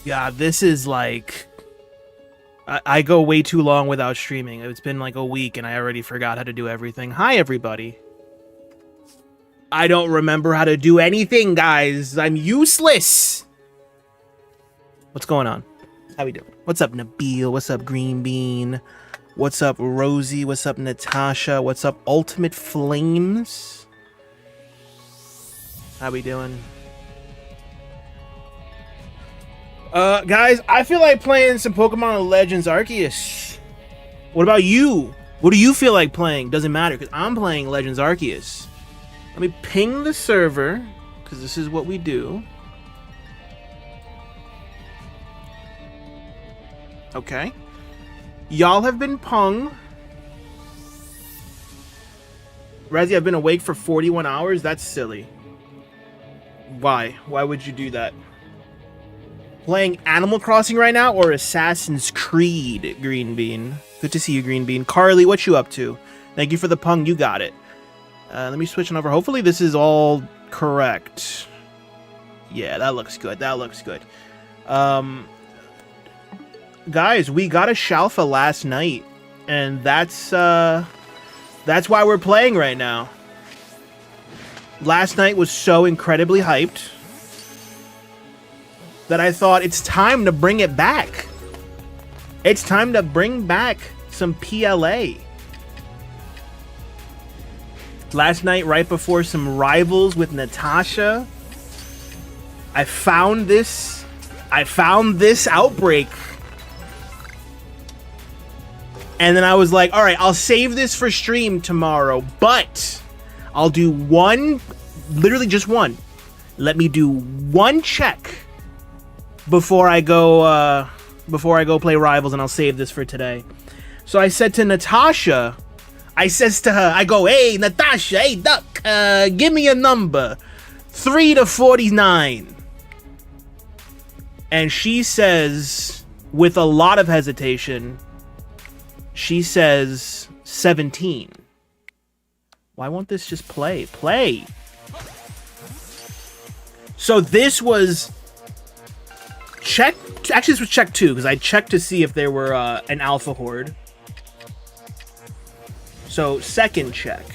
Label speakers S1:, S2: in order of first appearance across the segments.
S1: Yeah, this is like... I go way too long without streaming. It's been like a week and I already forgot how to do everything. Hi, everybody. I don't remember how to do anything, guys. I'm useless. What's going on? How we doing? What's up, Nabil? What's up, Green Bean? What's up, Rosie? What's up, Natasha? What's up, Ultimate Flames? How we doing? Guys, I feel like playing some Pokemon Legends Arceus. What about you? What do you feel like playing? Doesn't matter, because I'm playing Legends Arceus. Let me ping the server, because this is what we do. Okay. Y'all have been pung. Razzie, I've been awake for 41 hours? That's silly. Why? Why would you do that? Playing Animal Crossing right now or Assassin's Creed, Green Bean? Good to see you, Green Bean. Carly, what you up to? Thank you for the pung. You got it. Let me switch on over. Hopefully this is all correct. Yeah, that looks good. That looks good. Guys, we got a Shalfa last night, and that's why we're playing right now. Last night was so incredibly hyped that I thought it's time to bring it back. It's time to bring back some PLA. Last night, right before some rivals with Natasha, I found this outbreak. And then I was like, all right, I'll save this for stream tomorrow, but I'll do one, literally just one. Let me do one check before I go play Rivals, and I'll save this for today. So I said to Natasha, I says to her, I go, hey, Natasha, hey, Duck, give me a number, 3 to 49. And she says, with a lot of hesitation, she says 17. Why won't this just play? Play. So this was check. Actually, this was check 2 because I checked to see if there were an Alpha Horde. So second check.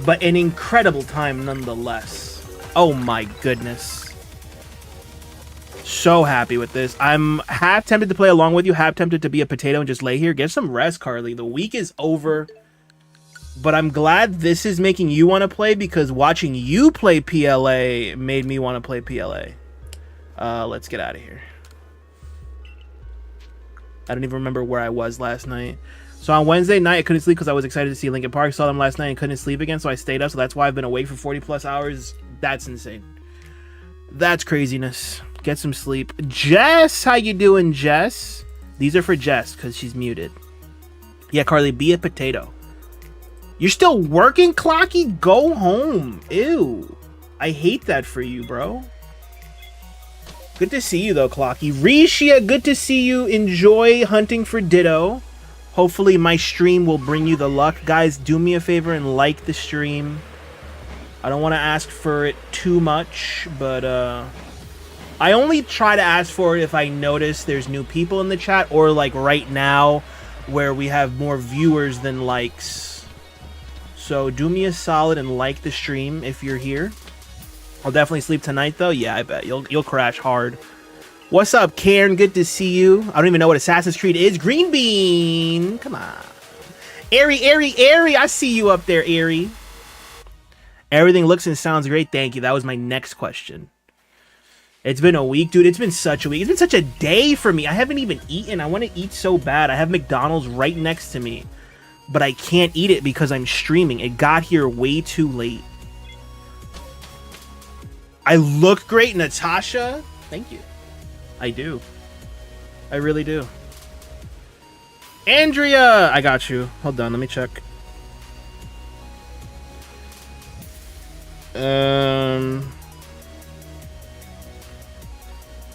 S1: But an incredible time nonetheless. Oh my goodness. So happy with this. I'm half tempted to play along with you, half tempted to be a potato and just lay here. Get some rest, Carly. The week is over. But I'm glad this is making you want to play, because watching you play PLA made me want to play PLA. Let's get out of here. I don't even remember where I was last night. So on Wednesday night, I couldn't sleep because I was excited to see Linkin Park. Saw them last night and couldn't sleep again, so I stayed up. So that's why I've been awake for 40 plus hours. That's insane. That's craziness. Get some sleep. Jess, how you doing, Jess? These are for Jess because she's muted. Yeah, Carly, be a potato. You're still working, Clocky? Go home. Ew. I hate that for you, bro. Good to see you, though, Clocky. Rishia, good to see you. Enjoy hunting for Ditto. Hopefully my stream will bring you the luck. Guys, do me a favor and like the stream. I don't want to ask for it too much, but I only try to ask for it if I notice there's new people in the chat, or like right now where we have more viewers than likes. So do me a solid and like the stream if you're here. I'll definitely sleep tonight though. Yeah, I bet you'll crash hard. What's up, Karen? Good to see you. I don't even know what Assassin's Creed is. Green Bean, come on. Airy, I see you up there, Airy. Everything looks and sounds great. Thank you. That was my next question. It's been a week, dude. It's been such a week. It's been such a day for me. I haven't even eaten. I want to eat so bad. I have McDonald's right next to me, but I can't eat it because I'm streaming. It got here way too late. I look great, Natasha. Thank you. I do. I really do. Andrea, I got you. Hold on, let me check.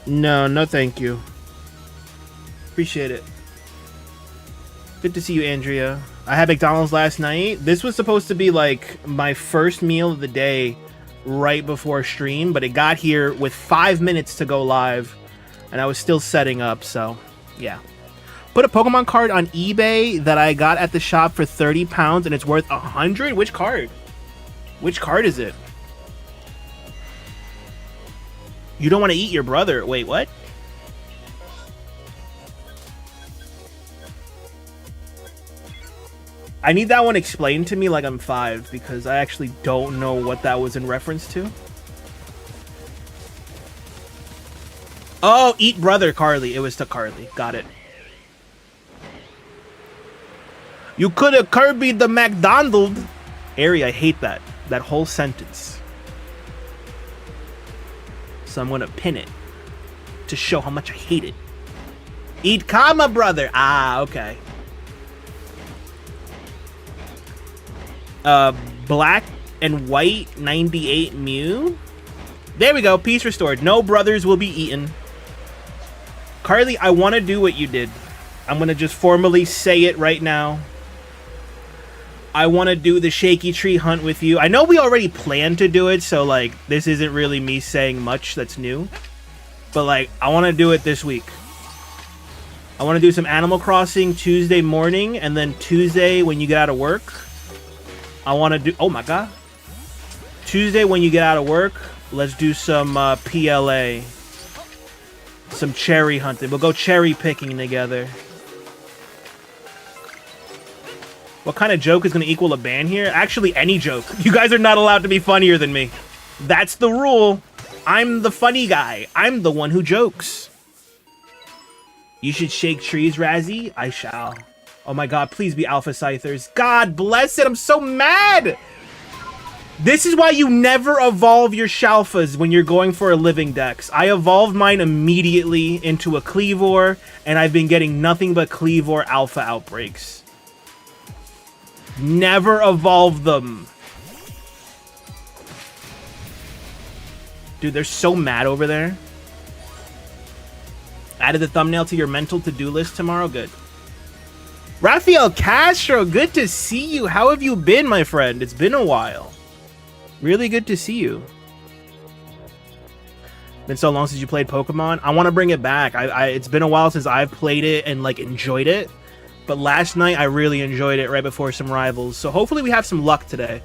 S1: No, thank you. Appreciate it. Good to see you, Andrea. I had McDonald's last night. This was supposed to be like my first meal of the day right before stream, but it got here with 5 minutes to go live, and I was still setting up, so yeah. Put a Pokemon card on eBay that I got at the shop for 30 pounds, and it's worth 100? Which card? Which card is it? You don't want to eat your brother. Wait, what? I need that one explained to me like I'm 5, because I actually don't know what that was in reference to. Oh, eat brother, Carly. It was to Carly. Got it. You could have Kirby'd the McDonald's. Ari, I hate that. That whole sentence. So I'm going to pin it to show how much I hate it. Eat comma, brother. Ah, okay. Black and white 98 Mew. There we go. Peace restored. No brothers will be eaten. Carly, I want to do what you did. I'm going to just formally say it right now. I want to do the shaky tree hunt with you. I know we already planned to do it, so like this isn't really me saying much that's new. But like I want to do it this week. I want to do some Animal Crossing Tuesday morning, and then Tuesday when you get out of work, I want to do... Oh my god. Tuesday when you get out of work, let's do some PLA. Some cherry hunting. We'll go cherry picking together. What kind of joke is going to equal a ban here? Actually, any joke. You guys are not allowed to be funnier than me. That's the rule. I'm the funny guy. I'm the one who jokes. You should shake trees, Razzie. I shall. Oh my god, please be Alpha Scythers. God bless it, I'm so mad! This is why you never evolve your Shalfas when you're going for a Living Dex. I evolved mine immediately into a Cleavor, and I've been getting nothing but Cleavor Alpha outbreaks. Never evolve them. Dude, they're so mad over there. Added the thumbnail to your mental to-do list tomorrow? Good. Rafael Castro, good to see you. How have you been, my friend? It's been a while. Really good to see you. Been so long since you played Pokemon. I want to bring it back. It's been a while since I've played it and like enjoyed it. But last night I really enjoyed it right before some rivals. So hopefully we have some luck today.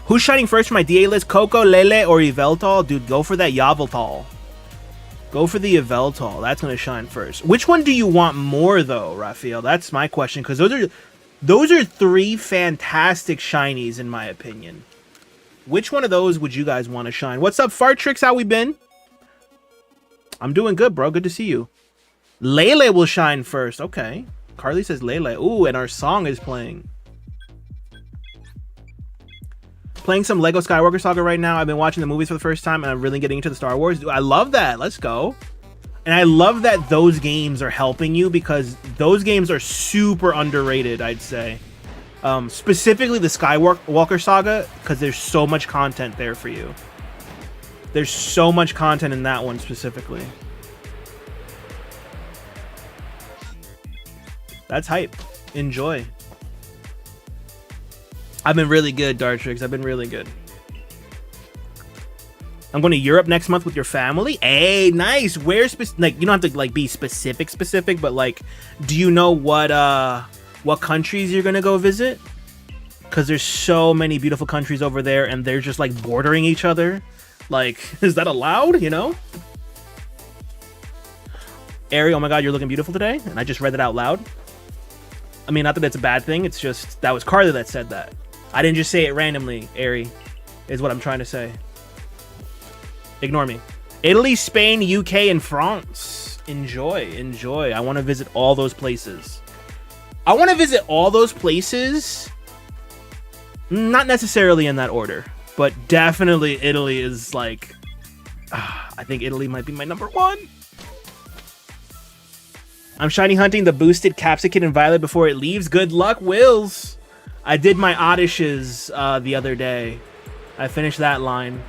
S1: Who's shining first for my DA list? Coco, Lele, or Yveltal? Dude, go for that Yveltal. Go for the Yveltal. That's going to shine first. Which one do you want more, though, Raphael? That's my question, because those are 3 fantastic shinies, in my opinion. Which one of those would you guys want to shine? What's up, Fartrix? How we been? I'm doing good, bro. Good to see you. Lele will shine first. Okay. Carly says Lele. Ooh, and our song is playing. Playing some Lego Skywalker Saga right now. I've been watching the movies for the first time, and I'm really getting into the Star Wars. I love that. Let's go. And I love that those games are helping you, because those games are super underrated, I'd say. Specifically the Skywalker Saga, because there's so much content there for you. There's so much content in that one specifically. That's hype. Enjoy. I've been really good, Dartrix. I've been really good. I'm going to Europe next month with your family. Hey, nice. Where like you don't have to like be specific, but like, do you know what countries you're going to go visit? Because there's so many beautiful countries over there, and they're just like bordering each other. Like, is that allowed? You know? Ari, oh my God, you're looking beautiful today, and I just read it out loud. I mean, not that it's a bad thing. It's just that was Carly that said that. I didn't just say it randomly, Ari, is what I'm trying to say. Ignore me. Italy, Spain, UK, and France. Enjoy, enjoy. I want to visit all those places. I want to visit all those places. Not necessarily in that order, but definitely Italy is like... I think Italy might be my #1. I'm shiny hunting the boosted Capsicum and Violet before it leaves. Good luck, Wills. I did my Oddishes the other day. I finished that line.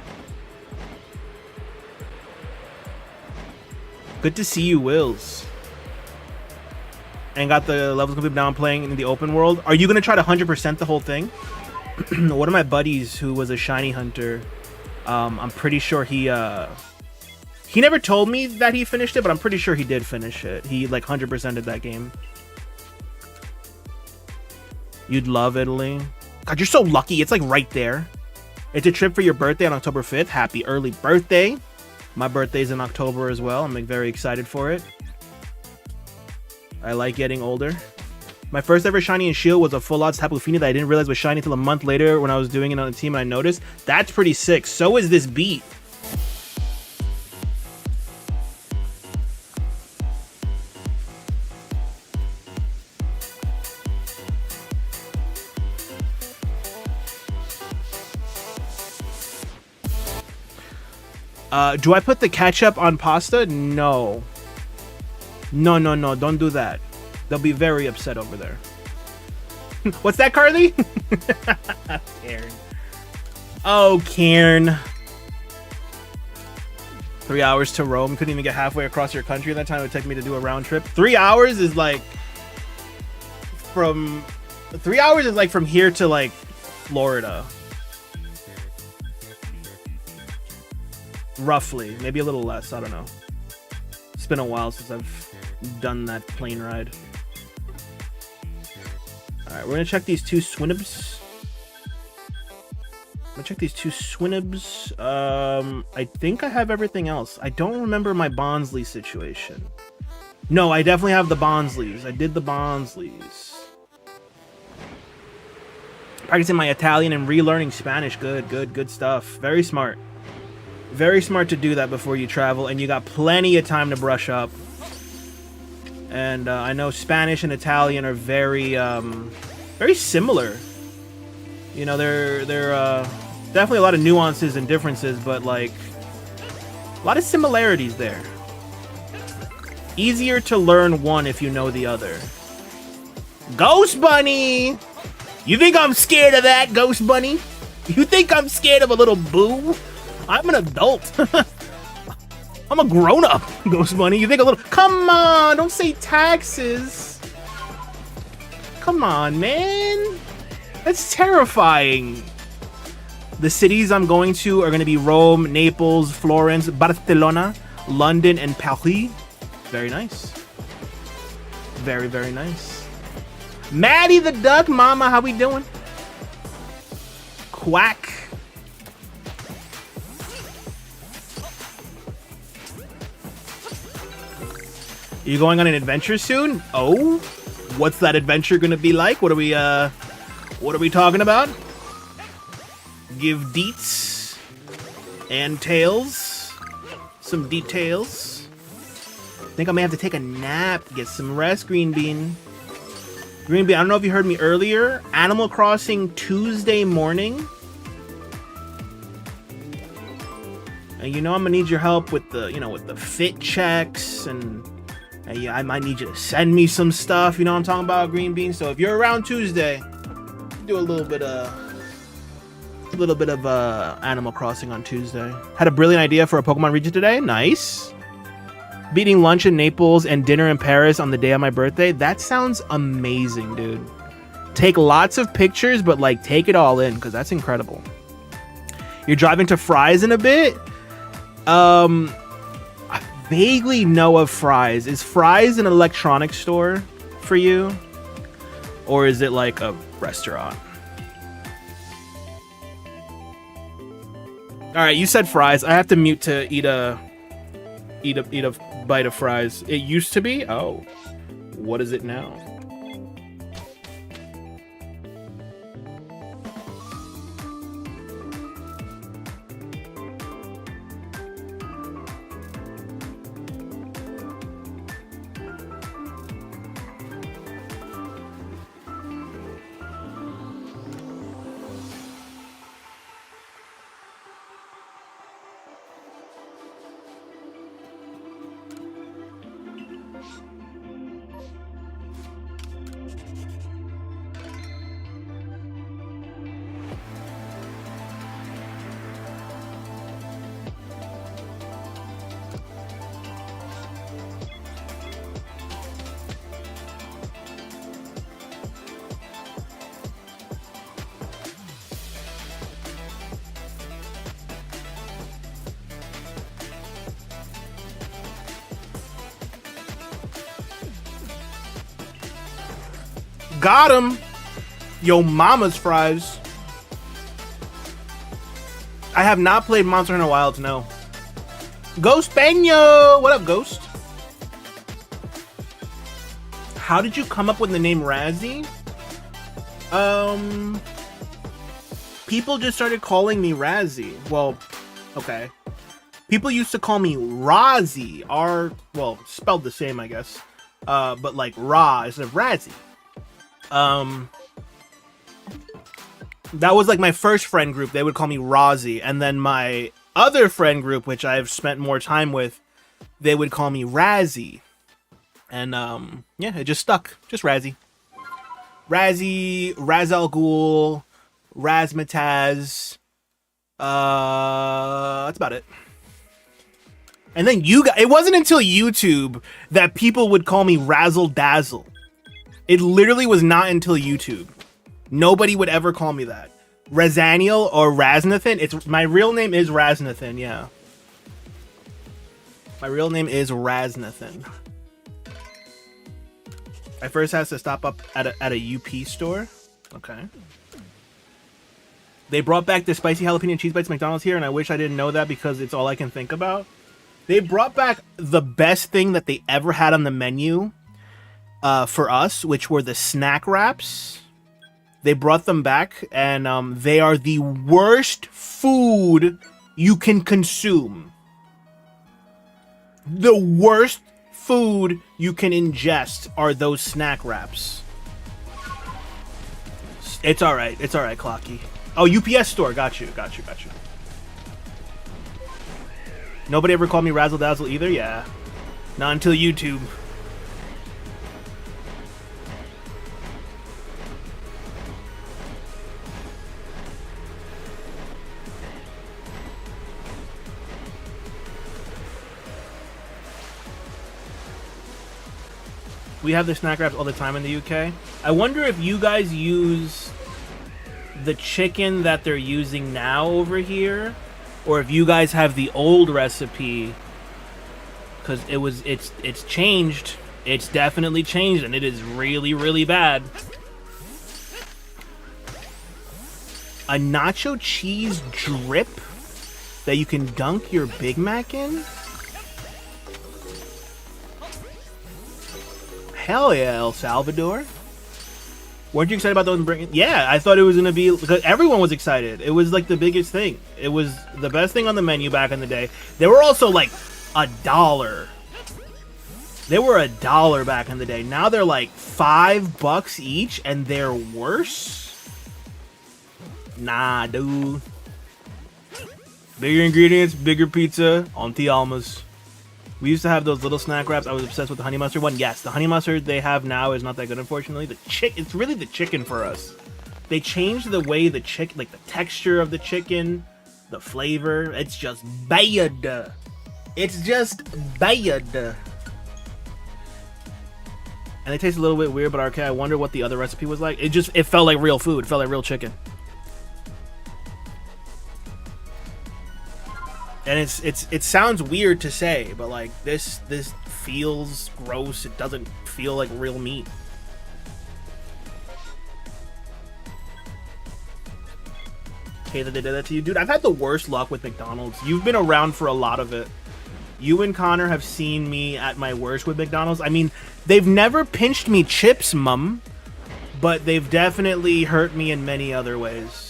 S1: Good to see you, Wills. And got the levels complete now. I'm playing in the open world. Are you going to try to 100% the whole thing? One of my buddies who was a shiny hunter, I'm pretty sure he never told me that he finished it, but I'm pretty sure he did finish it. He like 100%ed that game. You'd love Italy. God, you're so lucky. It's like right there. It's a trip for your birthday on October 5th. Happy early birthday. My birthday's in October as well. I'm like very excited for it. I like getting older. My first ever shiny and shield was a full odds Tapu Fini that I didn't realize was shiny until a month later when I was doing it on the team and I noticed. That's pretty sick. So is this beat. Do I put the ketchup on pasta? No. No, no, no. Don't do that. They'll be very upset over there. What's that, Carly? Karen. Oh, Karen. 3 hours to Rome. Couldn't even get halfway across your country. That time it would take me to do a round trip. 3 hours is like from 3 hours is like from here to like Florida. Roughly, maybe a little less. I don't know. It's been a while since I've done that plane ride. All right, we're gonna check these two Swinubs. I think I have everything else. I don't remember my Bonsly situation. No, I definitely have the Bonsleys. I did the Bonsleys. Practicing my Italian and relearning Spanish. Good stuff. Very smart. Very smart to do that before you travel, and you got plenty of time to brush up. And I know Spanish and Italian are very similar. You know, they're definitely a lot of nuances and differences, but like a lot of similarities there. Easier to learn one if you know the other. Ghost Bunny! You think I'm scared of that, Ghost Bunny? You think I'm scared of a little boo? I'm an adult. I'm a grown-up, Ghost Bunny. You think a little... Come on, don't say taxes. Come on, man. That's terrifying. The cities I'm going to are going to be Rome, Naples, Florence, Barcelona, London, and Paris. Very nice. Very, very nice. Maddie the Duck, Mama, how we doing? Quack. Are you going on an adventure soon? Oh, what's that adventure gonna be like? What are we talking about? Give deets and tails. Some details. I think I may have to take a nap, get some rest, Green Bean. Green Bean, I don't know if you heard me earlier. Animal Crossing Tuesday morning. And you know I'm gonna need your help with the, with the fit checks and yeah, I might need you to send me some stuff. You know what I'm talking about, Green Bean? So if you're around Tuesday, do a little bit of Animal Crossing on Tuesday. Had a brilliant idea for a Pokemon region today. Nice. Beating lunch in Naples and dinner in Paris on the day of my birthday. That sounds amazing, dude. Take lots of pictures, but like take it all in because that's incredible. You're driving to Fry's in a bit. I vaguely know of Fry's. Is Fry's an electronics store for you? Or is it like a restaurant? Alright, you said Fry's. I have to mute to eat a bite of fries. It used to be? Oh. What is it now? Got him. Yo mama's fries. I have not played Monster Hunter Wilds, no. Ghost Banyo! What up, Ghost? How did you come up with the name Razzie? People just started calling me Razzie. Well, okay. People used to call me Razzie. Well, spelled the same, I guess. But like Ra instead of Razzie. That was like my first friend group. They would call me Razzie. And then my other friend group, which I've spent more time with, they would call me Razzie. And yeah, it just stuck. Just Razzie. Razzie, Raz Al Ghul, Razmataz. That's about it. And then it wasn't until YouTube that people would call me Razzle Dazzle. It literally was not until YouTube. Nobody would ever call me that. Razaniel or Raznathan. My real name is Raznathan, yeah. My real name is Raznathan. I first had to stop up at a UP store. Okay. They brought back the spicy jalapeno cheese bites McDonald's here, and I wish I didn't know that because it's all I can think about. They brought back the best thing that they ever had on the menu for us, which were the snack wraps. They brought them back, and they are the worst food you can consume. The worst food you can ingest are those snack wraps. It's alright. It's alright, Clocky. Oh, UPS store. Got you. Nobody ever called me Razzle Dazzle either? Yeah. Not until YouTube. We have the snack wraps all the time in the UK. I wonder if you guys use the chicken that they're using now over here, or if you guys have the old recipe, because it's changed. It's definitely changed, and it is really, really bad. A nacho cheese drip that you can dunk your Big Mac in? Hell yeah, El Salvador. Weren't you excited about those bringing? Yeah, I thought it was going to be, because everyone was excited. It was like the biggest thing. It was the best thing on the menu back in the day. They were also like $1. They were $1 back in the day. Now they're like $5 each, and they're worse. Nah, dude. Bigger ingredients, bigger pizza, Auntie Alma's. We used to have those little snack wraps. I was obsessed with the honey mustard one. Yes, the honey mustard they have now is not that good, unfortunately. It's really the chicken for us. They changed the way the chicken, like the texture of the chicken, the flavor. It's just bad. It's just bad. And they taste a little bit weird, but okay, I wonder what the other recipe was like. It felt like real food. It felt like real chicken. And it sounds weird to say, but like this feels gross. It doesn't feel like real meat. Okay, that they did that to you, dude. I've had the worst luck with McDonald's. You've been around for a lot of it. You and Connor have seen me at my worst with McDonald's. I mean, they've never pinched me chips, mum, but they've definitely hurt me in many other ways.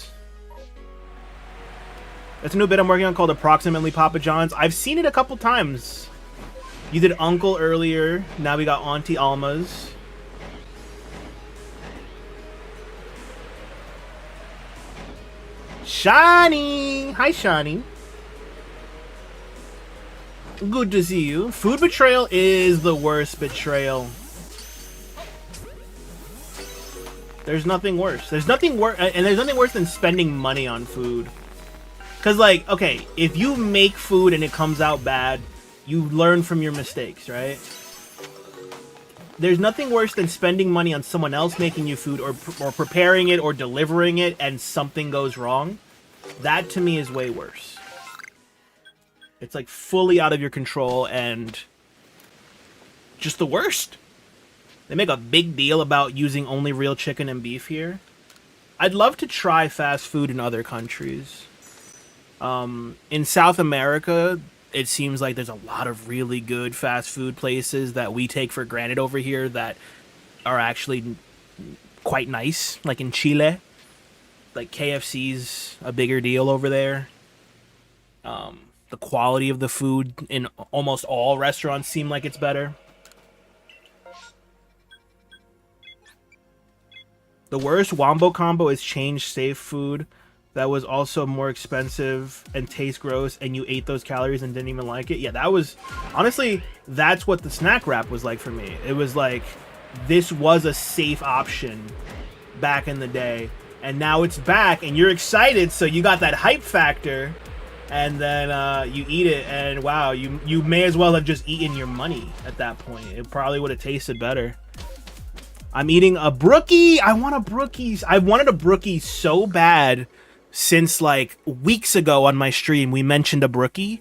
S1: That's a new bit I'm working on called Approximately Papa John's. I've seen it a couple times. You did Uncle earlier. Now we got Auntie Alma's. Shiny! Hi, Shiny. Good to see you. Food betrayal is the worst betrayal. There's nothing worse. There's nothing worse, and there's nothing worse than spending money on food. Because, like, okay, if you make food and it comes out bad, you learn from your mistakes, right? There's nothing worse than spending money on someone else making you food or preparing it or delivering it and something goes wrong. That, to me, is way worse. It's, like, fully out of your control and just the worst. They make a big deal about using only real chicken and beef here. I'd love to try fast food in other countries. In South America, it seems like there's a lot of really good fast food places that we take for granted over here that are actually quite nice. Like in Chile, like KFC's a bigger deal over there. The quality of the food in almost all restaurants seem like it's better. The worst wombo combo is change safe food that was also more expensive and tastes gross, and you ate those calories and didn't even like it. Yeah, that was... Honestly, that's what the snack wrap was like for me. It was like, this was a safe option back in the day, and now it's back, and you're excited, so you got that hype factor, and then you eat it, and wow, you may as well have just eaten your money at that point. It probably would have tasted better. I'm eating a brookie. I want a brookie. I wanted a brookie so bad since like weeks ago on my stream. We mentioned a brookie,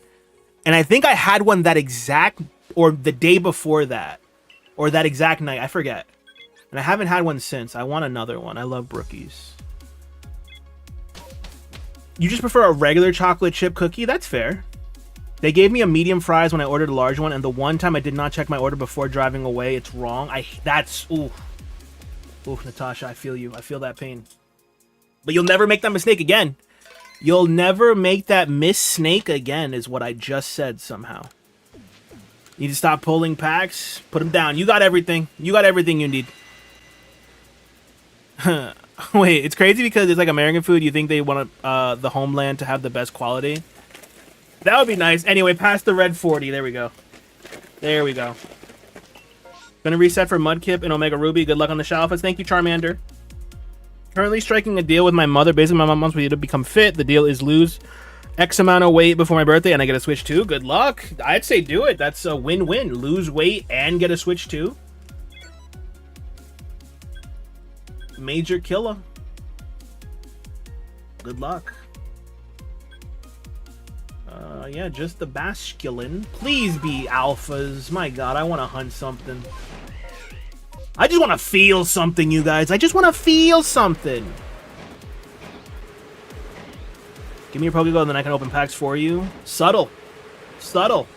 S1: and I think I had one that exact, or the day before that, or that exact night. I forget. And I haven't had one since. I want another one. I love brookies. You just prefer a regular chocolate chip cookie? That's fair. They gave me a medium fries when I ordered a large one, and the one time I did not check my order before driving away, it's wrong. That's ooh. Ooh, Natasha, I feel you. I feel that pain. But you'll never make that mistake again. You'll never make that snake again, is what I just said somehow. You need to stop pulling packs. Put them down. You got everything. You got everything you need. Wait, it's crazy because it's like American food. You think they want the homeland to have the best quality. That would be nice. Anyway, past the red 40. There we go. There we go. Gonna reset for Mudkip and Omega Ruby. Good luck on the Shalfas. Thank you, Charmander. Currently striking a deal with my mother. Basically, my mom wants me to become fit. The deal is lose X amount of weight before my birthday, and I get a Switch too. Good luck. I'd say do it. That's a win-win. Lose weight and get a Switch too. Major killer. Good luck. Yeah, just the Basculin. Please be alphas. My god, I want to hunt something. I just want to feel something, you guys. I just want to feel something. Give me your Pokego and then I can open packs for you. Subtle. Subtle.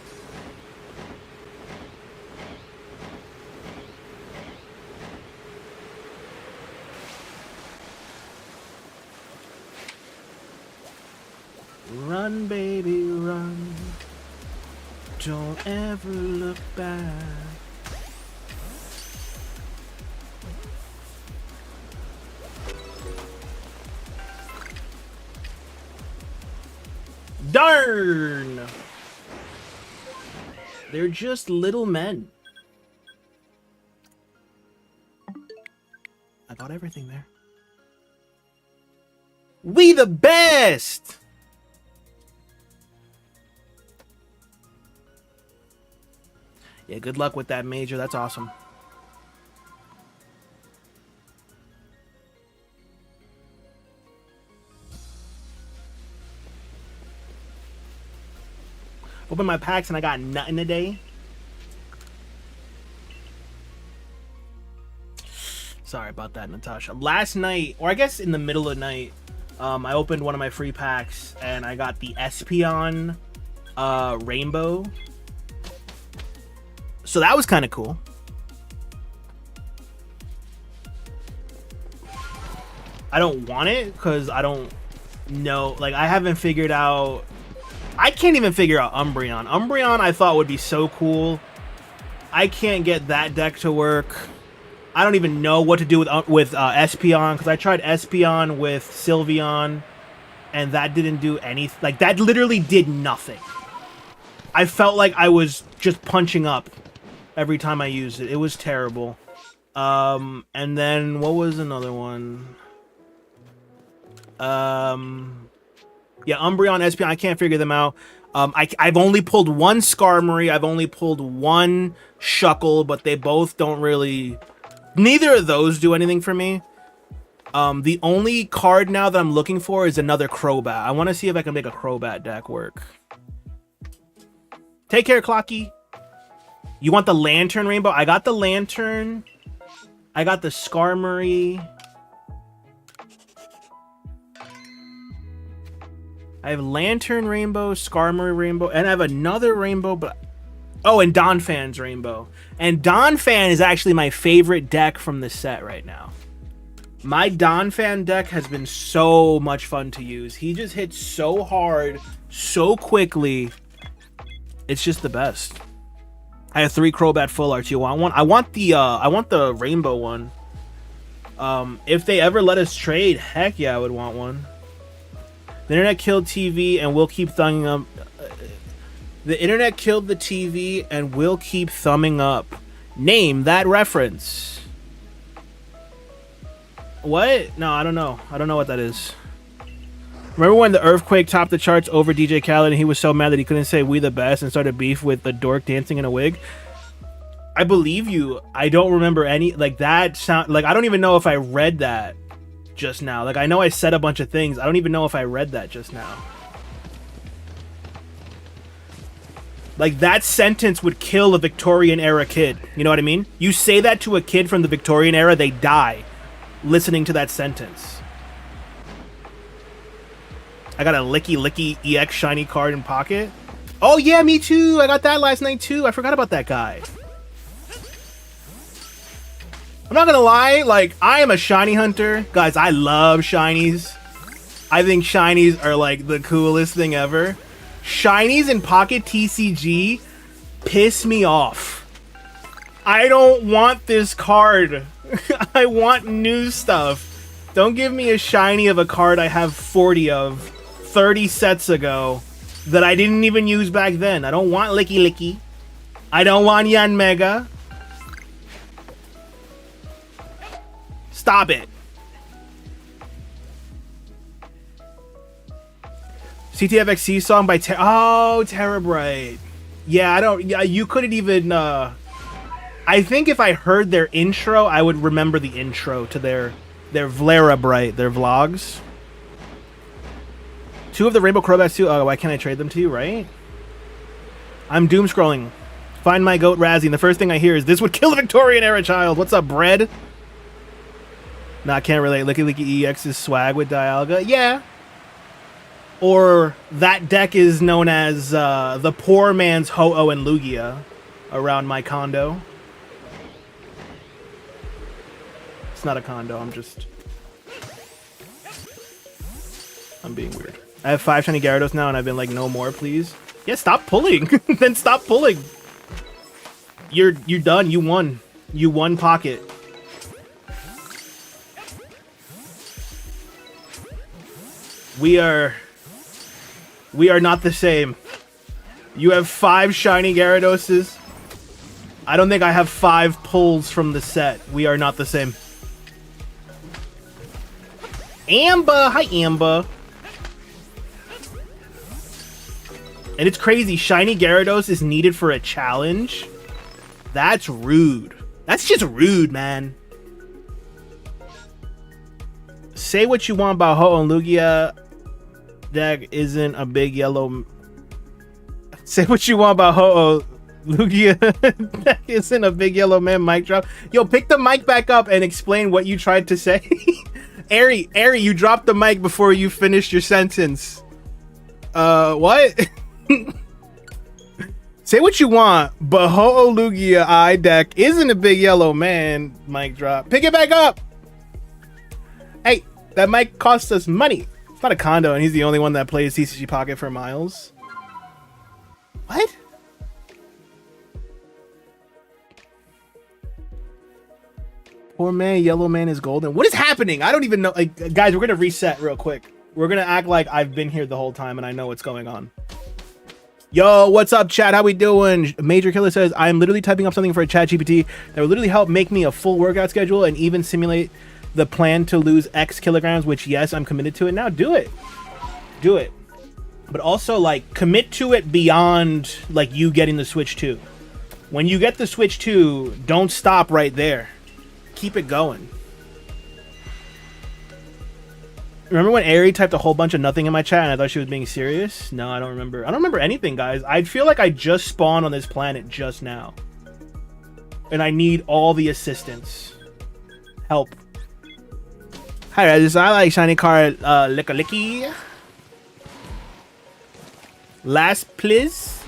S1: Run, baby, run. Don't ever look back. Darn! They're just little men. I got everything there. We the best! Yeah, good luck with that, Major. That's awesome. Open my packs and I got nothing today. Sorry about that, Natasha. Last night, or I guess in the middle of the night, I opened one of my free packs and I got the Espeon Rainbow. So that was kind of cool. I don't want it because I don't know. Like, I haven't figured out... I can't even figure out Umbreon. Umbreon I thought would be so cool. I can't get that deck to work. I don't even know what to do with Espeon, because I tried Espeon with Sylveon, and that didn't do anything. Like, that literally did nothing. I felt like I was just punching up every time I used it. It was terrible. And then, what was another one? Yeah, Umbreon, Espeon, I can't figure them out. I've only pulled one Skarmory, I've only pulled one Shuckle, but they both don't really... Neither of those do anything for me. The only card now that I'm looking for is another Crobat. I want to see if I can make a Crobat deck work. Take care, Clocky. You want the Lantern Rainbow? I got the Lantern. I got the Skarmory. I have Lantern Rainbow, Skarmory Rainbow, and I have another rainbow, but... Oh, and Donphan's Rainbow. And Donphan is actually my favorite deck from the set right now. My Donphan deck has been so much fun to use. He just hits so hard, so quickly. It's just the best. I have 3 Crobat Full Arts. You want one? I want the rainbow one. If they ever let us trade, heck yeah, I would want one. The internet killed TV and we'll keep thumbing up. The internet killed the TV and we'll keep thumbing up. Name that reference. What? No, I don't know. I don't know what that is. Remember when the Earthquake topped the charts over DJ Khaled and he was so mad that he couldn't say "we the best" and started beef with the dork dancing in a wig? I believe you. I don't remember any like that sound. Like I don't even know if I read that just now. Like I know I said a bunch of things. I don't even know if I read that just now. Like that sentence would kill a Victorian era kid. You know what I mean? You say that to a kid from the Victorian era, they die listening to that sentence. I got a Licky EX shiny card in pocket. Oh yeah, me too. I got that last night too. I forgot about that guy. I'm not gonna lie, like I am a shiny hunter. Guys, I love shinies. I think shinies are like the coolest thing ever. Shinies in Pocket TCG piss me off. I don't want this card. I want new stuff. Don't give me a shiny of a card I have 40 of 30 sets ago that I didn't even use back then. I don't want Licky. I don't want Yanmega. Stop it. CTFXC song by Terrabright. Yeah, I don't. Yeah, you couldn't even. I think if I heard their intro, I would remember the intro to their Vlerabright, their vlogs. 2 of the Rainbow Crobats too. Oh, why can't I trade them to you? Right? I'm doom scrolling. Find my goat Razzie. And the first thing I hear is this would kill a Victorian era child. What's up, bread? Nah, I can't relate. Licky EX's swag with Dialga. Yeah. Or that deck is known as the poor man's Ho-Oh and Lugia around my condo. It's not a condo, I'm being weird. I have 5 shiny Gyarados now and I've been like, no more, please. Yeah, stop pulling. Then stop pulling. You're done. You won. You won Pocket. We are not the same. You have 5 shiny Gyaradoses. I don't think I have 5 pulls from the set. We are not the same. Amba! Hi, Amba. And it's crazy. Shiny Gyarados is needed for a challenge. That's rude. That's just rude, man. Say what you want about Ho-Oh and Lugia. Deck isn't a big yellow. Say what you want about Ho-Oh. Lugia deck isn't a big yellow man. Mic drop. Yo, pick the mic back up and explain what you tried to say. Ari, you dropped the mic before you finished your sentence. What? Say what you want, but Ho-Oh Lugia I deck isn't a big yellow man. Mic drop. Pick it back up. Hey, that mic cost us money. It's not a condo, and he's the only one that plays TCG Pocket for miles. What? Poor man, yellow man is golden. What is happening? I don't even know. Like, guys, we're gonna reset real quick. We're gonna act like I've been here the whole time and I know what's going on. Yo, what's up, chat? How we doing? Major Killer says, I am literally typing up something for a chat GPT that will literally help make me a full workout schedule and even simulate the plan to lose X kilograms, which, yes, I'm committed to it now. Do it. Do it. But also, like, commit to it beyond, like, you getting the Switch 2. When you get the Switch 2, don't stop right there. Keep it going. Remember when Ari typed a whole bunch of nothing in my chat and I thought she was being serious? No, I don't remember. I don't remember anything, guys. I feel like I just spawned on this planet just now. And I need all the assistance. Help. Hi, I like shiny card Licky. Last please.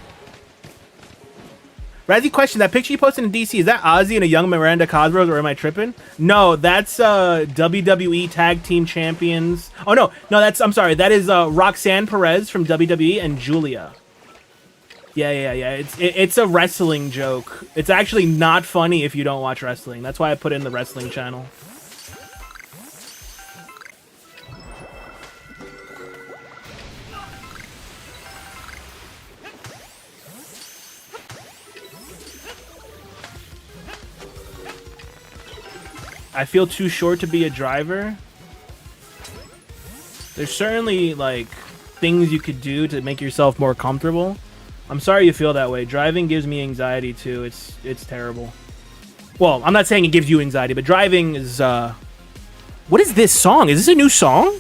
S1: Razzie question, that picture you posted in DC, is that Ozzy and a young Miranda Cosgrove, or am I tripping? No, that's WWE Tag Team Champions. Oh no, I'm sorry, that is Roxanne Perez from WWE and Julia. Yeah. It's a wrestling joke. It's actually not funny if you don't watch wrestling. That's why I put it in the wrestling channel. I feel too short to be a driver. There's certainly like things you could do to make yourself more comfortable. I'm sorry you feel that way. Driving gives me anxiety too. It's terrible. Well, I'm not saying it gives you anxiety, but driving is what is this song? Is this a new song?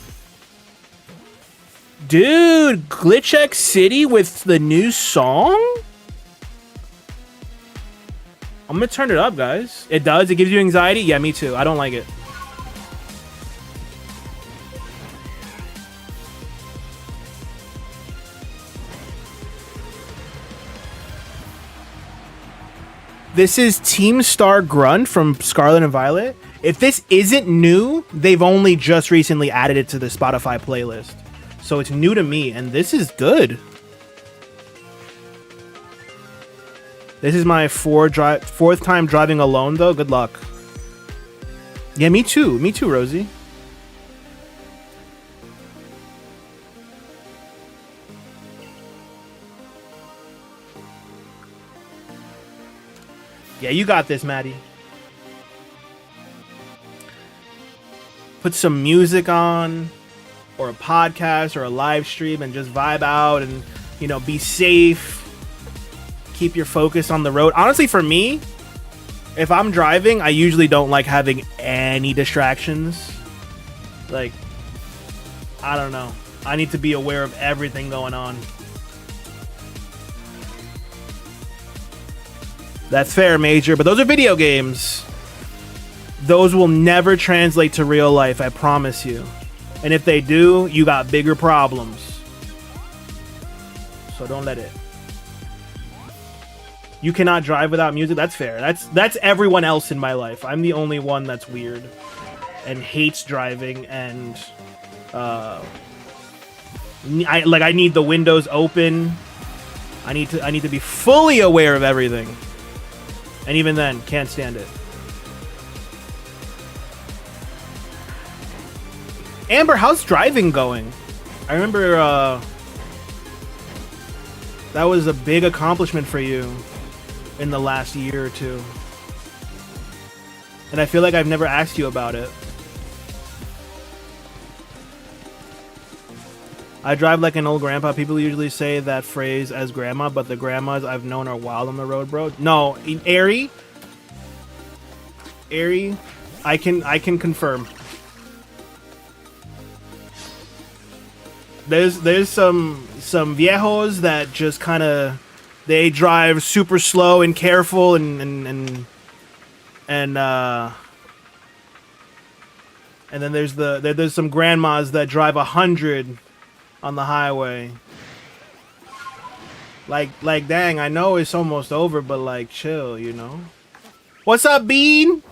S1: Dude, Glitch X City with the new song? I'm gonna turn it up, guys. It does? It gives you anxiety? Yeah, me too. I don't like it. This is Team Star Grunt from Scarlet and Violet. If this isn't new, they've only just recently added it to the Spotify playlist. So it's new to me, and this is good. This is my fourth time driving alone, though. Good luck. Yeah, me too. Me too, Rosie. Yeah, you got this, Maddie. Put some music on, or a podcast, or a live stream, and just vibe out, and, you know, be safe. Keep your focus on the road. Honestly, for me, if I'm driving, I usually don't like having any distractions. Like, I don't know. I need to be aware of everything going on. That's fair, Major, but those are video games. Those will never translate to real life, I promise you. And if they do, you got bigger problems. So don't let it. You cannot drive without music. That's fair. That's everyone else in my life. I'm the only one that's weird and hates driving, and I need the windows open. I need to be fully aware of everything. And even then, can't stand it. Amber, how's driving going? I remember that was a big accomplishment for you in the last year or two. And I feel like I've never asked you about it. I drive like an old grandpa. People usually say that phrase as grandma, but the grandmas I've known are wild on the road, bro. No, Airy, I can confirm. There's some viejos that just kind of, they drive super slow and careful, and then there's some grandmas that drive 100 on the highway. Like dang, I know it's almost over, but like chill, you know. What's up, Bean?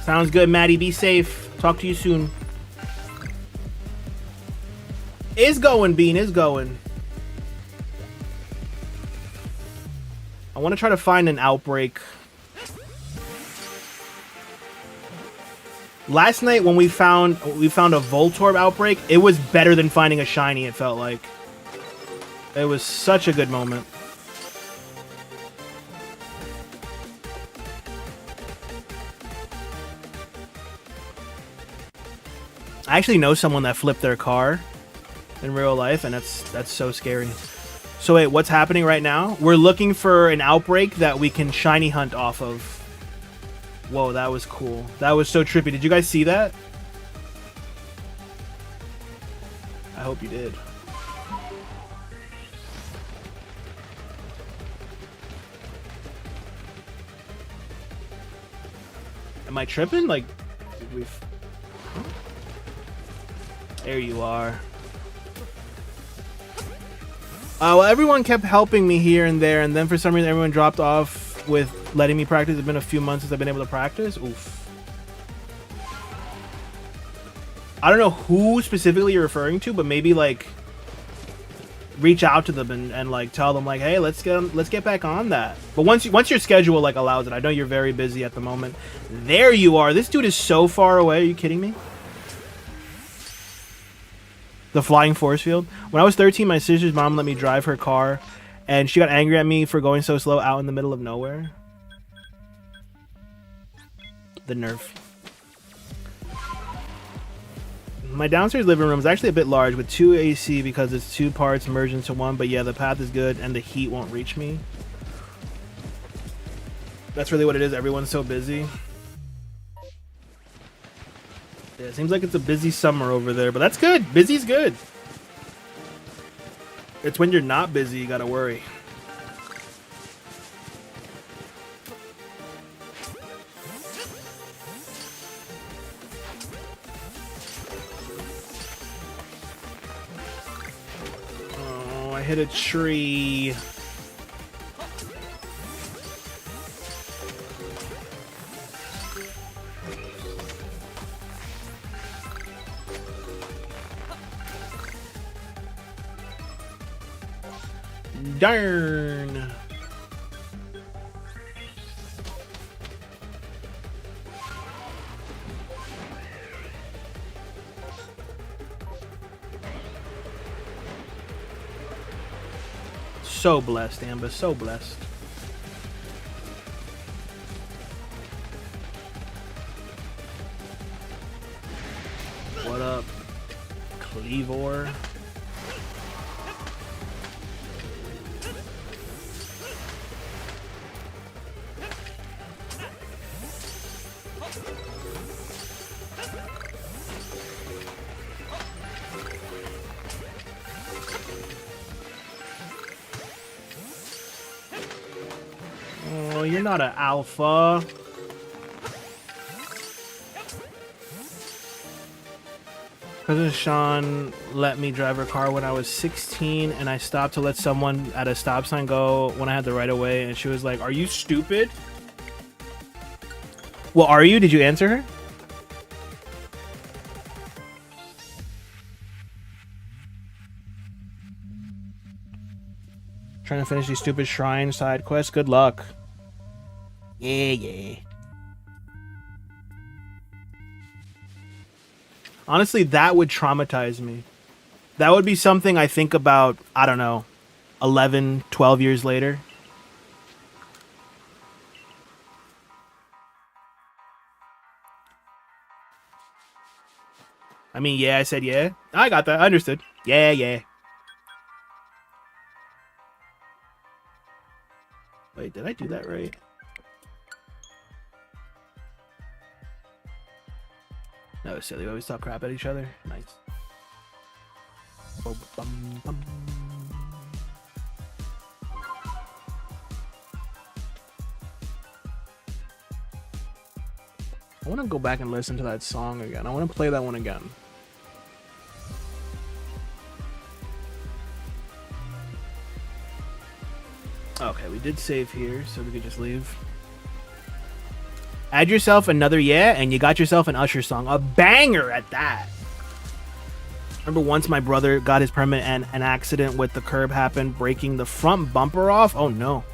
S1: Sounds good, Maddie. Be safe. Talk to you soon. Is going, Bean. Is going. I want to try to find an outbreak. Last night when we found a Voltorb outbreak, it was better than finding a shiny, it felt like. It was such a good moment. I actually know someone that flipped their car in real life, and that's so scary. So wait, what's happening right now? We're looking for an outbreak that we can shiny hunt off of. Whoa, that was cool. That was so trippy. Did you guys see that? I hope you did. Am I tripping? Like, we've... There you are. Well, everyone kept helping me here and there, and then for some reason everyone dropped off with letting me practice. It's been a few months since I've been able to practice. Oof. I don't know who specifically you're referring to, but maybe like reach out to them and like tell them like, hey, let's get back on that. But once your schedule like allows it, I know you're very busy at the moment. There you are. This dude is so far away. Are you kidding me? The flying force field. When I was 13, my sister's mom let me drive her car, and she got angry at me for going so slow out in the middle of nowhere. The nerf. My downstairs living room is actually a bit large with 2 AC because it's 2 parts merged into one, but yeah, the path is good and the heat won't reach me. That's really what it is. Everyone's so busy. Yeah, it seems like it's a busy summer over there, but that's good. Busy's good. It's when you're not busy you gotta worry. Oh, I hit a tree. Darn. So blessed, Amber. So blessed. What up, Cleavor? Oh, you're not an alpha. Cousin Sean let me drive her car when I was 16, and I stopped to let someone at a stop sign go when I had the right of way, and she was like, "Are you stupid?" Well, are you? Did you answer her? Trying to finish these stupid shrine side quests. Good luck. Yeah. Honestly, that would traumatize me. That would be something I think about, I don't know, 11, 12 years later. I mean, yeah, I said yeah. I got that. I understood. Yeah. Wait, did I do that right? That was silly. We always talk crap at each other. Nice. I want to go back and listen to that song again. I want to play that one again. Okay, we did save here, so we could just leave. Add yourself another yeah, and you got yourself an Usher song. A banger at that. Remember once my brother got his permit and an accident with the curb happened, breaking the front bumper off? Oh no.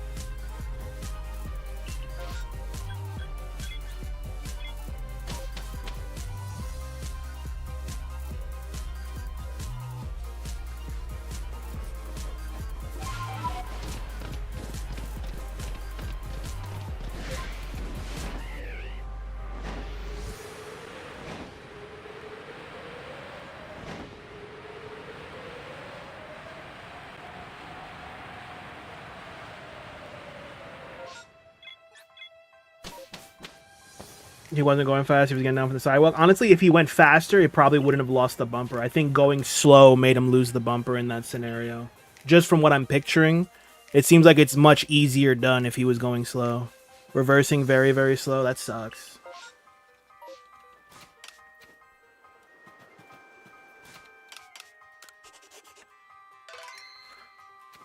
S1: He wasn't going fast. He was getting down from the sidewalk. Honestly, if he went faster, he probably wouldn't have lost the bumper. I think going slow made him lose the bumper in that scenario. Just from what I'm picturing, it seems like it's much easier done if he was going slow. Reversing very, very slow. That sucks.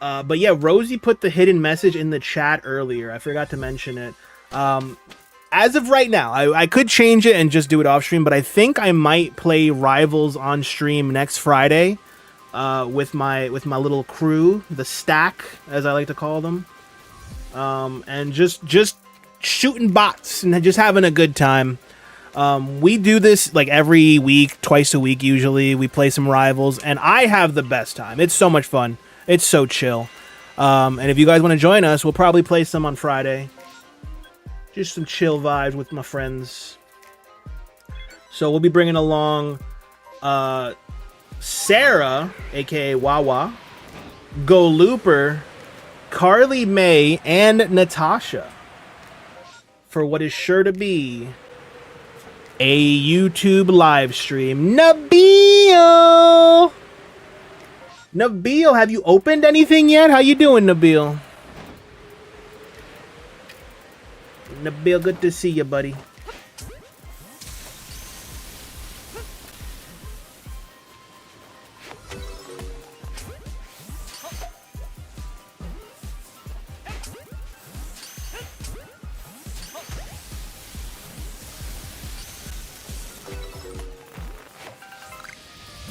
S1: But yeah, Rosie put the hidden message in the chat earlier. I forgot to mention it. As of right now, I could change it and just do it off stream, but I think I might play Rivals on stream next Friday with my little crew, the stack, as I like to call them, and just shooting bots and just having a good time. We do this like every week, twice a week usually. We play some Rivals, and I have the best time. It's so much fun. It's so chill. And if you guys want to join us, we'll probably play some on Friday. Just some chill vibes with my friends. So we'll be bringing along Sarah, aka Wawa, Go Looper, Carly May, and Natasha for what is sure to be a YouTube live stream. Nabil! Nabil, have you opened anything yet? How you doing, Nabil? Nabil, good to see you, buddy.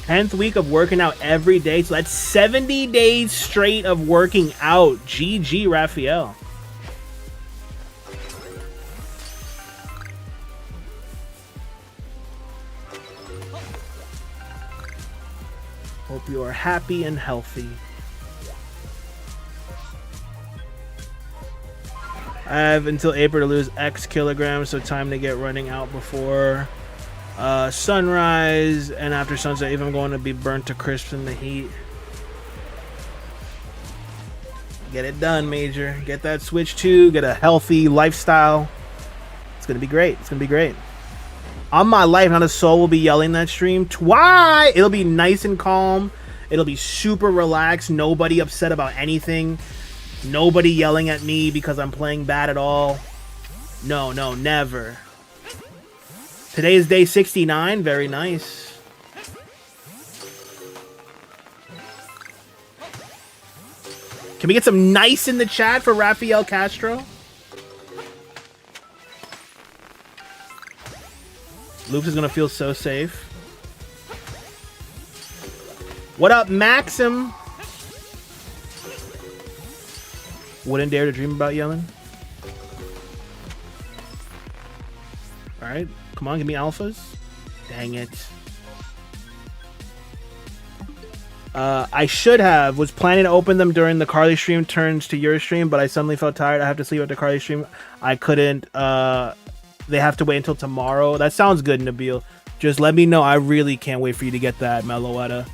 S1: Tenth week of working out every day, so that's 70 days straight of working out. GG, Raphael. Hope you are happy and healthy. I have until April to lose X kilograms, so time to get running out before sunrise and after sunset. If I'm going to be burnt to crisp in the heat. Get it done, Major. Get that Switch 2. Get a healthy lifestyle. It's going to be great. It's going to be great. On my life, not a soul will be yelling that stream. Why? It'll be nice and calm. It'll be super relaxed. Nobody upset about anything. Nobody yelling at me because I'm playing bad at all. No, no, never. Today is day 69. Very nice. Can we get some nice in the chat for Rafael Castro? Loops is gonna feel so safe. What up, Maxim? Wouldn't dare to dream about yelling. Alright, come on, give me alphas. Dang it. I was planning to open them during the Carly stream turns to your stream, but I suddenly felt tired. I have to sleep at the Carly stream. I couldn't, they have to wait until tomorrow. That sounds good, Nabil. Just let me know. I really can't wait for you to get that, Meloetta.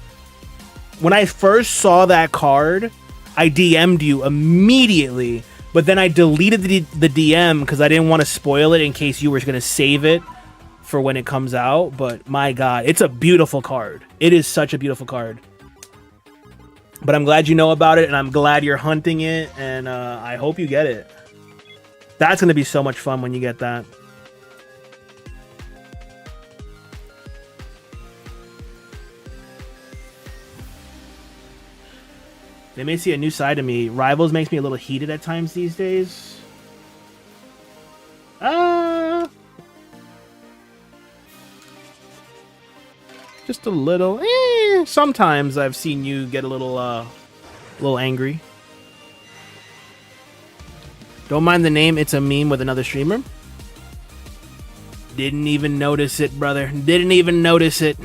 S1: When I first saw that card, I DM'd you immediately, but then I deleted the DM because I didn't want to spoil it in case you were going to save it for when it comes out. But my God, it's a beautiful card. It is such a beautiful card. But I'm glad you know about it, and I'm glad you're hunting it, and I hope you get it. That's going to be so much fun when you get that. They may see a new side of me. Rivals makes me a little heated at times these days. Just a little. Sometimes I've seen you get a little angry. Don't mind the name. It's a meme with another streamer. Didn't even notice it, brother. Didn't even notice it.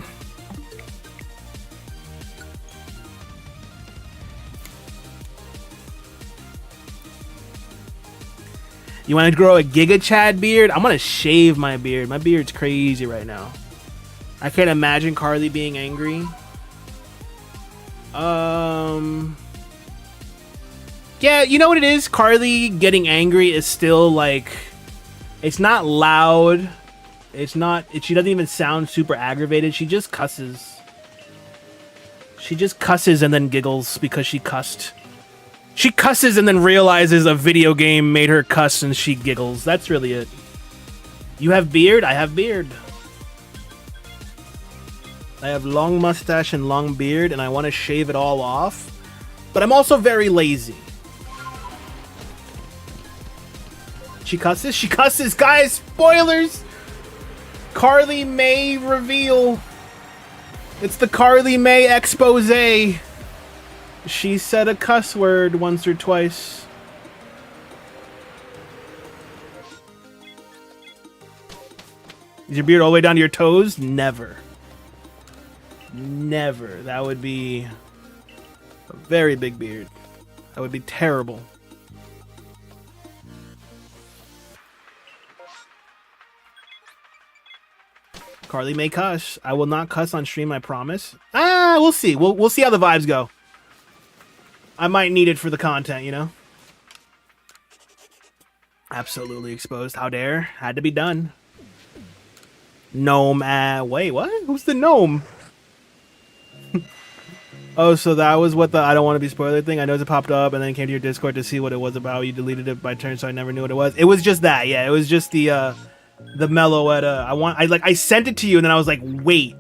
S1: You want to grow a Giga Chad beard? I'm going to shave my beard. My beard's crazy right now. I can't imagine Carly being angry. Yeah, you know what it is? Carly getting angry is still like... It's not loud, It's not. She doesn't even sound super aggravated. She just cusses. She just cusses and then giggles because she cussed. She cusses and then realizes a video game made her cuss and she giggles. That's really it. You have beard? I have beard. I have long mustache and long beard, and I want to shave it all off. But I'm also very lazy. She cusses? She cusses! Guys, spoilers! Carly May reveal. It's the Carly May expose. She said a cuss word once or twice. Is your beard all the way down to your toes? Never. Never. That would be a very big beard. That would be terrible. Carly may cuss. I will not cuss on stream, I promise. We'll see. We'll see how the vibes go. I might need it for the content, you know? Absolutely exposed. How dare? Had to be done. Gnome. Wait, what? Who's the gnome? Oh, so that was what the I don't want to be spoiler thing. I noticed it popped up and then came to your Discord to see what it was about. You deleted it by turn, so I never knew what it was. It was just that, yeah. It was just the Meloetta. I sent it to you and then I was like, wait,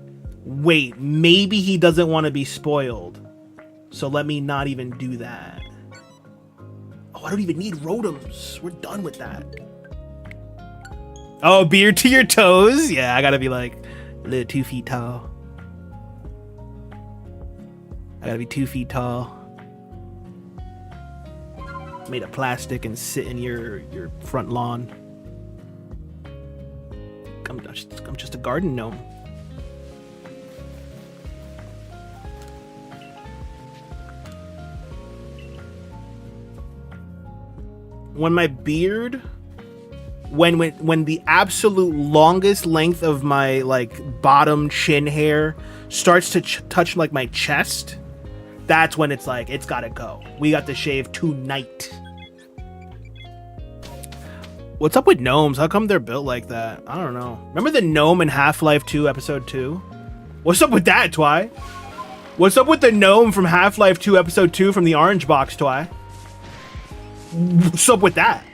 S1: maybe he doesn't want to be spoiled. So let me not even do that. Oh, I don't even need Rotoms. We're done with that. Oh, beard to your toes? Yeah, I gotta be like a little 2 feet tall. I gotta be 2 feet tall. Made of plastic and sit in your front lawn. I'm just a garden gnome. When my beard, when the absolute longest length of my like bottom chin hair starts to touch like my chest, that's when it's like it's gotta go. We got to shave tonight. What's up with gnomes? How come they're built like that? I don't know. Remember the gnome in Half-Life 2 episode 2? What's up with that, Twy? What's up with the gnome from Half-Life 2 episode 2 from the orange box, Twy? What's up with that?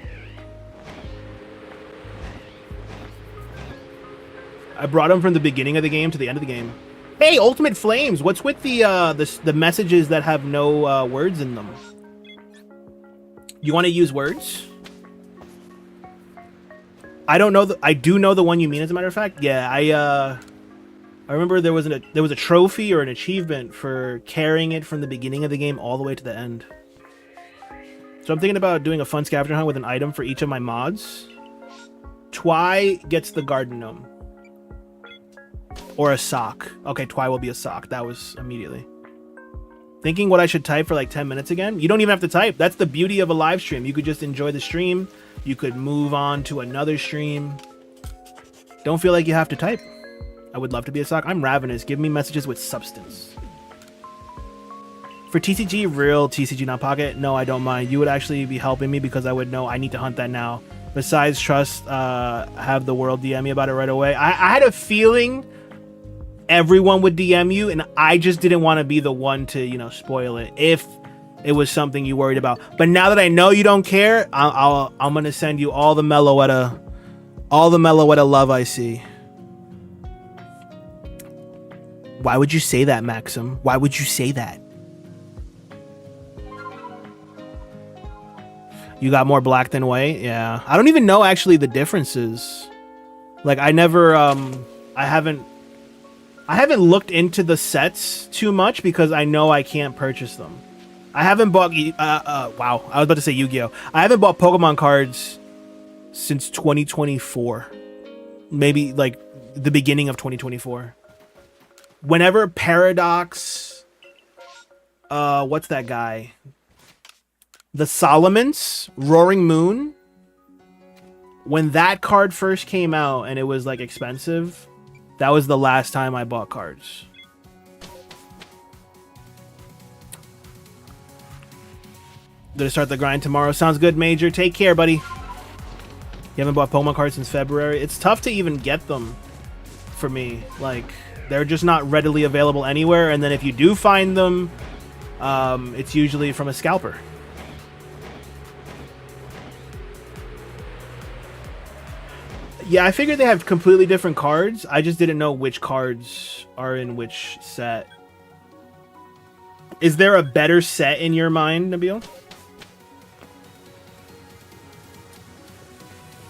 S1: I brought him from the beginning of the game to the end of the game. Hey, Ultimate Flames, what's with the messages that have no words in them? You want to use words? I don't know. I do know the one you mean, as a matter of fact. Yeah, I remember there was a trophy or an achievement for carrying it from the beginning of the game all the way to the end. So I'm thinking about doing a fun scavenger hunt with an item for each of my mods. Twy gets the garden gnome. Or a sock. Okay, Twy will be a sock. That was immediately. Thinking what I should type for like 10 minutes again? You don't even have to type. That's the beauty of a live stream. You could just enjoy the stream. You could move on to another stream. Don't feel like you have to type. I would love to be a sock. I'm ravenous. Give me messages with substance. For TCG, real TCG, not pocket, no, I don't mind. You would actually be helping me because I would know I need to hunt that now. Besides, trust, have the world DM me about it right away. I had a feeling everyone would DM you, and I just didn't want to be the one to, you know, spoil it if it was something you worried about. But now that I know you don't care, I'm gonna send you all the Meloetta love I see. Why would you say that, Maxim? Why would you say that? You got more black than white? Yeah. I don't even know actually the differences. Like I never I haven't looked into the sets too much because I know I can't purchase them. I haven't bought wow, I was about to say Yu-Gi-Oh! I haven't bought Pokemon cards since 2024. Maybe like the beginning of 2024. Whenever Paradox what's that guy? The Solomons, Roaring Moon, when that card first came out and it was like expensive, that was the last time I bought cards. Gonna start the grind tomorrow. Sounds good, Major. Take care, buddy. You haven't bought Pokemon cards since February? It's tough to even get them for me. Like, they're just not readily available anywhere. And then if you do find them, it's usually from a scalper. Yeah, I figured they have completely different cards. I just didn't know which cards are in which set. Is there a better set in your mind, Nabil?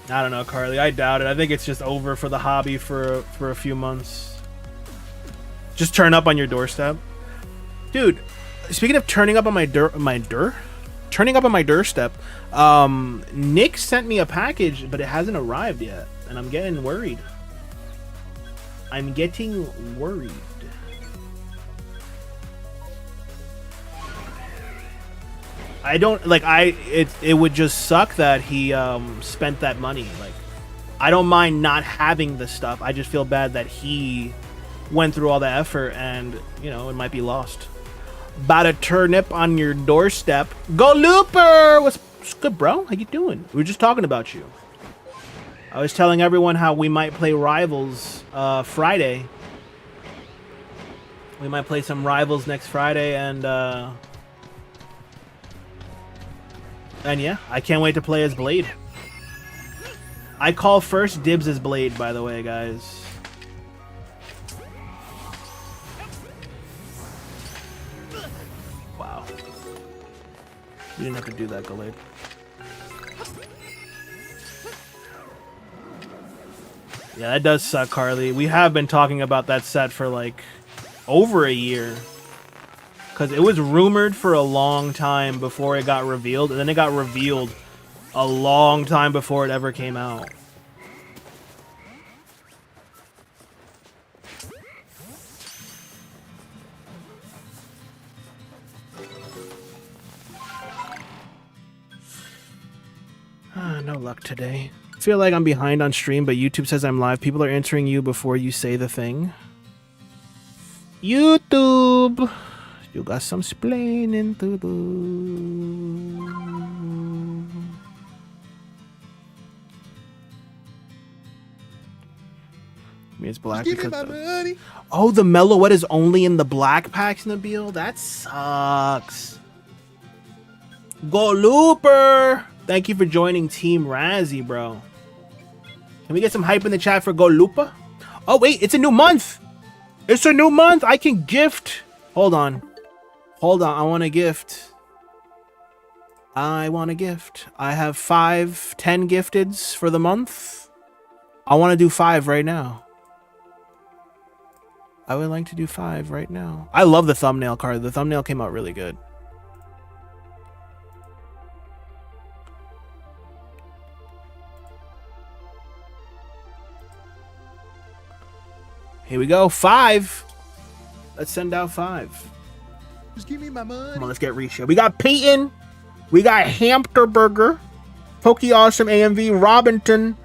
S1: I don't know, Carly. I doubt it. I think it's just over for the hobby for a few months. Just turn up on your doorstep. Dude, speaking of turning up on my doorstep, Nick sent me a package, but it hasn't arrived yet. And I'm getting worried. I'm getting worried. I don't like it would just suck that he spent that money. Like, I don't mind not having the stuff. I just feel bad that he went through all the effort and, you know, it might be lost. About a turnip on your doorstep. Go Looper! What's good, bro? How you doing? We were just talking about you. I was telling everyone how we might play Rivals Friday. We might play some Rivals next Friday, and yeah, I can't wait to play as Blade. I call first dibs as Blade, by the way, guys. Wow. You didn't have to do that, Galade. Yeah, that does suck, Carly. We have been talking about that set for, like, over a year. Because it was rumored for a long time before it got revealed, and then it got revealed a long time before it ever came out. No luck today. I feel like I'm behind on stream, but YouTube says I'm live. People are answering you before you say the thing. YouTube! You got some splaining to do. It's black because of... Oh, the Meloette is only in the black packs, Nabil? That sucks. Go Looper! Thank you for joining Team Razzie, bro. Can we get some hype in the chat for Go Lupa? Oh, wait, it's a new month. It's a new month. I can gift. Hold on. Hold on. I want to gift. I want to gift. I have 10 gifteds for the month. I want to do 5 right now. I would like to do 5 right now. I love the thumbnail card. The thumbnail came out really good. Here we go. 5. Let's send out 5.
S2: Just give me my money.
S1: Come on, let's get reach here. We got Peyton. We got Hamsterburger. Poke Awesome AMV. Robinson.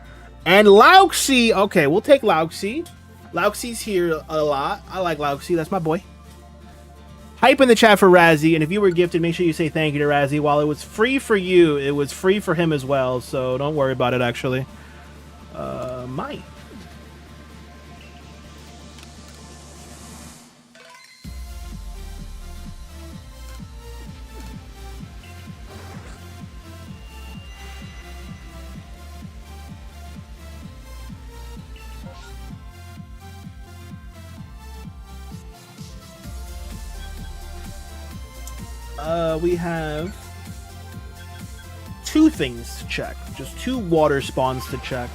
S1: And Lauxie. Okay, we'll take Lauxie. Lauxie's here a lot. I like Lauxie. That's my boy. Hype in the chat for Razzie. And if you were gifted, make sure you say thank you to Razzie. While it was free for you, it was free for him as well. So don't worry about it, actually. Mike. We have 2 things to check. Just 2 water spawns to check.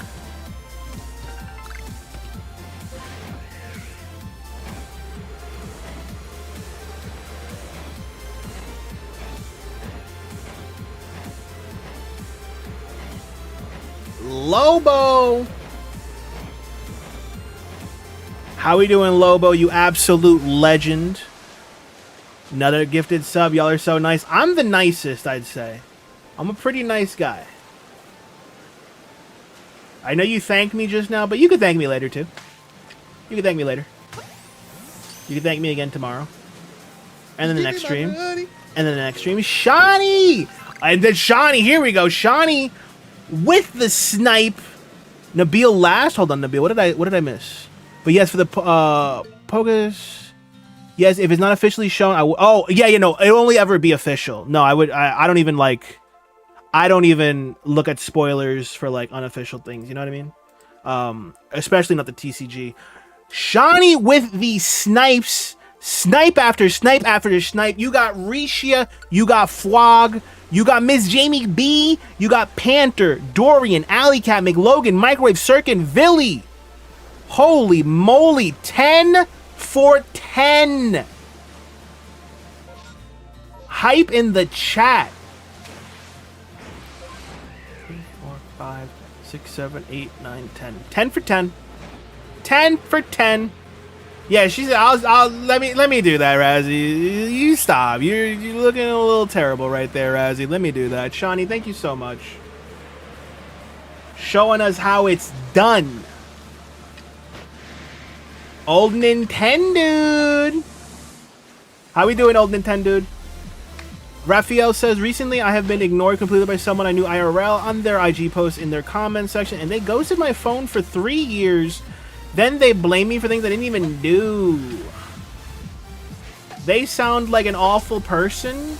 S1: Lobo! How we doing, Lobo? You absolute legend. Another gifted sub. Y'all are so nice. I'm the nicest, I'd say. I'm a pretty nice guy. I know you thanked me just now, but you can thank me later, too. You can thank me later. You can thank me again tomorrow. And then the next stream. And then the next stream. Shiny! And then Shiny. Here we go. Shiny with the snipe. Nabil last. Hold on, Nabil. What did I miss? But yes, for the Pogus. Yes, if it's not officially shown, oh yeah, you know, it'll only ever be official. No, I don't even like. I don't even look at spoilers for like unofficial things. You know what I mean? Especially not the TCG. Shiny with the snipes. Snipe after snipe after snipe. You got Rishia. You got Fwog. You got Miss Jamie B. You got Panther, Dorian, Alley Cat, McLogan, Microwave, Sirkin, Villy. Holy moly. 10 for 10. Hype in the chat. 3, 4, 5, 6, 7, 8, 9, 10. 10 for 10. 10 for 10. Yeah, she said, I'll let me do that, Razzie. You stop. You're looking a little terrible right there, Razzie. Let me do that. Shawnee, thank you so much. Showing us how it's done. Old Nintendo. How we doing, Old Nintendo? Raphael says, recently I have been ignored completely by someone I knew IRL on their IG post in their comment section, and they ghosted my phone for 3 years. Then they blame me for things I didn't even do. They sound like an awful person.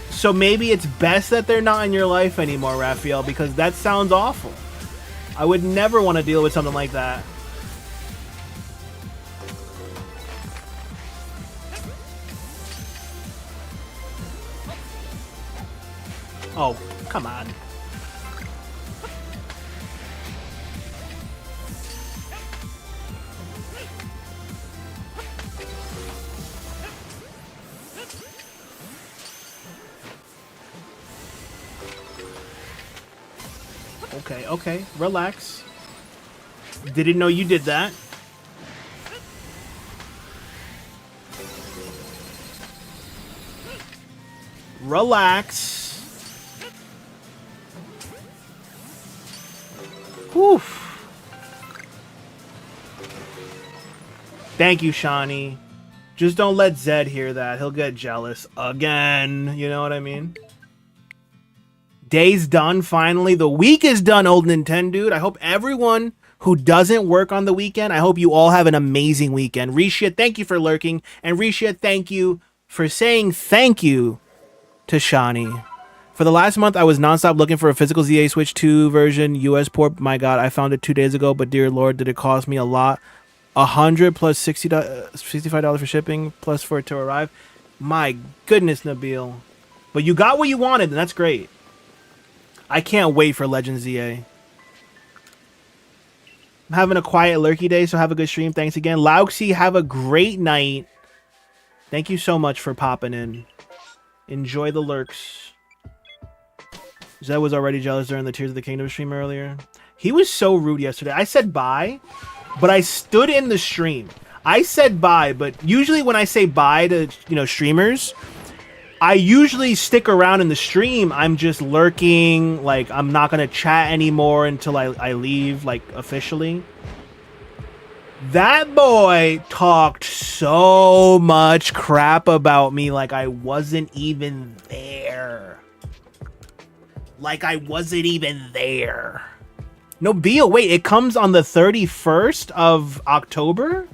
S1: So maybe it's best that they're not in your life anymore, Raphael, because that sounds awful. I would never want to deal with something like that. Oh, come on. Okay, relax. Didn't know you did that. Relax. Whew. Thank you, Shawnee. Just don't let Zed hear that. He'll get jealous again. You know what I mean? Day's done, finally. The week is done, Old Nintendo. I hope everyone who doesn't work on the weekend, I hope you all have an amazing weekend. Risha, thank you for lurking. And Risha, thank you for saying thank you to Shawnee. For the last month, I was nonstop looking for a physical ZA Switch 2 version US port. My God, I found it 2 days ago, but dear Lord, did it cost me a lot. $100 plus $65 for shipping, plus for it to arrive. My goodness, Nabil. But you got what you wanted, and that's great. I can't wait for Legend ZA. I'm having a quiet lurky day, so have a good stream. Thanks again. Lauxi, have a great night. Thank you so much for popping in. Enjoy the lurks. Zed was already jealous during the Tears of the Kingdom stream earlier. He was so rude yesterday. I said bye, but I stood in the stream. I said bye, but usually when I say bye to, streamers, I usually stick around in the stream. I'm just lurking. Like, I'm not going to chat anymore until I leave, like, officially. That boy talked so much crap about me like I wasn't even there. Like I wasn't even there. No, Beal, wait, it comes on the 31st of October?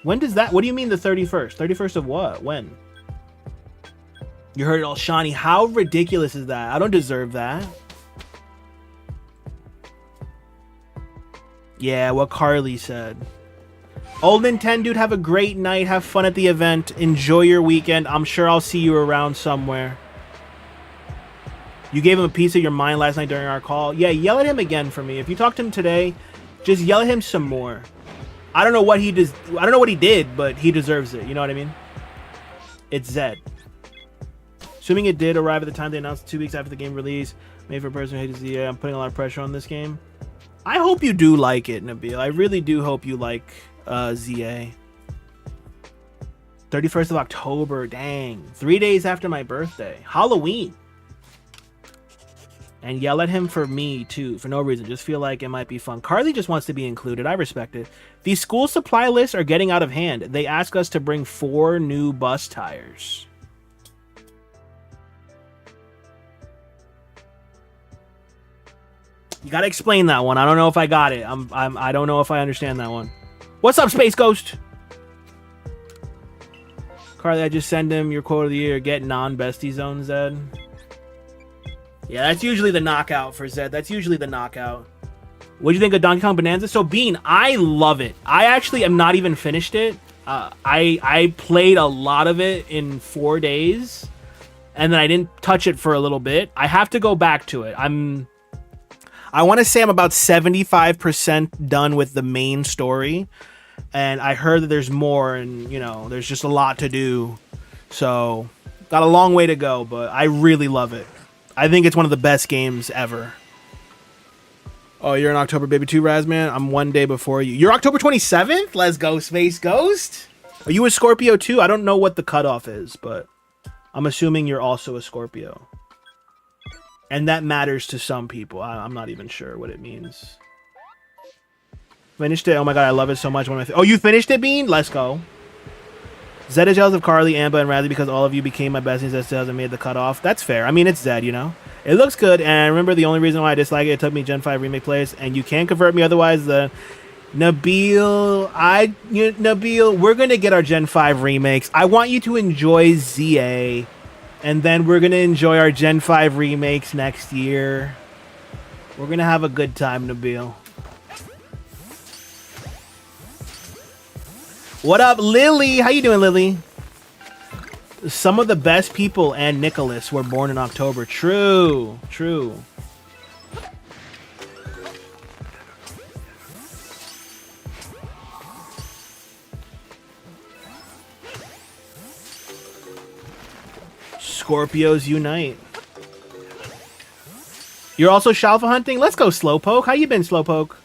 S1: When does that... What do you mean the 31st? 31st of what? When? You heard it all, Shawnee. How ridiculous is that? I don't deserve that. Yeah, what Carly said. Old Nintendo, dude, have a great night. Have fun at the event. Enjoy your weekend. I'm sure I'll see you around somewhere. You gave him a piece of your mind last night during our call. Yeah, yell at him again for me. If you talk to him today, just yell at him some more. I don't know what he does. I don't know what he did, but he deserves it. You know what I mean? It's Zed. Assuming it did arrive at the time they announced 2 weeks after the game release, made for a person who hates ZA. I'm putting a lot of pressure on this game. I hope you do like it, Nabil. I really do hope you like ZA. 31st of October. Dang. 3 days after my birthday. Halloween. And yell at him for me, too, for no reason. Just feel like it might be fun. Carly just wants to be included. I respect it. These school supply lists are getting out of hand. They ask us to bring 4 new bus tires. You gotta explain that one. I don't know if I got it. I don't know if I understand that one. What's up, Space Ghost? Carly, I just send him your quote of the year. Get non-bestie zone, Zed. Yeah, that's usually the knockout for Zed. That's usually the knockout. What do you think of Donkey Kong Bonanza? So, Bean, I love it. I actually am not even finished it. I played a lot of it in 4 days, and then I didn't touch it for a little bit. I have to go back to it. I want to say I'm about 75% done with the main story, and I heard that there's more, and, you know, there's just a lot to do. So, got a long way to go, but I really love it. I think it's one of the best games ever. Oh, you're an October baby too, Razman? I'm 1 day before you. You're October 27th? Let's go, Space Ghost. Are you a Scorpio too? I don't know what the cutoff is, but I'm assuming you're also a Scorpio. And that matters to some people. I'm not even sure what it means. Finished it. Oh my god, I love it so much. Oh, you finished it, Bean? Let's go. Zed is jealous of Carly, Amba, and Radley because all of you became my besties that still hasn't made the cutoff. That's fair. I mean, it's Zed, you know? It looks good, and remember the only reason why I dislike it, it took me Gen 5 remake plays, and you can't convert me otherwise. Nabil, we're going to get our Gen 5 remakes. I want you to enjoy ZA, and then we're going to enjoy our Gen 5 remakes next year. We're going to have a good time, Nabil. What up, Lily? How you doing, Lily? Some of the best people and Nicholas were born in October. True, true. Scorpios unite. You're also Shalfa hunting? Let's go, Slowpoke. How you been, Slowpoke?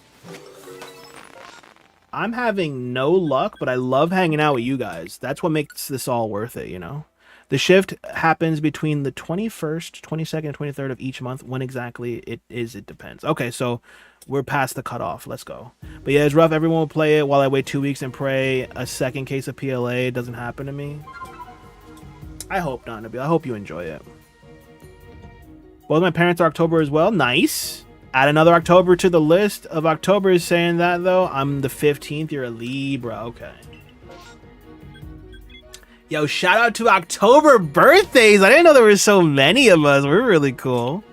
S1: I'm having no luck, but I love hanging out with you guys. That's what makes this all worth it, you know? The shift happens between the 21st, 22nd, and 23rd of each month. When exactly it is, it depends. Okay, so we're past the cutoff. Let's go. But yeah, it's rough. Everyone will play it while I wait 2 weeks and pray a second case of PLA doesn't happen to me. I hope not, Nabil. I hope you enjoy it. Both my parents are October as well. Nice. Add another October to the list of Octobers saying that, though. I'm the 15th. You're a Libra. Okay. Yo, shout out to October birthdays. I didn't know there were so many of us. We're really cool.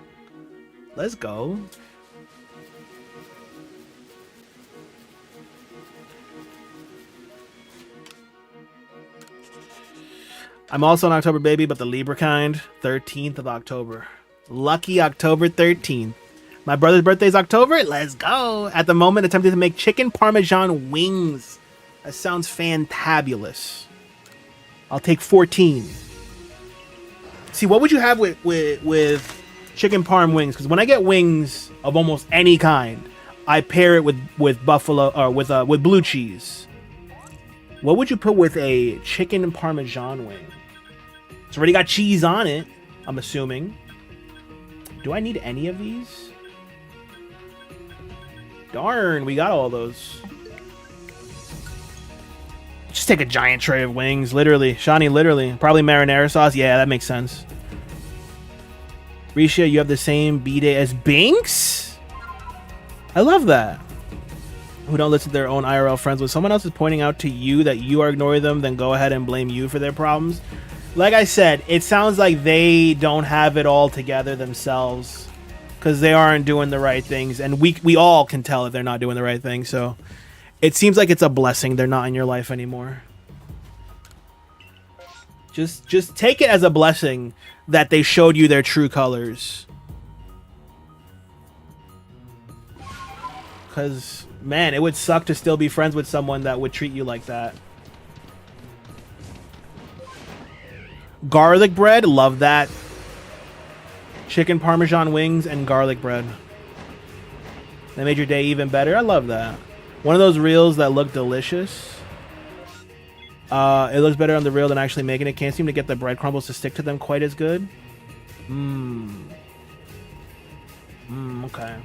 S1: Let's go. I'm also an October baby, but the Libra kind. 13th of October. Lucky October 13th. My brother's birthday is October. Let's go. At the moment, attempting to make chicken parmesan wings. That sounds fantabulous. I'll take 14. See, what would you have with chicken parm wings? Because when I get wings of almost any kind, I pair it with buffalo or with blue cheese. What would you put with a chicken parmesan wing? It's already got cheese on it, I'm assuming. Do I need any of these? Darn, we got all those. Just take a giant tray of wings, literally. Shiny, literally. Probably marinara sauce. Yeah, that makes sense. Risha, you have the same B-Day as Binks? I love that. Who don't listen to their own IRL friends. When someone else is pointing out to you that you are ignoring them, then go ahead and blame you for their problems. Like I said, it sounds like they don't have it all together themselves. Because they aren't doing the right things. And we all can tell if they're not doing the right thing. So it seems like it's a blessing they're not in your life anymore. Just take it as a blessing that they showed you their true colors. Because, man, it would suck to still be friends with someone that would treat you like that. Garlic bread, love that. Chicken parmesan wings and garlic bread. That made your day even better. I love that. One of those reels that look delicious. It looks better on the reel than actually making it. Can't seem to get the bread crumbles to stick to them quite as good. Okay.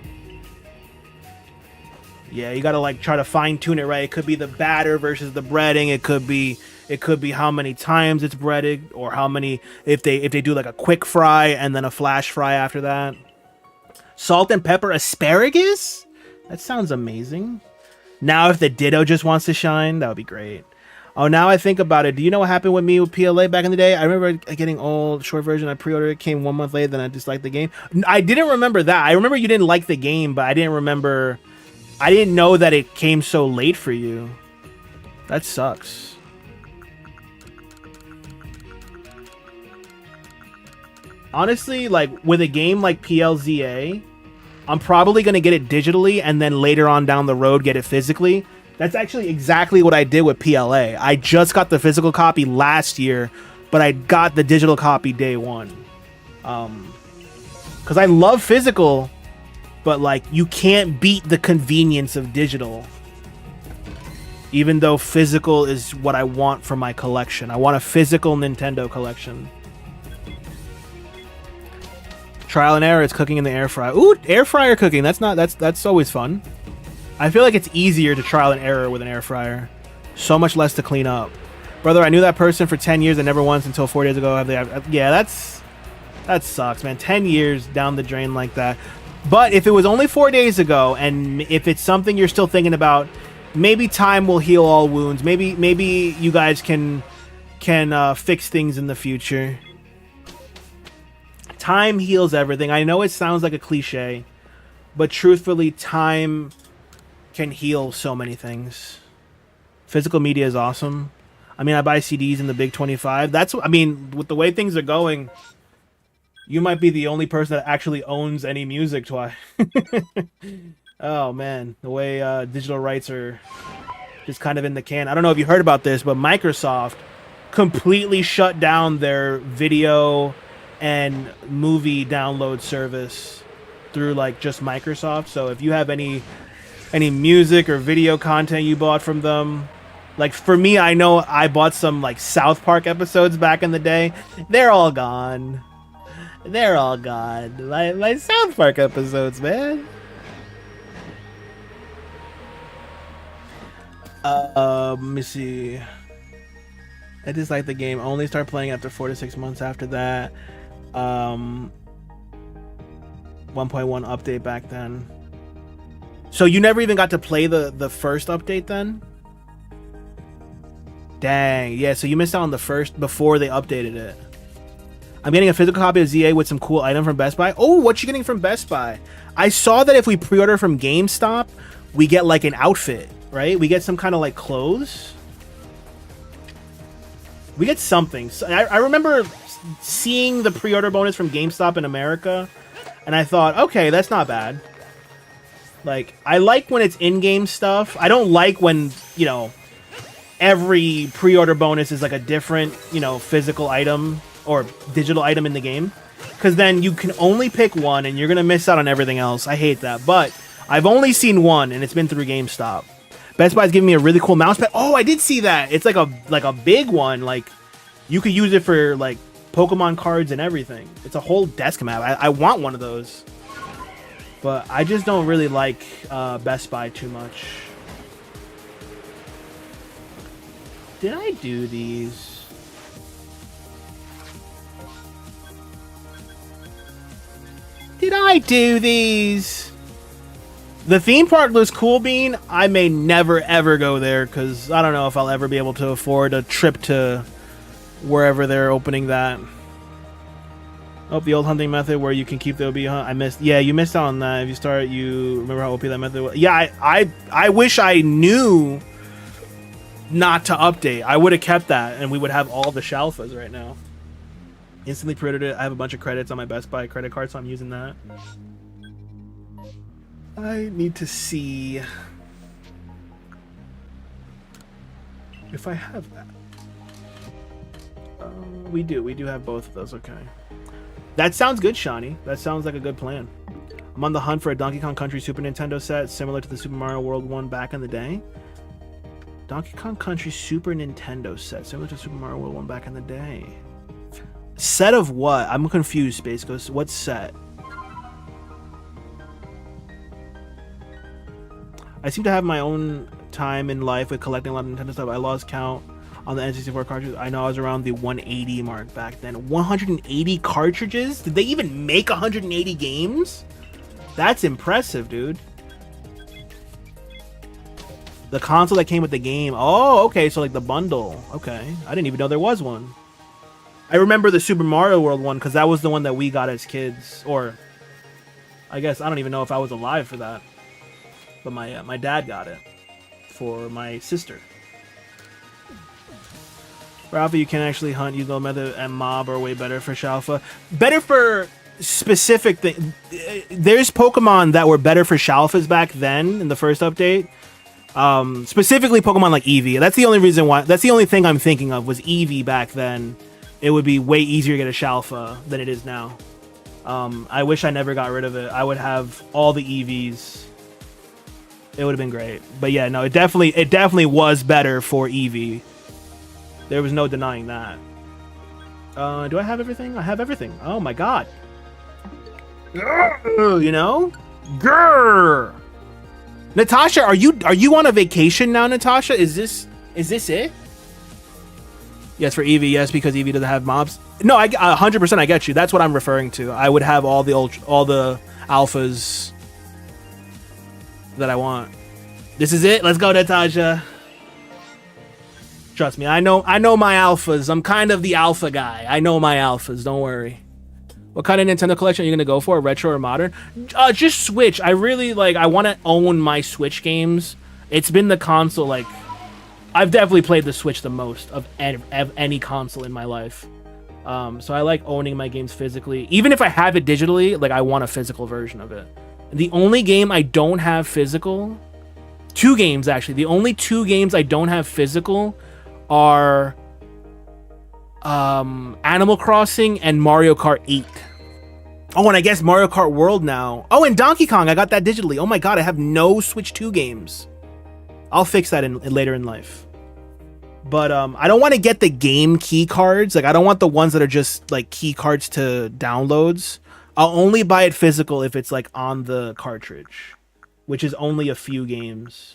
S1: Yeah, you gotta like try to fine tune it right. It could be the batter versus the breading. It could be how many times it's breaded, or how many if they do like a quick fry and then a flash fry after that. Salt and pepper asparagus? That sounds amazing. Now if the Ditto just wants to shine, that would be great. Oh, now I think about it. Do you know what happened with me with PLA back in the day? I remember getting old short version. I pre-ordered it, came 1 month later, then I disliked the game. I didn't remember that. I remember you didn't like the game, but I didn't remember. I didn't know that it came so late for you. That sucks. Honestly, like with a game like PLZA, I'm probably going to get it digitally and then later on down the road get it physically. That's actually exactly what I did with PLA. I just got the physical copy last year, but I got the digital copy day one. Because I love physical, but like you can't beat the convenience of digital. Even though physical is what I want for my collection. I want a physical Nintendo collection. Trial and error, it's cooking in the air fryer. Ooh, air fryer cooking. That's always fun. I feel like it's easier to trial and error with an air fryer. So much less to clean up. Brother, I knew that person for 10 years and never once until 4 days ago. Yeah, that sucks, man. 10 years down the drain like that. But if it was only 4 days ago, and if it's something you're still thinking about, maybe time will heal all wounds. Maybe you guys can fix things in the future. Time heals everything. I know it sounds like a cliche, but truthfully, time can heal so many things. Physical media is awesome. I mean, I buy CDs in the big 25. With the way things are going, you might be the only person that actually owns any music twice. Oh man, the way digital rights are just kind of in the can. I don't know if you heard about this, but Microsoft completely shut down their video and movie download service through like just Microsoft. So if you have any music or video content you bought from them, like for me, I know I bought some like South Park episodes back in the day. They're all gone. They're all gone. My South Park episodes, man. Let me see. I dislike the game. Only start playing after 4 to 6 months after that. 1.1 update back then. So you never even got to play the first update then? Dang, yeah, so you missed out on the first before they updated it. I'm getting a physical copy of ZA with some cool item from Best Buy. Oh, what you getting from Best Buy? I saw that if we pre-order from GameStop, we get like an outfit, right? We get some kind of like clothes. We get something. So I remember seeing the pre-order bonus from GameStop in America, and I thought, okay, that's not bad. Like, I like when it's in-game stuff. I don't like when, you know, every pre-order bonus is like a different, you know, physical item or digital item in the game. Because then you can only pick one and you're going to miss out on everything else. I hate that. But I've only seen one, and it's been through GameStop. Best Buy's giving me a really cool mouse pad. Oh, I did see that. It's like a big one. Like, you could use it for, like, Pokemon cards and everything. It's a whole desk map. I want one of those. But I just don't really like Best Buy too much. Did I do these? Did I do these? The theme park looks cool, Bean. I may never ever go there because I don't know if I'll ever be able to afford a trip to wherever they're opening that. Oh, the old hunting method where you can keep the OB hunt. I missed. Yeah, you missed out on that. If you start, you remember how OP that method was. Yeah, I wish I knew not to update. I would have kept that, and we would have all the Shalfas right now. Instantly pre-ordered it. I have a bunch of credits on my Best Buy credit card, so I'm using that. I need to see if I have that. We do have both of those. Okay. That sounds good, Shiny. That sounds like a good plan. I'm on the hunt for a Donkey Kong Country Super Nintendo set similar to the Super Mario World one back in the day. Donkey Kong Country Super Nintendo set similar to Super Mario World one back in the day. Set of what? I'm confused, Space Ghost. What set? I seem to have my own time in life with collecting a lot of Nintendo stuff. I lost count on the N64 cartridges. I know I was around the 180 mark back then. 180 cartridges? Did they even make 180 games? That's impressive, dude. The console that came with the game. Oh, okay, so like the bundle. Okay, I didn't even know there was one. I remember the Super Mario World one because that was the one that we got as kids. Or, I guess, I don't even know if I was alive for that. But my dad got it for my sister. For Alpha, you can actually hunt, use low method, and mob are way better for Shalfa. Better for specific thing. There's Pokemon that were better for Shalfas back then in the first update. Specifically Pokemon like Eevee. That's the only reason why. That's the only thing I'm thinking of was Eevee back then. It would be way easier to get a Shalfa than it is now. I wish I never got rid of it. I would have all the Eevees. It would have been great. But yeah, no, it definitely was better for Eevee. There was no denying that. Do I have everything? I have everything. Oh my god. You know? Grrr. Natasha, are you on a vacation now, Natasha? Is this it? Yes, for Eevee, yes, because Eevee doesn't have mobs. No, I 100% I get you. That's what I'm referring to. I would have all the alphas that I want. This is it. Let's go, Natasha. Trust me, I know my alphas. I'm kind of the alpha guy. I know my alphas. Don't worry. What kind of Nintendo collection are you gonna go for? Retro or modern? Just Switch. I really I want to own my Switch games. It's been the console. Like, I've definitely played the Switch the most of any console in my life. So I like owning my games physically. Even if I have it digitally, like I want a physical version of it. The only game I don't have physical, 2 games actually. The only 2 games I don't have physical are Animal Crossing and Mario Kart 8. Oh, and I guess Mario Kart World now. Oh, and Donkey Kong, I got that digitally. Oh my god, I have no Switch 2 games. I'll fix that later in life. But I don't want to get the game key cards. Like, I don't want the ones that are just like key cards to downloads. I'll only buy it physical if it's like on the cartridge, which is only a few games.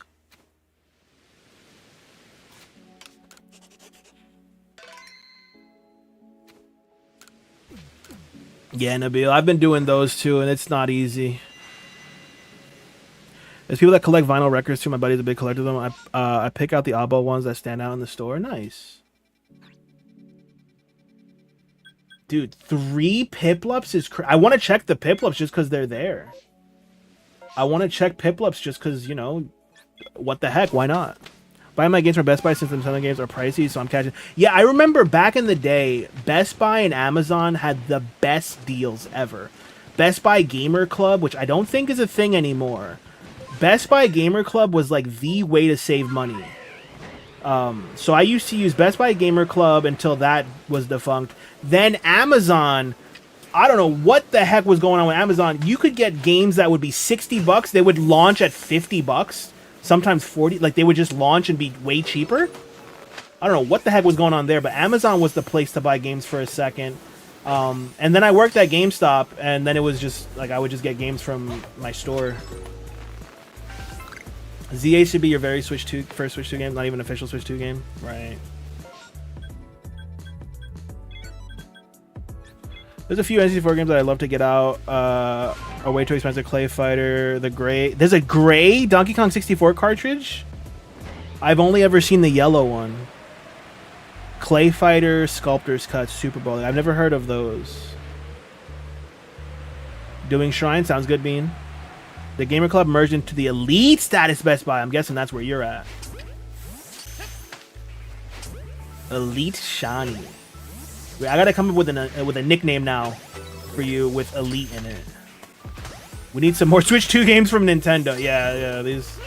S1: Yeah, Nabil, I've been doing those too, and it's not easy. There's people that collect vinyl records too. My buddy's a big collector of them. I pick out the oddball ones that stand out in the store. Nice. Dude, 3 Piplups is I want to check the Piplups just because they're there. I want to check Piplups just because, you know, what the heck? Why not? Buying my games from Best Buy since the Nintendo games are pricey, so I'm catching. Yeah, I remember back in the day, Best Buy and Amazon had the best deals ever. Best Buy Gamer Club, which I don't think is a thing anymore. Best Buy Gamer Club was like the way to save money. So I used to use Best Buy Gamer Club until that was defunct. Then Amazon, I don't know what the heck was going on with Amazon. You could get games that would be $60. They would launch at $50. Sometimes 40, like they would just launch and be way cheaper. I don't know what the heck was going on there, but Amazon was the place to buy games for a second. And then I worked at GameStop, and then it was just like I would just get games from my store. ZA should be your very first Switch 2 game, not even official Switch 2 game. Right. There's a few N64 games that I'd love to get out. Are way too expensive. Clay Fighter, the gray. There's a gray Donkey Kong 64 cartridge? I've only ever seen the yellow one. Clay Fighter, Sculptor's Cut, Super Bowl. I've never heard of those. Doing Shrine sounds good, Bean. The Gamer Club merged into the Elite status Best Buy. I'm guessing that's where you're at. Elite Shiny. Wait, I gotta come up with a nickname now for you with Elite in it. We need some more Switch 2 games from Nintendo. Yeah, these.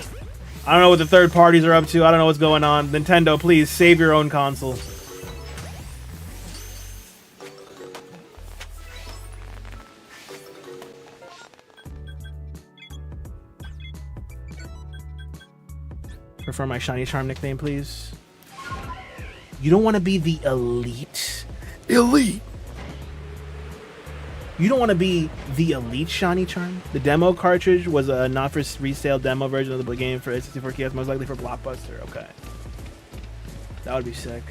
S1: I don't know what the third parties are up to. I don't know what's going on. Nintendo, please save your own console. Prefer my Shiny Charm nickname, please. You don't want to be the Elite? Elite! You don't want to be the Elite Shiny Charm? The demo cartridge was a not for resale demo version of the game for N64 kiosk, most likely for Blockbuster. Okay. That would be sick.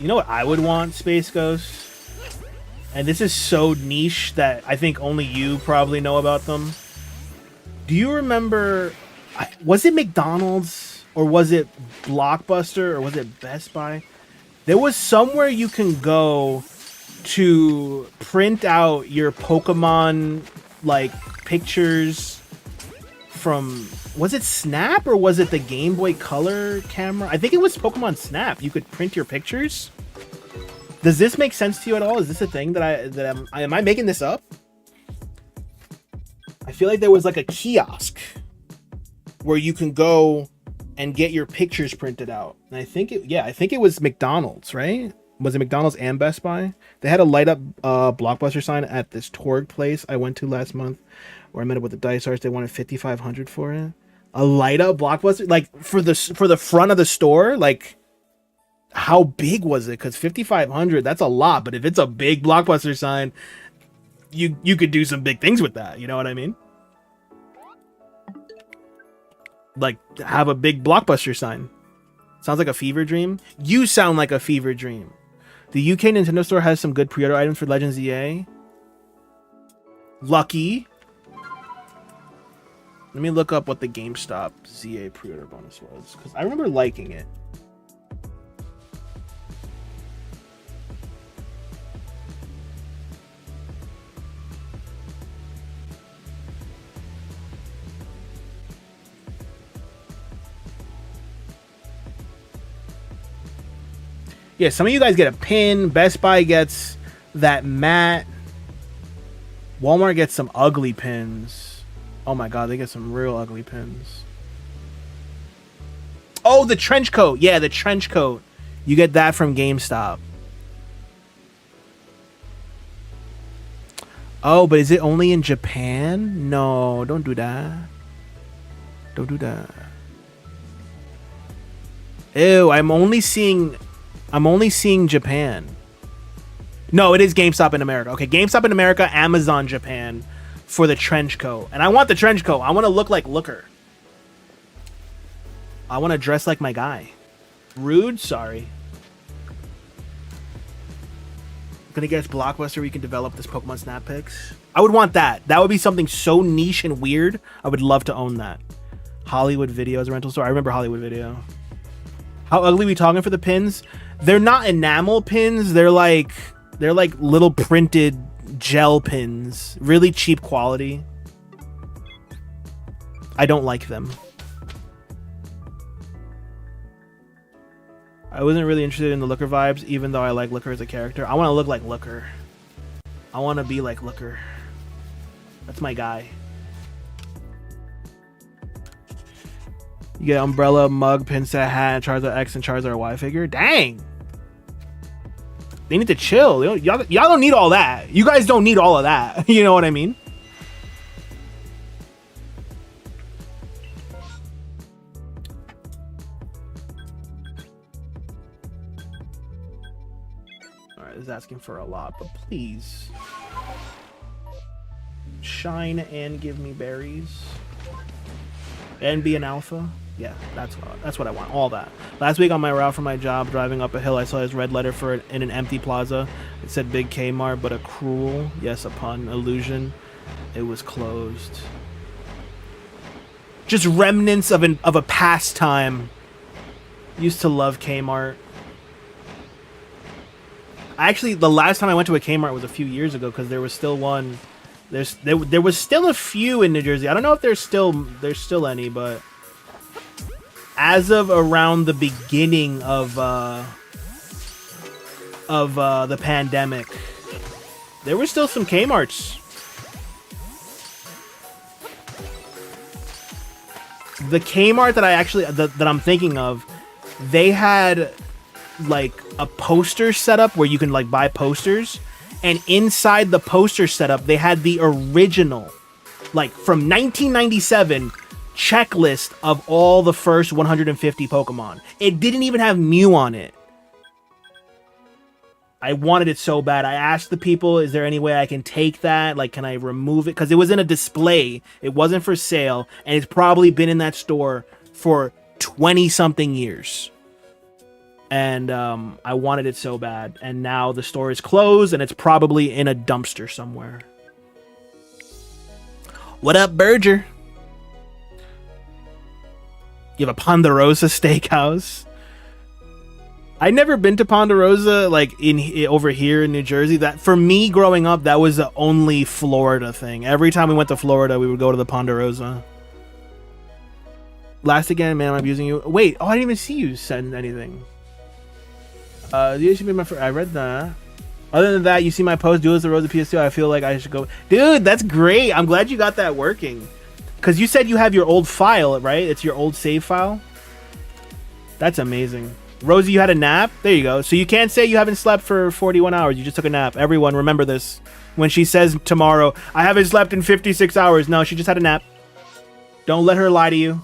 S1: You know what I would want, Space Ghost? And this is so niche that I think only you probably know about them. Do you remember, was it McDonald's or was it Blockbuster or was it Best Buy? There was somewhere you can go to print out your Pokemon like pictures from, was it Snap or was it the Game Boy Color camera? I think it was Pokemon Snap. You could print your pictures. Does this make sense to you at all? Is this a thing that am I making this up? I feel like there was like a kiosk where you can go and get your pictures printed out. And I think it was McDonald's, right? Was it McDonald's and Best Buy? They had a light up Blockbuster sign at this Torg place I went to last month, where I met up with the Dice Arts. They wanted $5,500 for it. A light up Blockbuster, like for the front of the store. Like, how big was it? Because $5,500, that's a lot. But if it's a big Blockbuster sign, you could do some big things with that. You know what I mean? Like, have a big Blockbuster sign. Sounds like a fever dream. You sound like a fever dream. The UK Nintendo Store has some good pre-order items for Legends EA. Lucky. Let me look up what the GameStop ZA pre-order bonus was, because I remember liking it. Yeah, some of you guys get a pin. Best Buy gets that mat. Walmart gets some ugly pins. Oh my god, they get some real ugly pins. Oh, the trench coat. Yeah, the trench coat. You get that from GameStop. Oh, but is it only in Japan? No, don't do that. Don't do that. Ew, I'm only seeing Japan. No, it is GameStop in America. Okay, GameStop in America, Amazon Japan for the trench coat. And I want the trench coat. I want to look like Looker. I want to dress like my guy. Rude? Sorry. Gonna guess Blockbuster where you can develop this Pokemon Snap Picks. I would want that. That would be something so niche and weird. I would love to own that. Hollywood Video is a rental store. I remember Hollywood Video. How ugly are we talking for the pins? They're not enamel pins. They're like little printed gel pins. Really cheap quality. I don't like them. I wasn't really interested in the Looker vibes, even though I like Looker as a character. I want to look like Looker. I want to be like Looker. That's my guy. You get umbrella, mug, pin set, hat, Charizard X, and Charizard Y figure. Dang. They need to chill. Y'all don't need all that. You guys don't need all of that. You know what I mean? Alright, this is asking for a lot, but please. Shine and give me berries. And be an alpha. Yeah, that's what I want. All that. Last week on my route from my job, driving up a hill, I saw his red letter for it in an empty plaza. It said Big Kmart, but a cruel, yes, a pun, illusion. It was closed. Just remnants of a pastime. Used to love Kmart. Actually, the last time I went to a Kmart was a few years ago, because there was still one. There was still a few in New Jersey. I don't know if there's still any, but as of around the beginning of the pandemic, there were still some Kmarts. The Kmart that I'm thinking of, they had like a poster setup where you can like buy posters. And inside the poster setup, they had the original, like from 1997, checklist of all the first 150 Pokemon. It didn't even have Mew on it. I wanted it so bad. I asked the people, is there any way I can take that? Like, can I remove it? Because it was in a display. It wasn't for sale. And it's probably been in that store for 20-something years. and I wanted it so bad. And now the store is closed, and it's probably in a dumpster somewhere. What up, Berger? You have a Ponderosa Steakhouse. I'd never been to Ponderosa, like over here in New Jersey. That for me growing up, that was the only Florida thing. Every time we went to Florida, we would go to the Ponderosa. Last again, man, I'm abusing you. Wait, oh, I didn't even see you send anything. You should be my friend. I read that. Other than that, you see my post, Duelist the Rosa PS2. I feel like I should go. Dude, that's great. I'm glad you got that working. Because you said you have your old file, right? It's your old save file. That's amazing. Rosie, you had a nap? There you go. So you can't say you haven't slept for 41 hours. You just took a nap. Everyone, remember this. When she says tomorrow, I haven't slept in 56 hours. No, she just had a nap. Don't let her lie to you.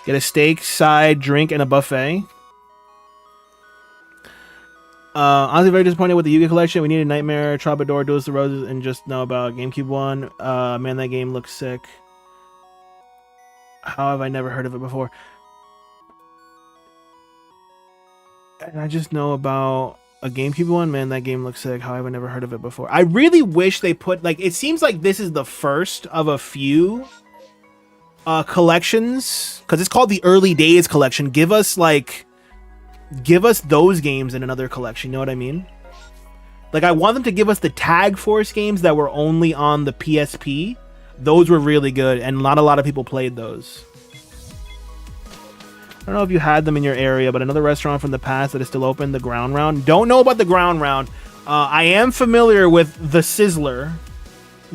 S1: Get a steak, side, drink, and a buffet. Honestly, very disappointed with the Yu-Gi-Oh collection. We need a Nightmare, Troubadour, Duelist of the Roses, and just know about GameCube one. Man, that game looks sick. How have I never heard of it before? And I just know about a GameCube one. Man, that game looks sick. How have I never heard of it before? I really wish they put, like, it seems like this is the first of a few collections, because it's called the Early Days collection. Give us those games in another collection, you know what I mean? Like, I want them to give us the Tag Force games that were only on the PSP. Those were really good, and not a lot of people played those. I don't know if you had them in your area, but another restaurant from the past that is still open, the Ground Round. Don't know about the Ground Round. I am familiar with the Sizzler.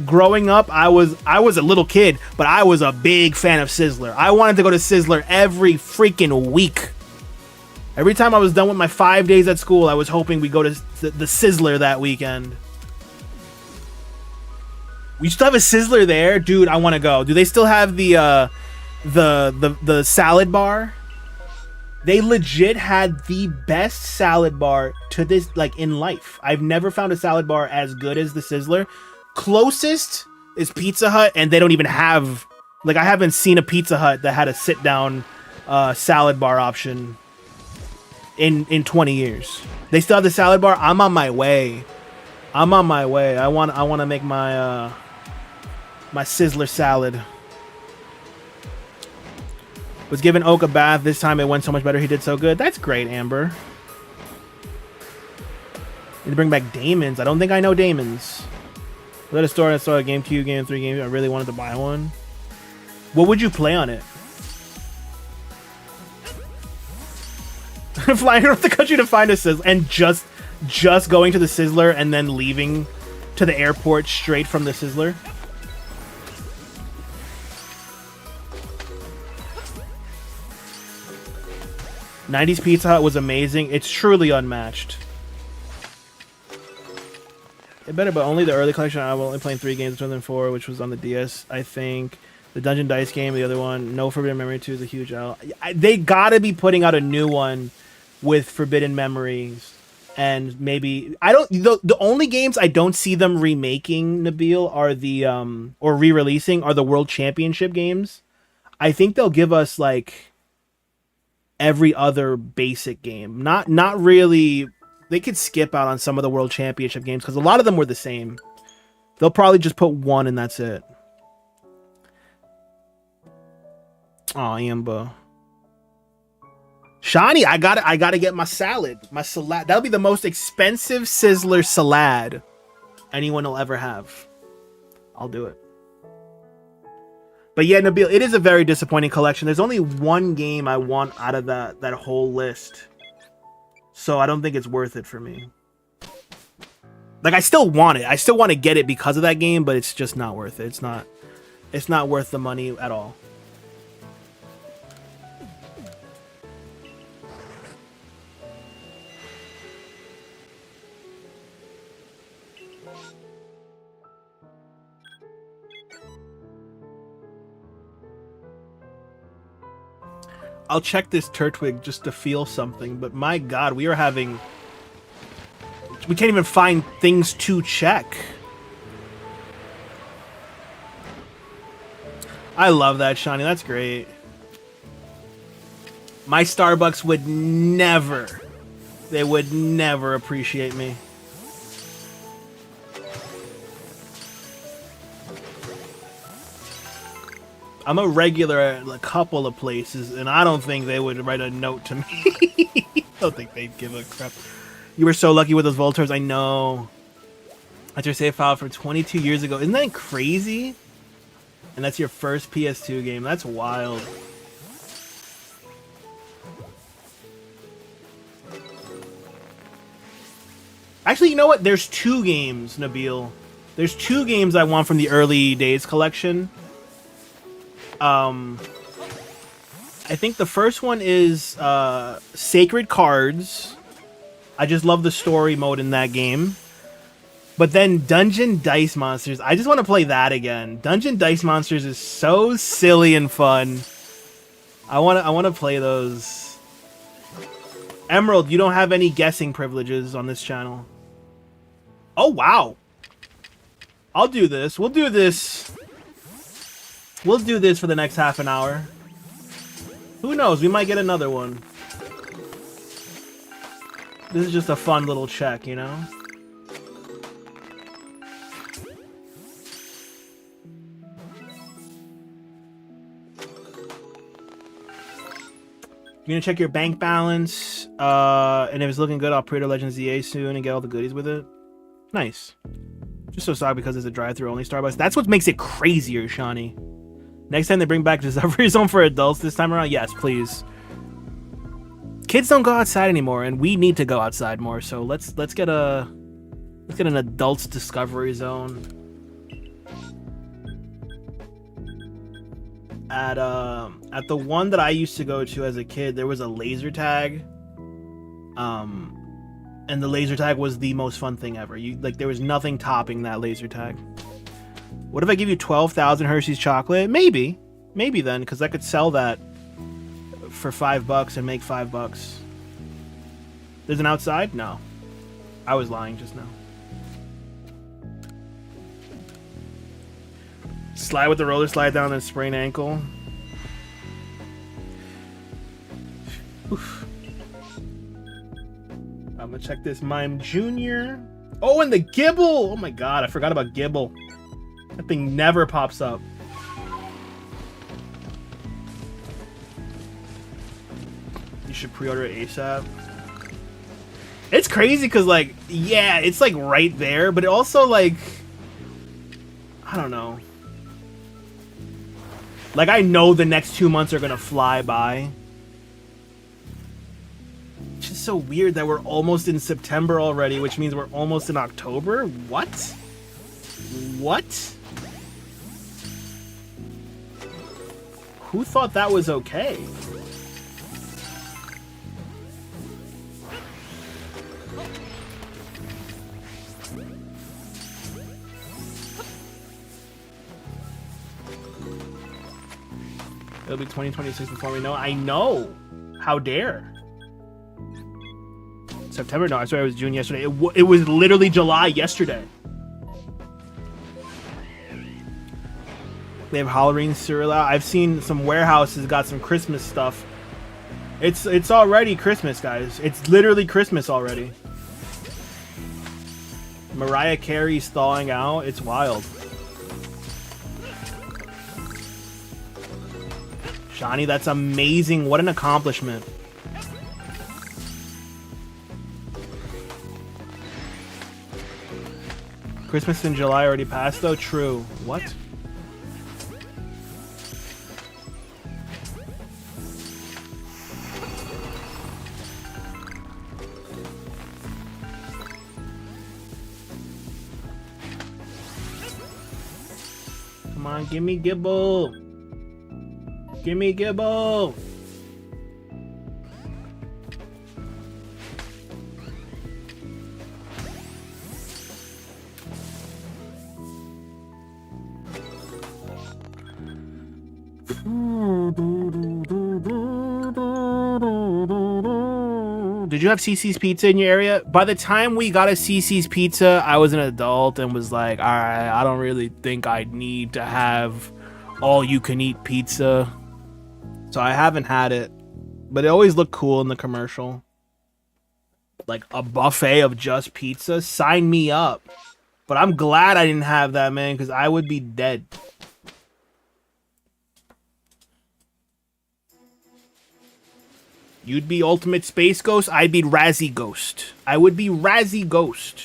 S1: Growing up, I was a little kid, but I was a big fan of Sizzler. I wanted to go to Sizzler every freaking week. Every time I was done with my 5 days at school, I was hoping we'd go to the Sizzler that weekend. We still have a Sizzler there? Dude, I want to go. Do they still have the salad bar? They legit had the best salad bar to this, like, in life. I've never found a salad bar as good as the Sizzler. Closest is Pizza Hut, and they don't even have, like, I haven't seen a Pizza Hut that had a sit-down salad bar option in 20 years. They still have the salad bar. I'm on my way. I want to make my my Sizzler salad. Was giving Oak a bath. This time it went so much better. He did so good. That's great, Amber. Need to bring back Damon's. I don't think I know Damon's. I was at a store and I saw a GameCube game, 3 games. I really wanted to buy one. What would you play on it? Flying around the country to find a Sizzler, and just going to the Sizzler and then leaving to the airport straight from the Sizzler. '90s Pizza Hut was amazing. It's truly unmatched. It better, but only the early collection. I was only playing 3 games, 2004, which was on the DS, I think. The Dungeon Dice game, the other one. No Forbidden Memory 2 is a huge L. They gotta be putting out a new one with Forbidden Memories, and maybe I don't. The only games I don't see them remaking, Nabil, are the or re-releasing are the World Championship games. I think they'll give us like every other basic game. Not really. They could skip out on some of the World Championship games because a lot of them were the same. They'll probably just put one and that's it. Oh, Amber. Shiny, I gotta get my salad. My salad. That'll be the most expensive Sizzler salad anyone will ever have. I'll do it. But yeah, Nabil, it is a very disappointing collection. There's only one game I want out of that whole list. So I don't think it's worth it for me. Like, I still want it. I still want to get it because of that game, but it's just not worth it. It's not worth the money at all. I'll check this Turtwig just to feel something, but my god, we can't even find things to check. I love that, Shiny. That's great. My Starbucks would never, they would never appreciate me. I'm a regular at a couple of places, and I don't think they would write a note to me. I don't think they'd give a crap. You were so lucky with those Voltors, I know. That's your save file from 22 years ago. Isn't that crazy? And that's your first PS2 game. That's wild. Actually, you know what? There's 2 games, Nabil. There's 2 games I want from the early days collection. I think the first one is Sacred Cards. I just love the story mode in that game. But then Dungeon Dice Monsters. I just want to play that again. Dungeon Dice Monsters is so silly and fun. I want to play those. Emerald, you don't have any guessing privileges on this channel. Oh, wow. I'll do this. We'll do this. We'll do this for the next half an hour. Who knows? We might get another one. This is just a fun little check, you know? You're gonna check your bank balance, and if it's looking good, I'll pre-order Legends ZA soon and get all the goodies with it. Nice. Just so sorry because it's a drive-thru only Starbucks. That's what makes it crazier, Shiny. Next time they bring back Discovery Zone for adults this time around, yes, please. Kids don't go outside anymore, and we need to go outside more. So let's get an adults Discovery Zone. At the one that I used to go to as a kid, there was a laser tag. And the laser tag was the most fun thing ever. There was nothing topping that laser tag. What if I give you 12,000 Hershey's chocolate? Maybe then, because I could sell that for $5 and make $5. There's an outside? No. I was lying just now. Slide with the roller slide down and sprain ankle. Oof. I'm gonna check this Mime Jr. Oh, and the Gibble! Oh my god, I forgot about Gibble. That thing never pops up. You should pre-order it ASAP. It's crazy because, like, yeah, it's like right there, but it also, like, I don't know. Like, I know the next 2 months are gonna fly by. It's just so weird that we're almost in September already, which means we're almost in October? What? What? Who thought that was okay? It'll be 2026 before we know. I know. How dare? September? No, I swear it was June yesterday. It was literally July yesterday. They have Halloween cereal out. I've seen some warehouses got some Christmas stuff. It's already Christmas, guys. It's literally Christmas already. Mariah Carey's thawing out. It's wild. Shiny, that's amazing. What an accomplishment. Christmas in July already passed, though? True. What? Come on, give me Gibble. Give me Gibble. Did you have CC's Pizza in your area? By the time we got a CC's Pizza, I was an adult and was like, all right, I don't really think I need to have all-you-can-eat pizza. So I haven't had it. But it always looked cool in the commercial. Like a buffet of just pizza. Sign me up. But I'm glad I didn't have that, man, because I would be dead. You'd be Ultimate Space Ghost. I'd be Razzie Ghost. I would be Razzie Ghost.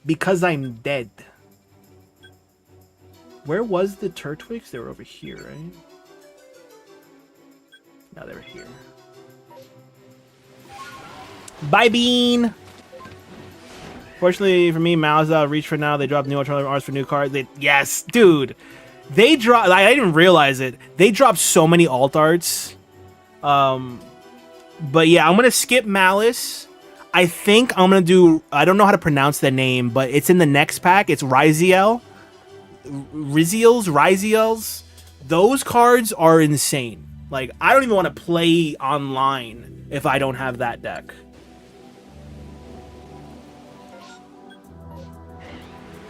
S1: Because I'm dead. Where was the Turtwix? They were over here, right? No, they were here. Bye, Bean! Fortunately for me, Mal's out of reach for now. They dropped new alternative arts for new cards. Yes, dude! They dropped... Like, I didn't realize it. They dropped so many alt arts. But yeah, I'm gonna skip Malice. I think I'm gonna do... I don't know how to pronounce the name, but it's in the next pack. It's Riziel. Riziels. Those cards are insane. Like, I don't even want to play online if I don't have that deck.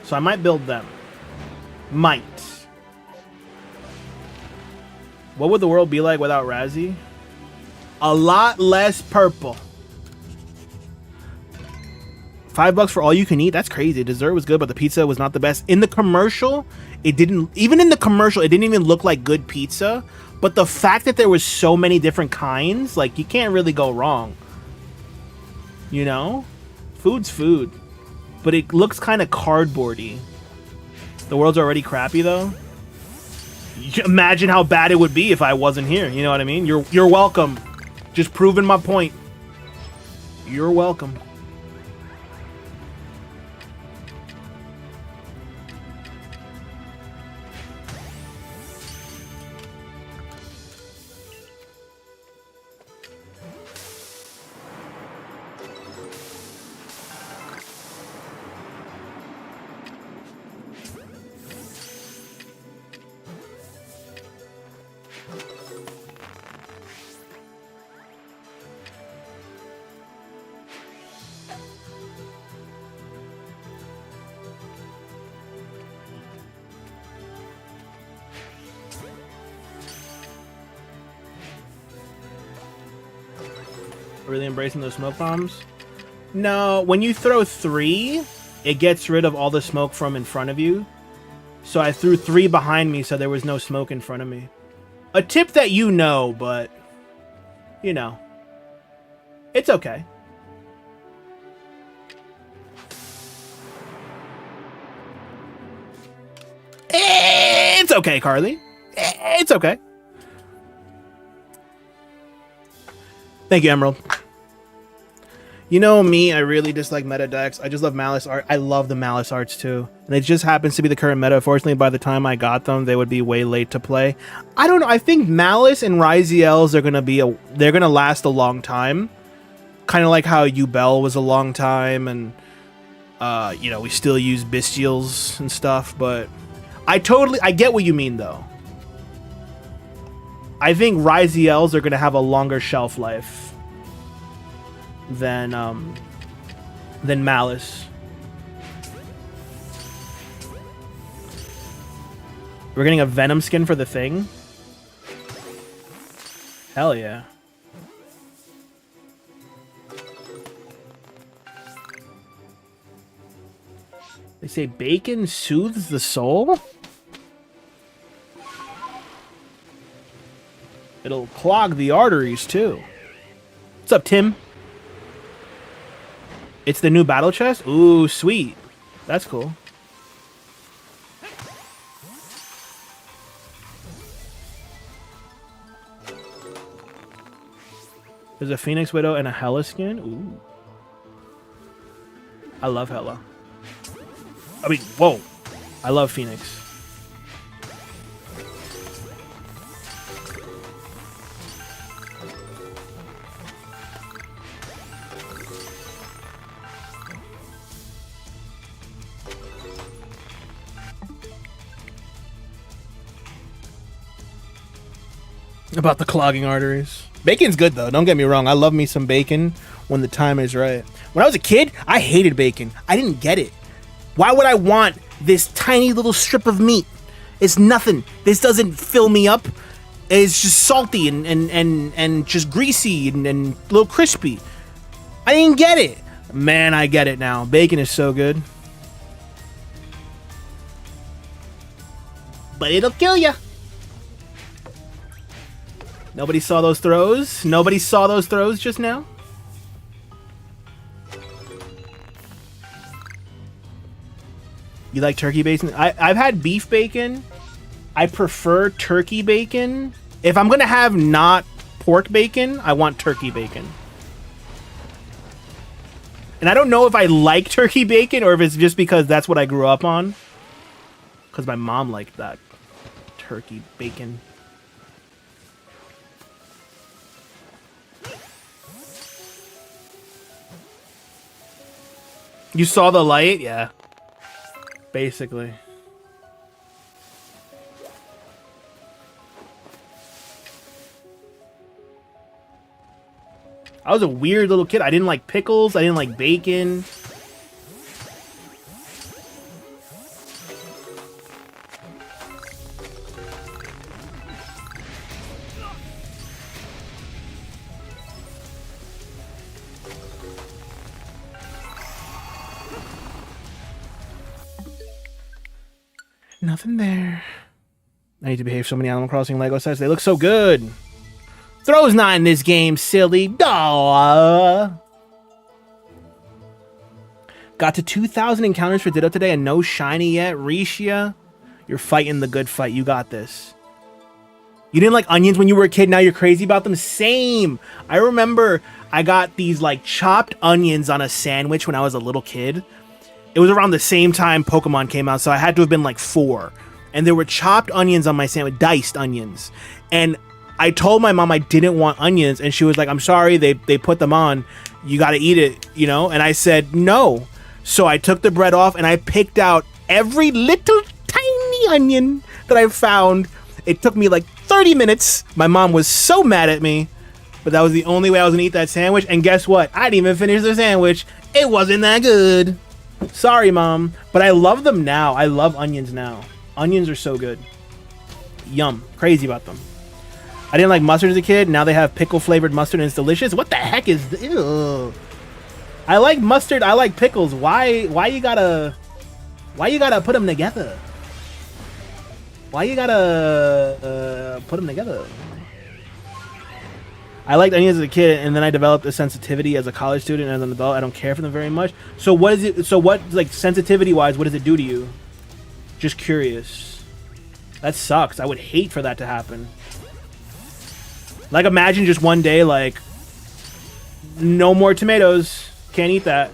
S1: So I might build them. Might. What would the world be like without Razzie? A lot less purple. $5 for all you can eat? That's crazy. Dessert was good, but the pizza was not the best. In the commercial, it didn't... Even in the commercial, it didn't even look like good pizza. But the fact that there was so many different kinds, like, you can't really go wrong. You know? Food's food. But it looks kind of cardboardy. The world's already crappy, though. Imagine how bad it would be if I wasn't here. You know what I mean? You're welcome. Just proving my point. You're welcome. Really embracing those smoke bombs? No, when you throw 3, it gets rid of all the smoke from in front of you. So I threw 3 behind me so there was no smoke in front of me. A tip that you know, but... You know. It's okay. It's okay, Carly. It's okay. Thank you, Emerald. You know me, I really dislike meta decks. I just love Malice art. I love the Malice arts too. And it just happens to be the current meta. Fortunately, by the time I got them, they would be way late to play. I don't know. I think Malice and Riziels are going to be they're going to last a long time. Kind of like how Ubel was a long time and you know, we still use Bestials and stuff, but I get what you mean though. I think Riziels are going to have a longer shelf life than Malice. We're getting a Venom skin for the thing? Hell yeah. They say bacon soothes the soul? It'll clog the arteries, too. What's up, Tim? It's the new battle chest? Ooh, sweet. That's cool. There's a Phoenix Widow and a Hela skin? Ooh. I love Hela. I mean, whoa. I love Phoenix. About the clogging arteries. Bacon's good though, don't get me wrong. I love me some bacon when the time is right. When I was a kid, I hated bacon. I didn't get it. Why would I want this tiny little strip of meat? It's nothing. This doesn't fill me up. It's just salty and just greasy and a little crispy. I didn't get it. Man, I get it now. Bacon is so good. But it'll kill ya. Nobody saw those throws? Nobody saw those throws just now? You like turkey bacon? I've had beef bacon. I prefer turkey bacon. If I'm gonna have not pork bacon, I want turkey bacon. And I don't know if I like turkey bacon or if it's just because that's what I grew up on. Because my mom liked that turkey bacon. You saw the light? Yeah. Basically. I was a weird little kid. I didn't like pickles. I didn't like bacon. Nothing there. I need to behave so many Animal Crossing Lego sets. They look so good. Throw's not in this game, silly. Duh. Got to 2,000 encounters for Ditto today and no shiny yet. Risha, you're fighting the good fight. You got this. You didn't like onions when you were a kid. Now you're crazy about them. Same. I remember I got these like chopped onions on a sandwich when I was a little kid. It was around the same time Pokemon came out, so I had to have been like 4. And there were chopped onions on my sandwich, diced onions. And I told my mom I didn't want onions, and she was like, I'm sorry, they put them on. You got to eat it, you know? And I said, no. So I took the bread off, and I picked out every little tiny onion that I found. It took me like 30 minutes. My mom was so mad at me, but that was the only way I was going to eat that sandwich. And guess what? I didn't even finish the sandwich. It wasn't that good. Sorry, Mom, but I love them now. I love onions now. Onions are so good. Yum. Crazy about them. I didn't like mustard as a kid. Now they have pickle-flavored mustard and it's delicious. What the heck is this? Ew. I like mustard. I like pickles. Why you gotta put them together? Why you gotta put them together? I liked onions as a kid, and then I developed a sensitivity as a college student and as an adult. I don't care for them very much. So what is it? So what, like, sensitivity-wise, what does it do to you? Just curious. That sucks. I would hate for that to happen. Like, imagine just one day, like, no more tomatoes. Can't eat that.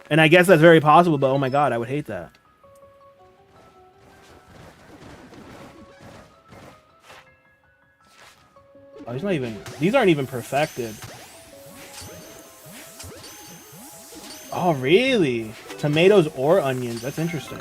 S1: And I guess that's very possible, but oh my god, I would hate that. Oh, he's not even... These aren't even perfected. Oh, really? Tomatoes or onions. That's interesting.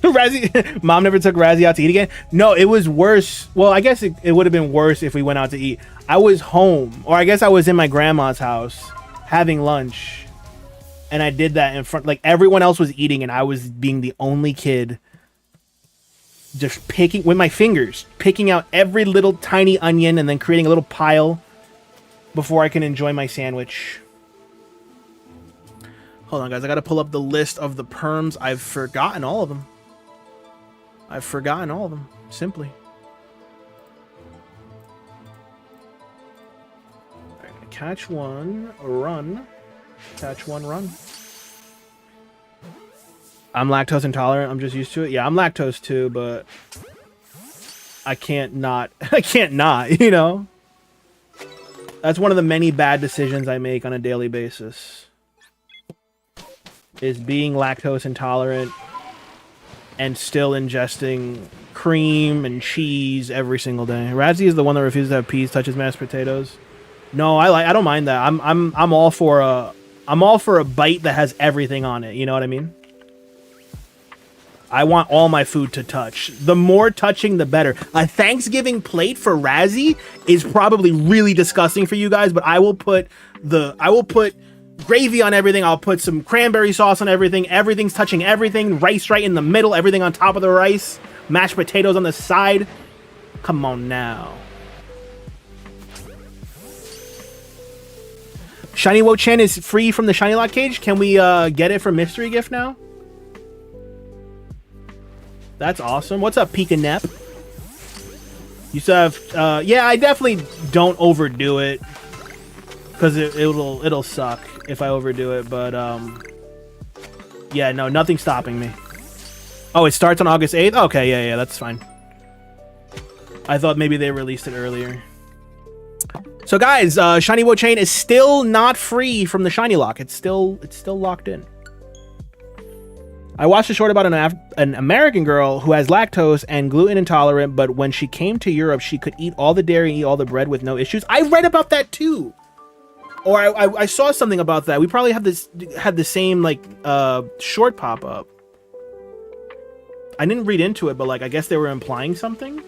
S1: Razzie, Mom never took Razzie out to eat again. No, it was worse. Well, I guess it would have been worse if we went out to eat. I was home, or I guess I was in my grandma's house having lunch, and I did that in front. Like, everyone else was eating, and I was being the only kid, just picking with my fingers, picking out every little tiny onion, and then creating a little pile before I can enjoy my sandwich. Hold on, guys. I got to pull up the list of the perms. I've forgotten all of them. I've forgotten all of them, simply. Right, catch one, run. Catch one, run. I'm lactose intolerant. I'm just used to it. Yeah, I'm lactose too, but I can't not. I can't not, you know? That's one of the many bad decisions I make on a daily basis. Is being lactose intolerant and still ingesting cream and cheese every single day. Razzie is the one that refuses to have peas touch his mashed potatoes. No, I don't mind that. I'm all for a bite that has everything on it. You know what I mean? I want all my food to touch. The more touching, the better. A Thanksgiving plate for Razzie is probably really disgusting for you guys, but I will put gravy on everything. I'll put some cranberry sauce on everything. Everything's touching everything. Rice right in the middle. Everything on top of the rice. Mashed potatoes on the side. Come on now. Shiny Wo-Chan is free from the Shiny Lock cage. Can we get it for mystery gift now? That's awesome. What's up, Pika Nep? You still have... yeah, I definitely don't overdo it. Because it'll suck if I overdo it. But, yeah, no, nothing's stopping me. Oh, it starts on August 8th? Okay, yeah, that's fine. I thought maybe they released it earlier. So guys, Shiny Wo-Chan is still not free from the Shiny Lock. It's still locked in. I watched a short about an American girl who has lactose and gluten intolerant, but when she came to Europe, she could eat all the dairy and eat all the bread with no issues. I read about that too. Or I saw something about that. We probably had the same like short pop up. I didn't read into it, but like I guess they were implying something.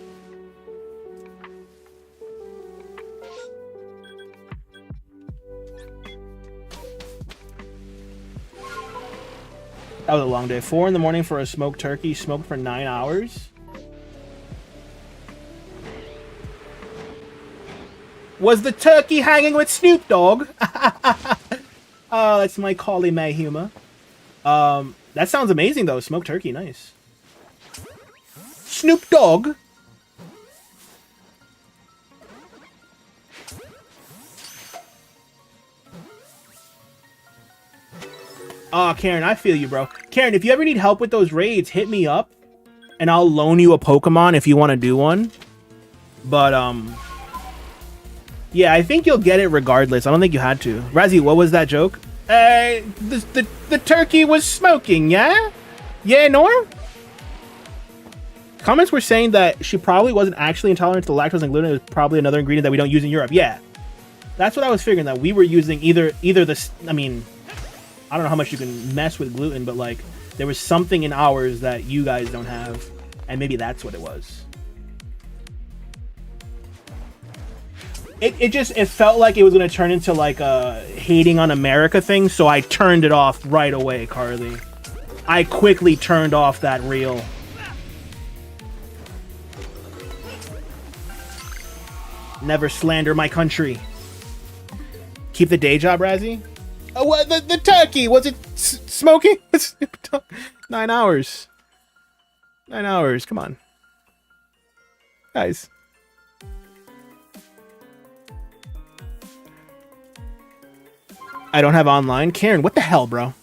S1: That was a long day. 4 in the morning for a smoked turkey. Smoked for 9 hours. Was the turkey hanging with Snoop Dogg? Oh, that's my Collie May humor. That sounds amazing though. Smoked turkey, nice. Snoop Dogg. Oh, Karen, I feel you, bro. Karen, if you ever need help with those raids, hit me up, and I'll loan you a Pokemon if you want to do one. But, yeah, I think you'll get it regardless. I don't think you had to. Razzie, what was that joke? The turkey was smoking, yeah? Yeah, Norm? Comments were saying that she probably wasn't actually intolerant to lactose and gluten. It was probably another ingredient that we don't use in Europe. Yeah. That's what I was figuring, that we were using either this, I mean... I don't know how much you can mess with gluten, but like there was something in ours that you guys don't have, and maybe that's what it was. It felt like it was gonna turn into like a hating on America thing, so I turned it off right away, Carly. I quickly turned off that reel. Never slander my country. Keep the day job, Razzie. Oh, what the turkey? Was it smoking? 9 hours. 9 hours. Come on, guys. I don't have online. Karen, what the hell, bro?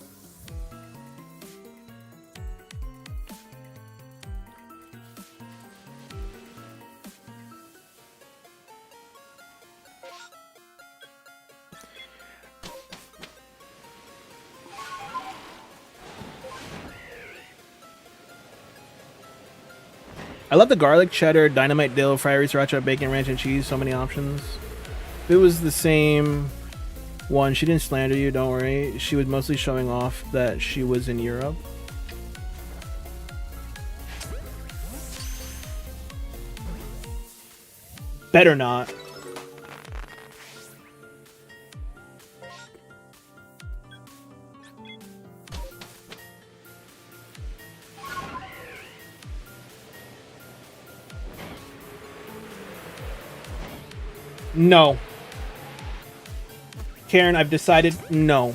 S1: I love the garlic, cheddar, dynamite dill, fiery sriracha, bacon, ranch, and cheese. So many options. If it was the same one, she didn't slander you, don't worry. She was mostly showing off that she was in Europe. Better not. No. Karen, I've decided no.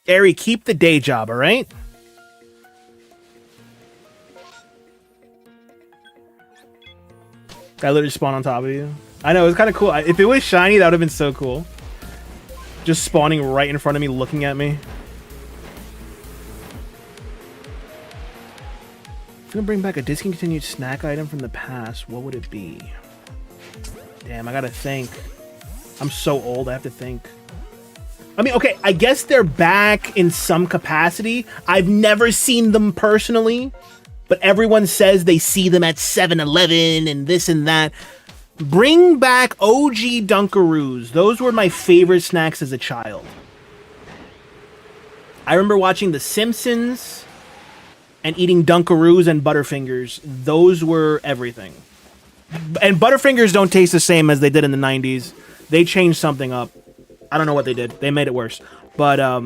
S1: Gary, keep the day job, all right? I literally spawn on top of you. I know, it was kind of cool. If it was shiny, that would have been so cool. Just spawning right in front of me, looking at me. If I'm gonna bring back a discontinued snack item from the past, what would it be? Damn, I gotta think. I'm so old, I have to think. I mean, okay, I guess they're back in some capacity. I've never seen them personally, but everyone says they see them at 7-Eleven and this and that. Bring back OG Dunkaroos. Those were my favorite snacks as a child. I remember watching The Simpsons and eating Dunkaroos and Butterfingers. Those were everything. And Butterfingers don't taste the same as they did in the 90s. They changed something up. I don't know what they did. They made it worse. But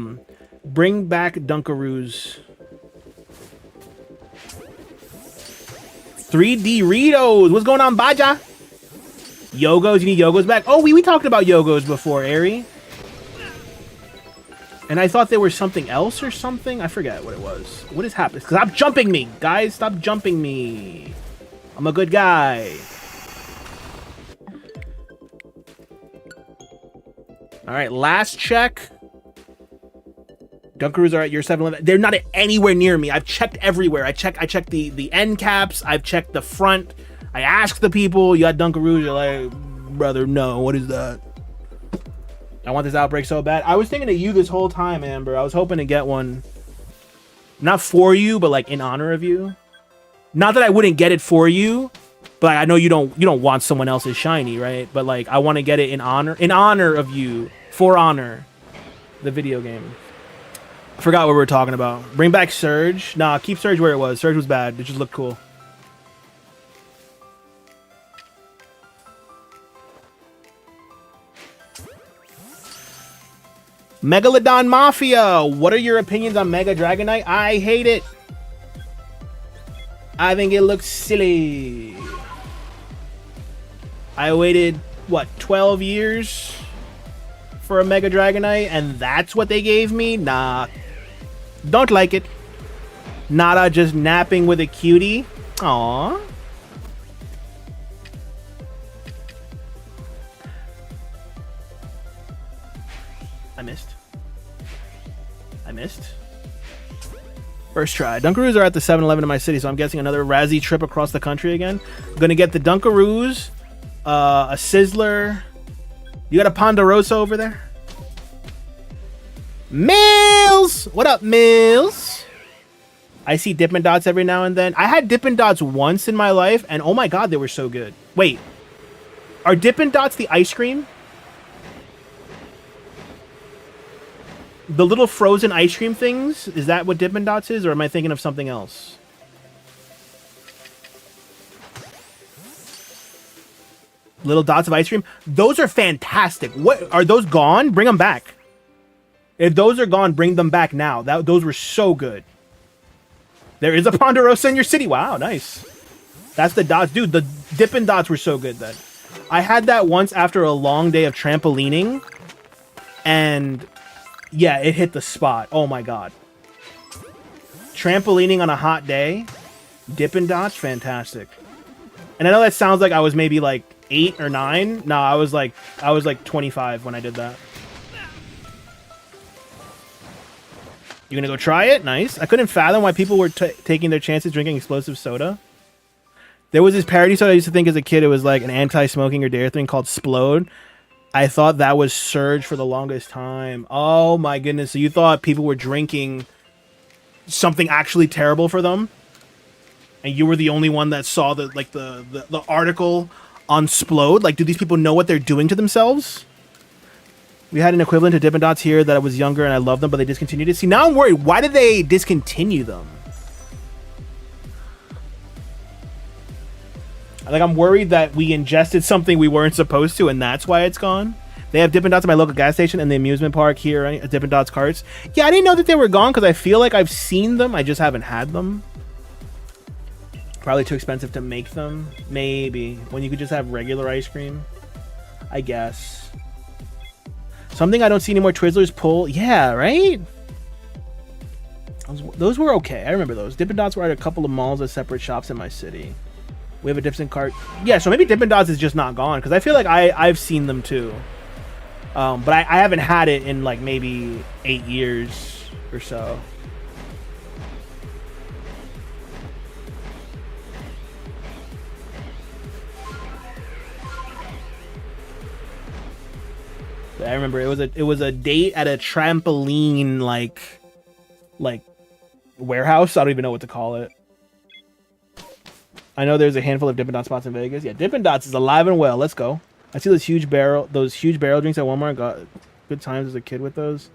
S1: bring back Dunkaroos. 3D Ritos. What's going on, Baja? Yogos. You need Yogos back? Oh, we talked about Yogos before, Ari. And I thought they were something else or something. I forget what it was. What is happening? Stop jumping me, guys. Stop jumping me. I'm a good guy. All right, last check. Dunkaroos are at your 7-Eleven. They're not anywhere near me. I've checked everywhere. I checked the end caps. I've checked the front. I asked the people, you got Dunkaroos? You're like, brother, no. What is that? I want this outbreak so bad. I was thinking of you this whole time, Amber. I was hoping to get one. Not for you, but like in honor of you. Not that I wouldn't get it for you, but like, I know you don't want someone else's shiny, right? But like I want to get it in honor of you. For Honor, the video game. I forgot what we were talking about. Bring back Surge. Nah, keep Surge where it was. Surge was bad. It just looked cool. Megalodon Mafia. What are your opinions on Mega Dragonite? I hate it. I think it looks silly. I waited, what, 12 years for a Mega Dragonite, and that's what they gave me? Nah. Don't like it. Nada just napping with a cutie. Aww. I missed. First try. Dunkaroos are at the 7-Eleven in my city, so I'm guessing another Razzie trip across the country again. I'm gonna get the Dunkaroos, a Sizzler. You got a Ponderosa over there? Mills! What up, Mills? I see Dippin' Dots every now and then. I had Dippin' Dots once in my life, and oh my god, they were so good. Wait. Are Dippin' Dots the ice cream? The little frozen ice cream things? Is that what Dippin' Dots is, or am I thinking of something else? Little dots of ice cream? Those are fantastic. What are those gone? Bring them back. If those are gone, bring them back now. Those were so good. There is a Ponderosa in your city. Wow, nice. That's the dots. Dude, the Dippin' Dots were so good then. I had that once after a long day of trampolining. And yeah, it hit the spot. Oh my god. Trampolining on a hot day. Dippin' Dots, fantastic. And I know that sounds like I was maybe like 8 or 9. No, I was like 25 when I did that. You gonna go try it? Nice. I couldn't fathom why people were taking their chances drinking explosive soda. There was this parody soda I used to think as a kid it was like an anti-smoking or dare thing called Splode. I thought that was Surge for the longest time. Oh my goodness. So you thought people were drinking something actually terrible for them? And you were the only one that saw the article on Splode? Like, do these people know what they're doing to themselves? We had an equivalent to Dippin' Dots here that I was younger and I loved them, but they discontinued it. See, now I'm worried. Why did they discontinue them? Like, I'm worried that we ingested something we weren't supposed to, and that's why it's gone. They have Dippin' Dots at my local gas station and the amusement park here at Dippin' Dots carts. Yeah, I didn't know that they were gone because I feel like I've seen them. I just haven't had them. Probably too expensive to make them. Maybe. When you could just have regular ice cream. I guess. Something I don't see any more Twizzlers pull. Yeah, right? Those were okay. I remember those. Dippin' Dots were at a couple of malls as separate shops in my city. We have a Dips and cart. Yeah, so maybe Dippin' Dots is just not gone because I feel like I've seen them too. But I haven't had it in like maybe 8 years or so. But I remember it was a date at a trampoline like warehouse. I don't even know what to call it. I know there's a handful of Dippin' Dot spots in Vegas. Yeah, Dippin' Dots is alive and well. Let's go. I see those huge barrel drinks at Walmart. Got good times as a kid with those.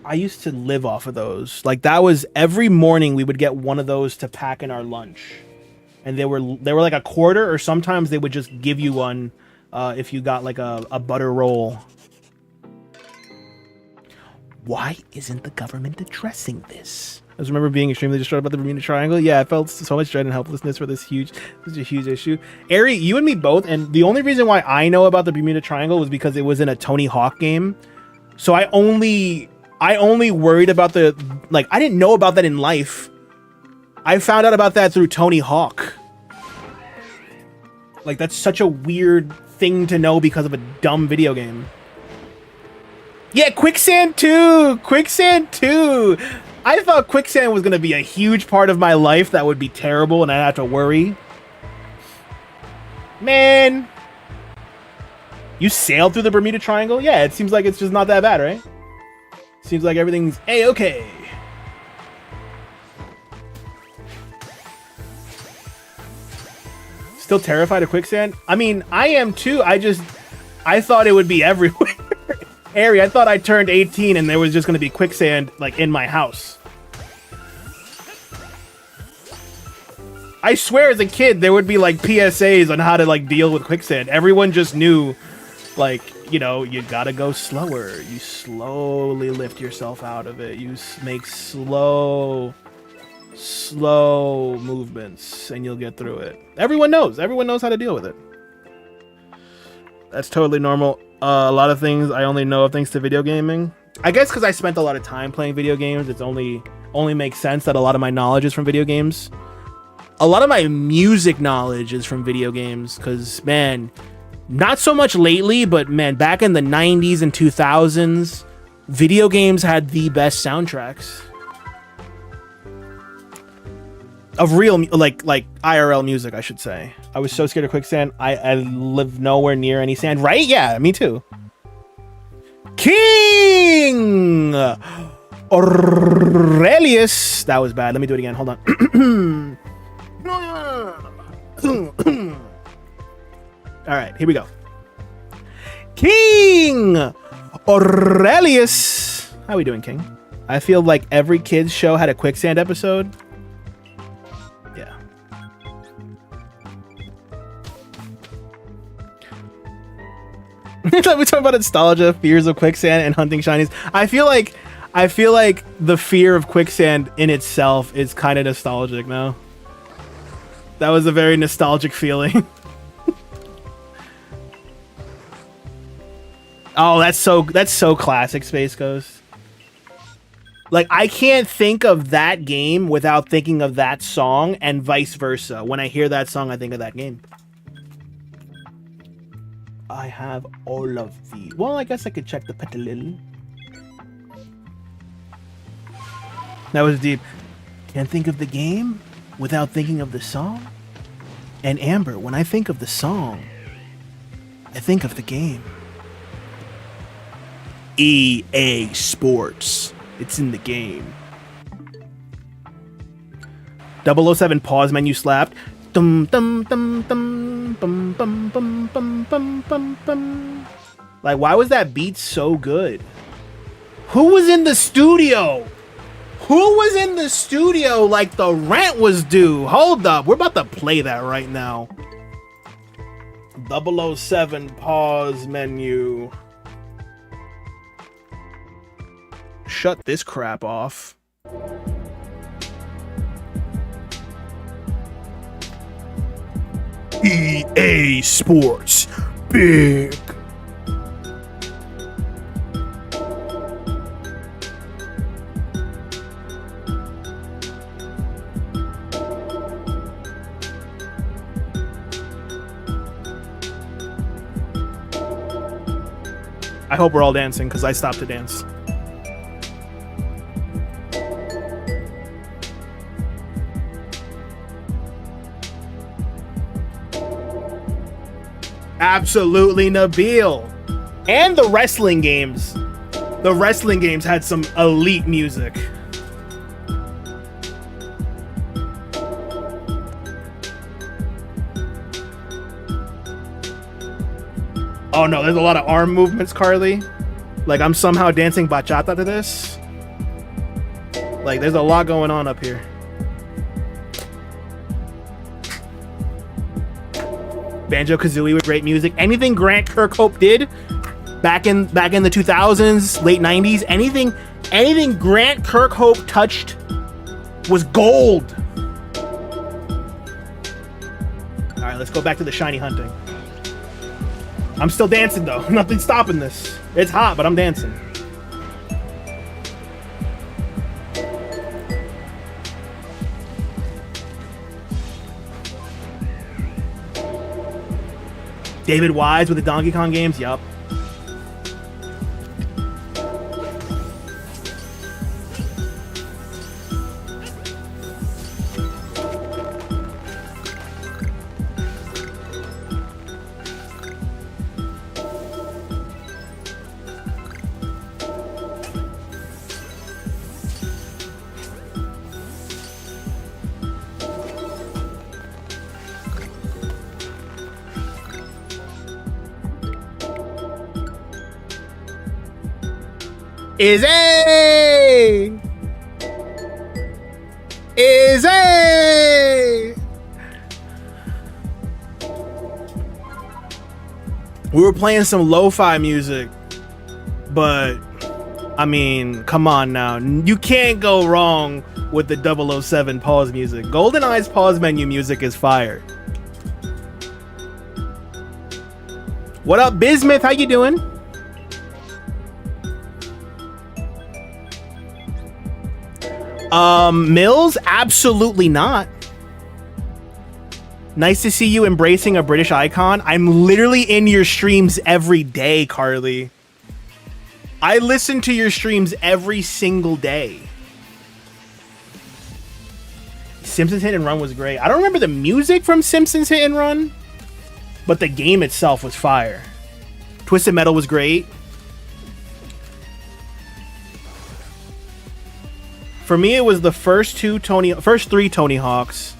S1: I used to live off of those. Like that was every morning we would get one of those to pack in our lunch. And they were like a quarter, or sometimes they would just give you one if you got like a butter roll. Why isn't the government addressing this? I just remember being extremely distraught about the Bermuda Triangle. Yeah, I felt so much dread and helplessness for such a huge issue. Ari, you and me both, and the only reason why I know about the Bermuda Triangle was because it was in a Tony Hawk game. So I only worried about I didn't know about that in life. I found out about that through Tony Hawk. Like, that's such a weird thing to know because of a dumb video game. Yeah, Quicksand 2! Quicksand 2! I thought quicksand was going to be a huge part of my life that would be terrible and I'd have to worry. Man. You sailed through the Bermuda Triangle? Yeah, it seems like it's just not that bad, right? Seems like everything's A-okay. Still terrified of quicksand? I mean, I am too. I thought it would be everywhere. Ari, I thought I turned 18 and there was just going to be quicksand like in my house. I swear as a kid there would be like PSAs on how to like deal with quicksand. Everyone just knew, like, you know, you gotta go slower. You slowly lift yourself out of it. You make slow movements and you'll get through it. Everyone knows how to deal with it. That's totally normal. A lot of things I only know of thanks to video gaming. I guess because I spent a lot of time playing video games, it's only makes sense that a lot of my knowledge is from video games. A lot of my music knowledge is from video games because, man, not so much lately, but man, back in the 90s and 2000s, video games had the best soundtracks of real, like IRL music, I should say. I was so scared of quicksand. I live nowhere near any sand, right? Yeah, me too. King Aurelius. That was bad. Let me do it again. Hold on. All right, here we go. King Aurelius. How we doing, King? I feel like every kid's show had a quicksand episode. Yeah. We talk about nostalgia, fears of quicksand, and hunting shinies. I feel like the fear of quicksand in itself is kind of nostalgic now. That was a very nostalgic feeling. Oh, that's so classic, Space Ghost. Like, I can't think of that game without thinking of that song, and vice versa. When I hear that song, I think of that game. I have all of the... Well, I guess I could check the petalil. That was deep. Can't think of the game without thinking of the song? And Amber, when I think of the song, I think of the game. EA Sports. It's in the game. 007 pause menu slapped. Dum dum dum dum bum bum bum bum bum bum bum. Like, why was that beat so good? Who was in the studio? Who was in the studio like the rent was due? Hold up, we're about to play that right now. 007 pause menu. Shut this crap off. EA Sports. Big. I hope we're all dancing because I stopped to dance. Absolutely Nabil. And the wrestling games. The wrestling games had some elite music. Oh no, there's a lot of arm movements, Carly. Like I'm somehow dancing bachata to this. Like there's a lot going on up here. Banjo-Kazooie with great music. Anything Grant Kirkhope did back in the 2000s, late 90s, anything Grant Kirkhope touched was gold. All right, let's go back to the shiny hunting. I'm still dancing though. Nothing's stopping this. It's hot, but I'm dancing. David Wise with the Donkey Kong games. Yup. Is a we were playing some lo-fi music, but I mean, come on now. You can't go wrong with the 007 pause music. GoldenEye's pause menu music is fire. What up, Bismuth? How you doing? Mills? Absolutely not. Nice to see you embracing a British icon. I'm literally in your streams every day, Carly. I listen to your streams every single day. Simpsons Hit and Run was great. I don't remember the music from Simpsons Hit and Run, but the game itself was fire. Twisted Metal was great. For me, it was the first three Tony Hawks.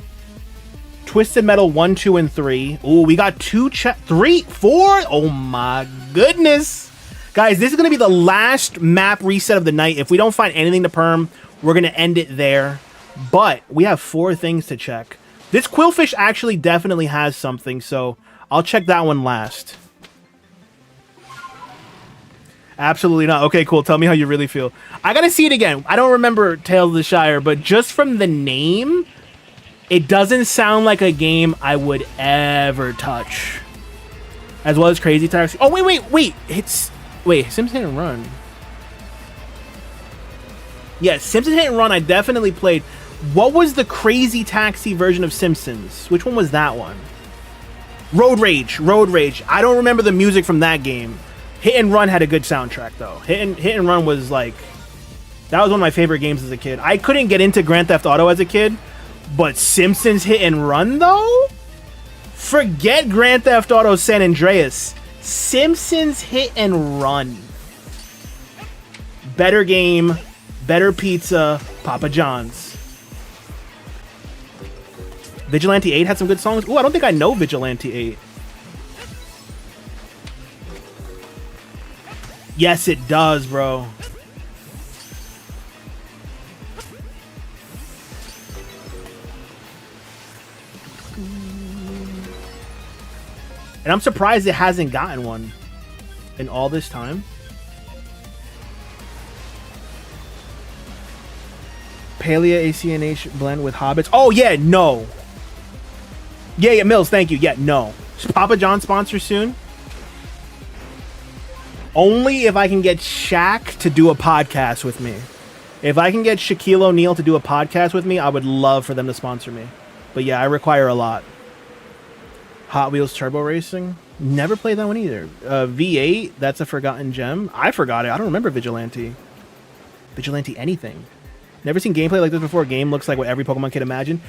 S1: Twisted Metal 1, 2, and 3. Ooh, we got 3, 4. Oh my goodness. Guys, this is going to be the last map reset of the night. If we don't find anything to perm, we're going to end it there. But we have 4 things to check. This Quillfish actually definitely has something, so I'll check that one last. Absolutely not. Okay, cool. Tell me how you really feel. I gotta see it again. I don't remember Tales of the Shire, but just from the name, it doesn't sound like a game I would ever touch. As well as Crazy Taxi. Oh, wait. Simpsons Hit and Run. Yeah, Simpsons Hit and Run I definitely played. What was the Crazy Taxi version of Simpsons? Which one was that one? Road Rage. I don't remember the music from that game. Hit and Run had a good soundtrack though. Hit and Run was like, that was one of my favorite games as a kid. I couldn't get into Grand Theft Auto as a kid, but Simpsons Hit and Run though? Forget Grand Theft Auto San Andreas. Simpsons Hit and Run. Better game, better pizza, Papa John's. Vigilante 8 had some good songs. Ooh, I don't think I know Vigilante 8. Yes, it does, bro. And I'm surprised it hasn't gotten one in all this time. Palea ACNH blend with Hobbits. Oh, yeah, no. Yeah, Mills, thank you. Yeah, no. Is Papa John sponsor soon? Only if I can get Shaq to do a podcast with me. If I can get Shaquille O'Neal to do a podcast with me, I would love for them to sponsor me. But yeah, I require a lot. Hot Wheels Turbo Racing. Never played that one either. V8, that's a forgotten gem. I forgot it. I don't remember Vigilante. Vigilante anything. Never seen gameplay like this before. Game looks like what every Pokemon kid imagined.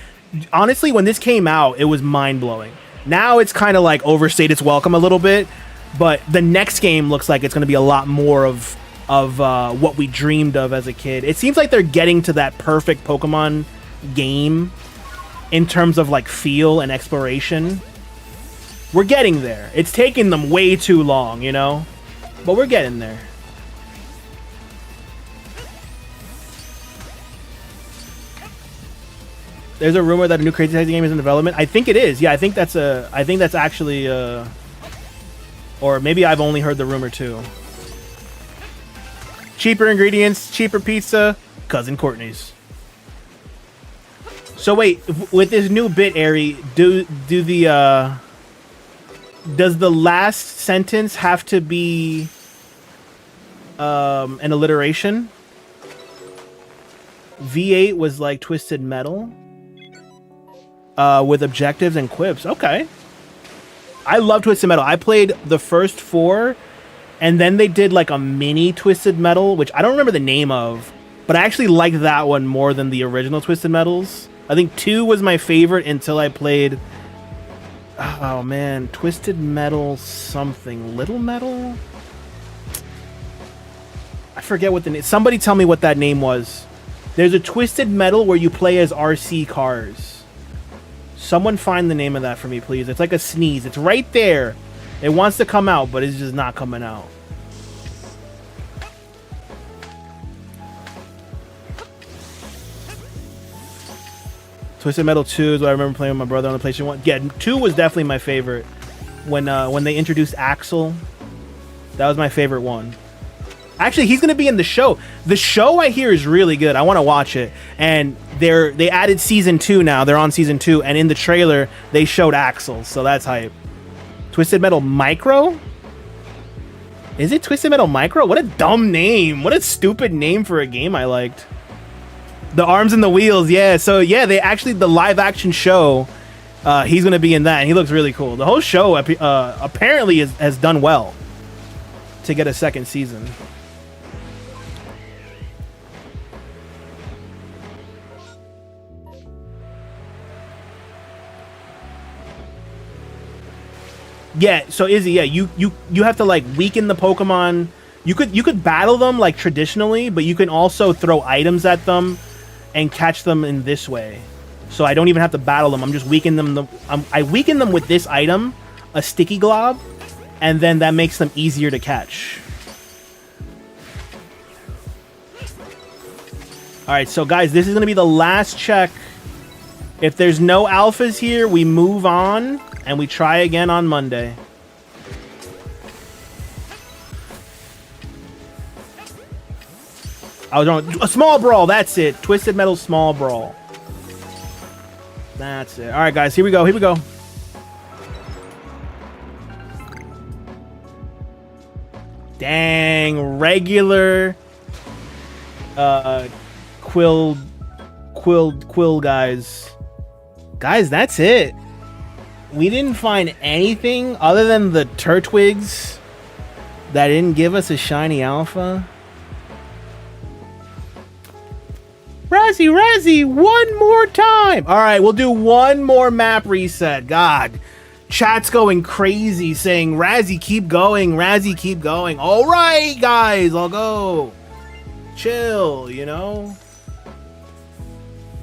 S1: Honestly, when this came out, it was mind-blowing. Now it's kind of like overstayed its welcome a little bit, but the next game looks like it's going to be a lot more of what we dreamed of as a kid. It seems like they're getting to that perfect Pokemon game in terms of like feel and exploration. We're getting there. It's taking them way too long, you know? But we're getting there. There's a rumor that a new Crazy Taxi game is in development. I think it is. Yeah, I think that's actually or maybe I've only heard the rumor too. Cheaper ingredients, cheaper pizza, Cousin Courtney's. So wait, with this new bit, Ari, does the last sentence have to be an alliteration? V8 was like Twisted Metal with objectives and quips. Okay. I love Twisted Metal. I played the first 4, and then they did like a mini Twisted Metal, which I don't remember the name of, but I actually liked that one more than the original Twisted Metals. I think 2 was my favorite until I played... Oh, man. Twisted Metal something. Little Metal? I forget what the name... Somebody tell me what that name was. There's a Twisted Metal where you play as RC cars. Someone find the name of that for me, please. It's like a sneeze. It's right there. It wants to come out, but it's just not coming out. Twisted Metal 2 is what I remember playing with my brother on the PlayStation 1. Yeah, 2 was definitely my favorite. When they introduced Axel, that was my favorite one. Actually, he's going to be in the show. The show I hear is really good. I want to watch it. And they added season 2 now. They're on season 2. And in the trailer, they showed Axel. So that's hype. Twisted Metal Micro? Is it Twisted Metal Micro? What a dumb name. What a stupid name for a game I liked. The arms and the wheels, yeah. So yeah, they actually, the live action show, he's gonna be in that, and he looks really cool. The whole show apparently has done well to get a second season. Yeah, so Izzy, yeah, you have to like weaken the Pokemon. You could battle them like traditionally, but you can also throw items at them and catch them in this way. So I don't even have to battle them. I'm just weakening them. I weaken them with this item, a Sticky Glob, and then that makes them easier to catch. Alright, so guys, this is going to be the last check. If there's no alphas here, we move on, and we try again on Monday. I was on a Small Brawl. That's it. Twisted Metal Small Brawl. That's it. All right, guys. Here we go. Here we go. Dang. Regular quill guys. Guys, that's it. We didn't find anything other than the Turtwigs that didn't give us a shiny alpha. Razzie, one more time. All right, we'll do one more map reset. God, chat's going crazy saying, Razzie, keep going. Razzie, keep going. All right, guys, I'll go. Chill, you know?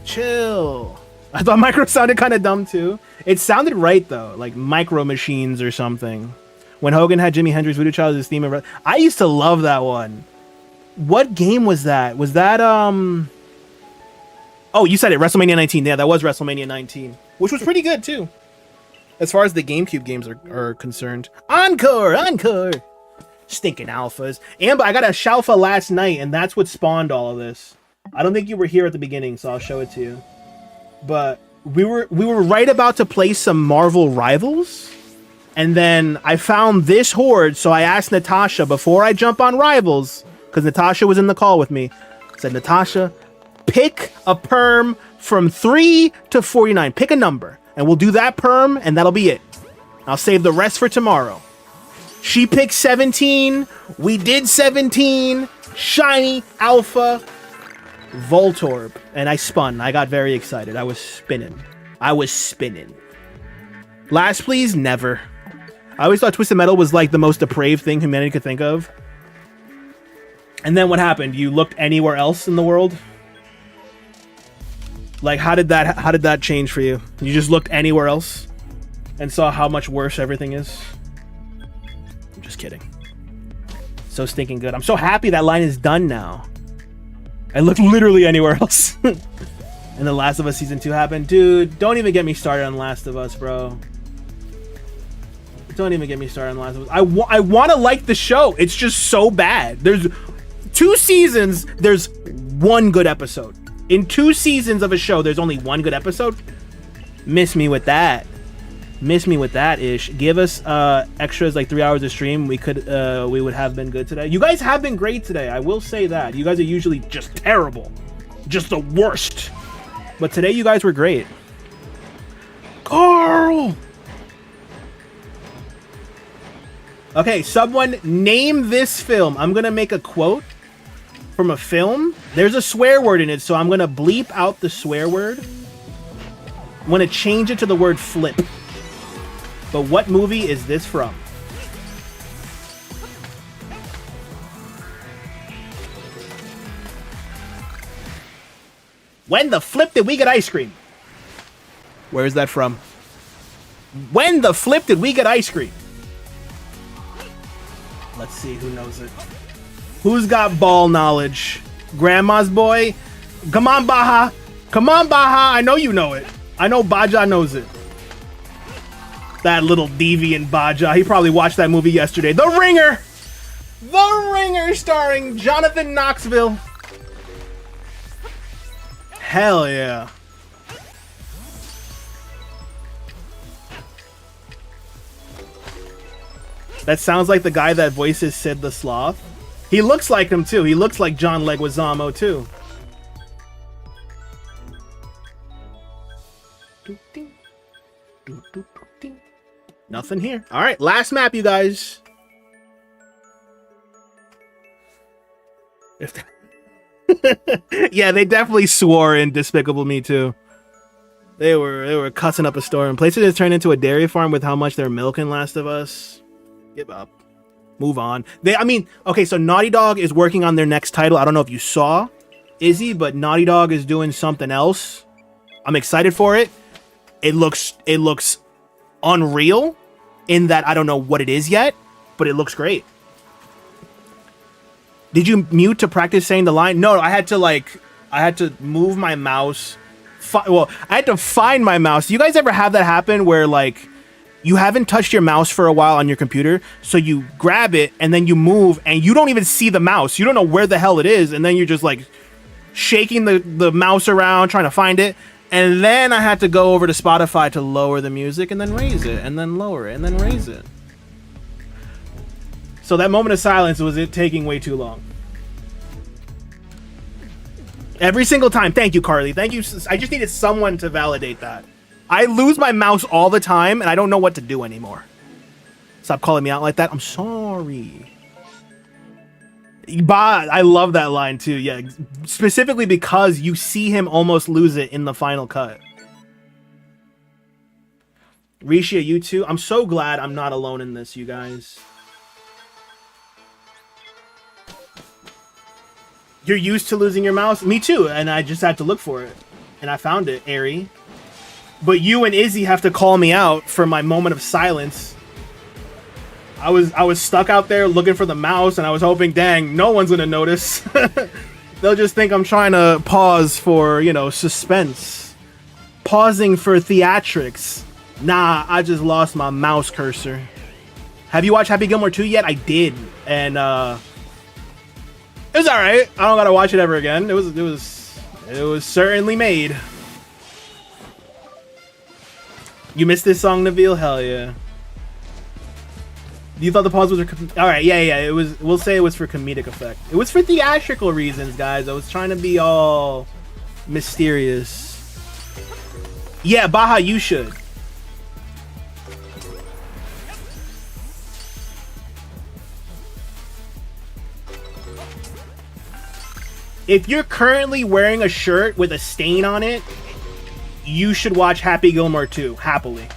S1: Chill. I thought Micro sounded kind of dumb, too. It sounded right, though, like Micro Machines or something. When Hogan had Jimi Hendrix Voodoo Child as his theme of... I used to love that one. What game was that? Was that, Oh, you said it, WrestleMania 19. Yeah, that was WrestleMania 19, which was pretty good, too, as far as the GameCube games are concerned. Encore! Stinking alphas. Amber, I got a Shalfa last night, and that's what spawned all of this. I don't think you were here at the beginning, so I'll show it to you. But we were right about to play some Marvel Rivals, and then I found this horde, so I asked Natasha before I jump on Rivals, because Natasha was in the call with me. I said, Natasha, pick a perm from 3 to 49. Pick a number, and we'll do that perm, and that'll be it. I'll save the rest for tomorrow. She picked 17. We did 17. Shiny Alpha Voltorb. And I spun. I got very excited. I was spinning. Last please? Never. I always thought Twisted Metal was like the most depraved thing humanity could think of. And then what happened? You looked anywhere else in the world? Like, how did that change for you? You just looked anywhere else and saw how much worse everything is? I'm just kidding. So stinking good. I'm so happy that line is done now. I looked literally anywhere else. And The Last of Us Season 2 happened. Dude, don't even get me started on Last of Us, bro. Don't even get me started on Last of Us. I want to like the show. It's just so bad. There's 2 seasons. There's 1 good episode. In 2 seasons of a show, there's only 1 good episode. Miss me with that. Miss me with that ish. Give us extras like 3 hours of stream. We would have been good today. You guys have been great today. I will say that. You guys are usually just terrible. Just the worst. But today you guys were great. Carl! Okay, someone name this film. I'm gonna make a quote from a film. There's a swear word in it, so I'm gonna bleep out the swear word. I'm gonna change it to the word flip. But what movie is this from? When the flip did we get ice cream? Where is that from? When the flip did we get ice cream? Let's see who knows it. Who's got ball knowledge? Grandma's boy? Come on, Baja. Come on, Baja. I know you know it. I know Baja knows it. That little deviant Baja. He probably watched that movie yesterday. The Ringer! The Ringer starring Jonathan Knoxville. Hell yeah. That sounds like the guy that voices Sid the Sloth. He looks like him too. He looks like John Leguizamo too. Nothing here. All right, last map, you guys. If yeah, they definitely swore in Despicable Me too. They were cussing up a storm. Places has turned into a dairy farm with how much they're milking Last of Us. Give up. Move on. Okay, so Naughty Dog is working on their next title. I don't know if you saw, Izzy, but Naughty Dog is doing something else. I'm excited for it. It looks unreal in that I don't know what it is yet, but it looks great. Did you mute to practice saying the line? No, I had to move my mouse. I had to find my mouse. Do you guys ever have that happen where like you haven't touched your mouse for a while on your computer, so you grab it and then you move and you don't even see the mouse. You don't know where the hell it is, and then you're just like shaking the mouse around trying to find it. And then I had to go over to Spotify to lower the music and then raise it and then lower it and then raise it. So that moment of silence was it taking way too long. Every single time. Thank you, Carly. Thank you. I just needed someone to validate that. I lose my mouse all the time and I don't know what to do anymore. Stop calling me out like that. I'm sorry. But I love that line too. Yeah, specifically because you see him almost lose it in the final cut. Risha, you too. I'm so glad I'm not alone in this, you guys. You're used to losing your mouse? Me too, and I just had to look for it. And I found it, Ari. But you and Izzy have to call me out for my moment of silence. I was stuck out there looking for the mouse, and I was hoping, dang, no one's gonna notice. They'll just think I'm trying to pause for, you know, suspense. Pausing for theatrics. Nah, I just lost my mouse cursor. Have you watched Happy Gilmore 2 yet? I did, and it was all right. I don't gotta watch it ever again. It was certainly made. You missed this song, Nabil? Hell yeah. You thought the pause was all right? Yeah. It was. We'll say it was for comedic effect. It was for theatrical reasons, guys. I was trying to be all mysterious. Yeah, Baja, you should. If you're currently wearing a shirt with a stain on it, you should watch Happy Gilmore 2, happily.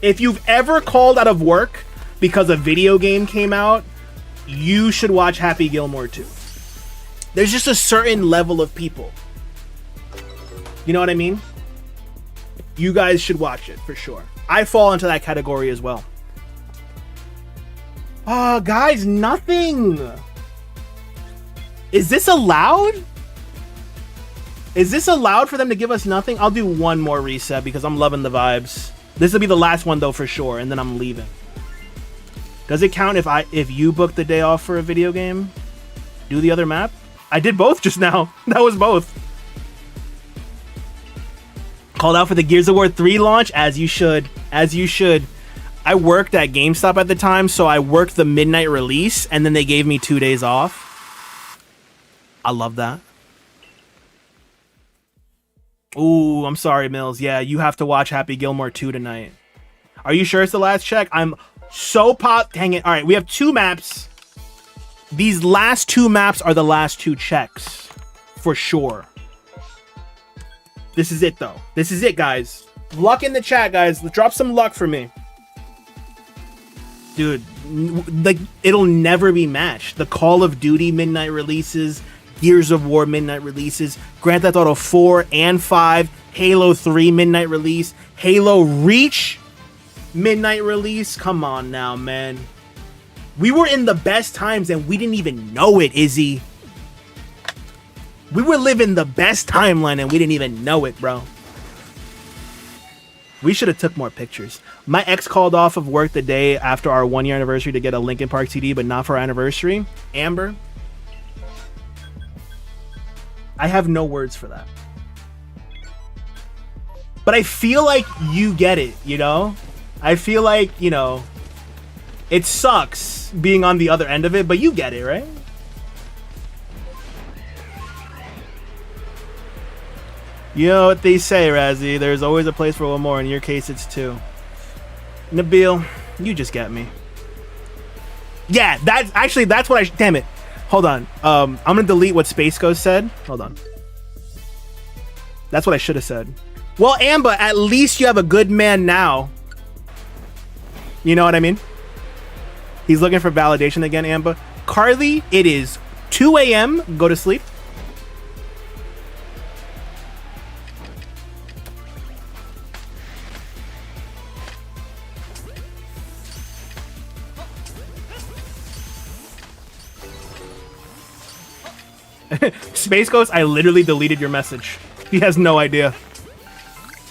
S1: If you've ever called out of work because a video game came out, you should watch Happy Gilmore 2. There's just a certain level of people. You know what I mean? You guys should watch it for sure. I fall into that category as well. Guys, nothing. Is this allowed? Is this allowed for them to give us nothing? I'll do one more reset because I'm loving the vibes. This will be the last one though for sure, and then I'm leaving. Does it count if you book the day off for a video game? Do the other map? I did both just now. That was both. Called out for the Gears of War 3 launch, as you should. As you should. I worked at GameStop at the time, so I worked the midnight release, and then they gave me 2 days off. I love that. Ooh, I'm sorry, Mills. Yeah, you have to watch Happy Gilmore 2 tonight. Are you sure it's the last check? I'm so dang it. All right, we have 2 maps. These last 2 maps are the last 2 checks. For sure. This is it, though. This is it, guys. Luck in the chat, guys. Drop some luck for me. Dude, like, it'll never be matched. The Call of Duty midnight releases, Gears of War midnight releases, Grand Theft Auto 4 and 5, Halo 3 midnight release, Halo Reach midnight release. Come on now, man. We were in the best times and we didn't even know it, Izzy. We were living the best timeline and we didn't even know it, bro. We should have took more pictures. My ex called off of work the day after our 1-year anniversary to get a Linkin Park CD, but not for our anniversary. Amber, I have no words for that. But I feel like you get it, you know? I feel like, you know, it sucks being on the other end of it, but you get it, right? You know what they say, Razzie. There's always a place for one more. In your case, it's 2. Nabil, you just get me. Yeah, that's what I... Damn it. Hold on. I'm going to delete what Space Ghost said. Hold on. That's what I should have said. Well, Amber, at least you have a good man now. You know what I mean? He's looking for validation again, Amber. Carly, it is 2 a.m. Go to sleep. Space Ghost, I literally deleted your message. He has no idea.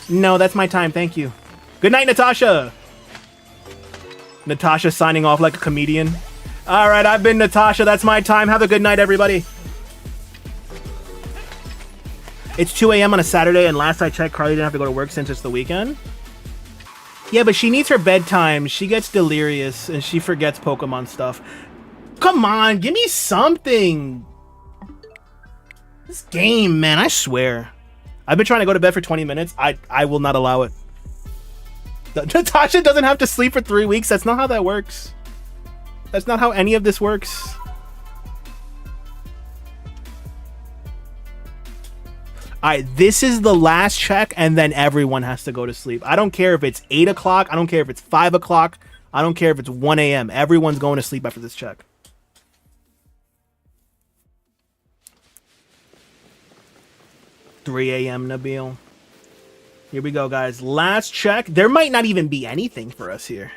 S1: No, that's my time. Thank you. Good night, Natasha. Natasha signing off like a comedian. All right, I've been Natasha. That's my time. Have a good night, everybody. It's 2 a.m. on a Saturday, and last I checked, Carly didn't have to go to work since it's the weekend. Yeah, but she needs her bedtime. She gets delirious, and she forgets Pokemon stuff. Come on, give me something. This game, man, I swear. I've been trying to go to bed for 20 minutes. I will not allow it. Natasha doesn't have to sleep for 3 weeks. That's not how that works. That's not how any of this works. Alright, this is the last check, and then everyone has to go to sleep. I don't care if it's 8 o'clock. I don't care if it's 5 o'clock. I don't care if it's 1 a.m. Everyone's going to sleep after this check. $3 a.m. Nabil. Here we go, guys. Last check. There might not even be anything for us here.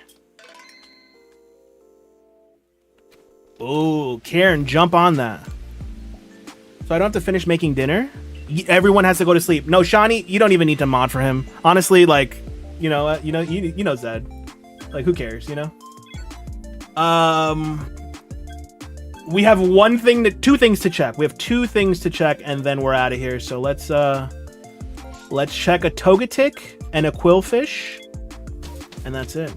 S1: Oh, Karen, jump on that. So I don't have to finish making dinner? Everyone has to go to sleep. No, Shiny, you don't even need to mod for him. Honestly, like, you know Zed. Like, who cares, you know? We have two things to check. We have 2 things to check, and then we're out of here. So let's check a Togetic and a Quillfish, and that's it.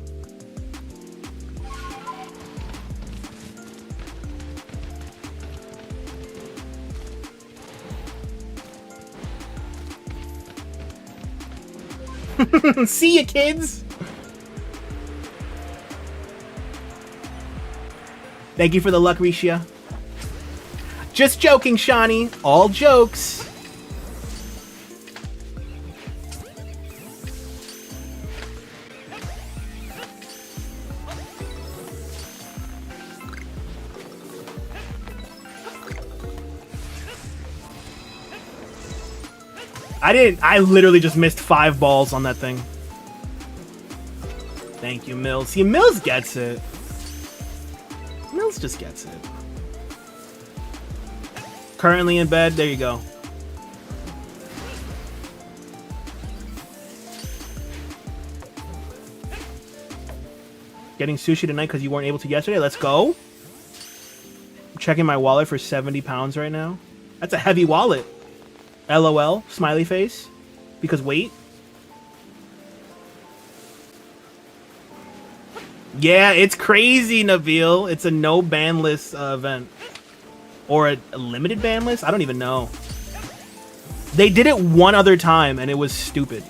S1: See ya, kids. Thank you for the luck, Risha. Just joking, Shiny. All jokes. I literally just missed 5 balls on that thing. Thank you, Mills. See, Mills gets it. Mills just gets it. Currently in bed. There you go. Getting sushi tonight because you weren't able to yesterday. Let's go. I'm checking my wallet for 70 pounds right now. That's a heavy wallet. LOL. Smiley face. Because wait. Yeah, it's crazy, Nabil. It's a no ban list event. Or a limited ban list? I don't even know. They did it one other time, and it was stupid.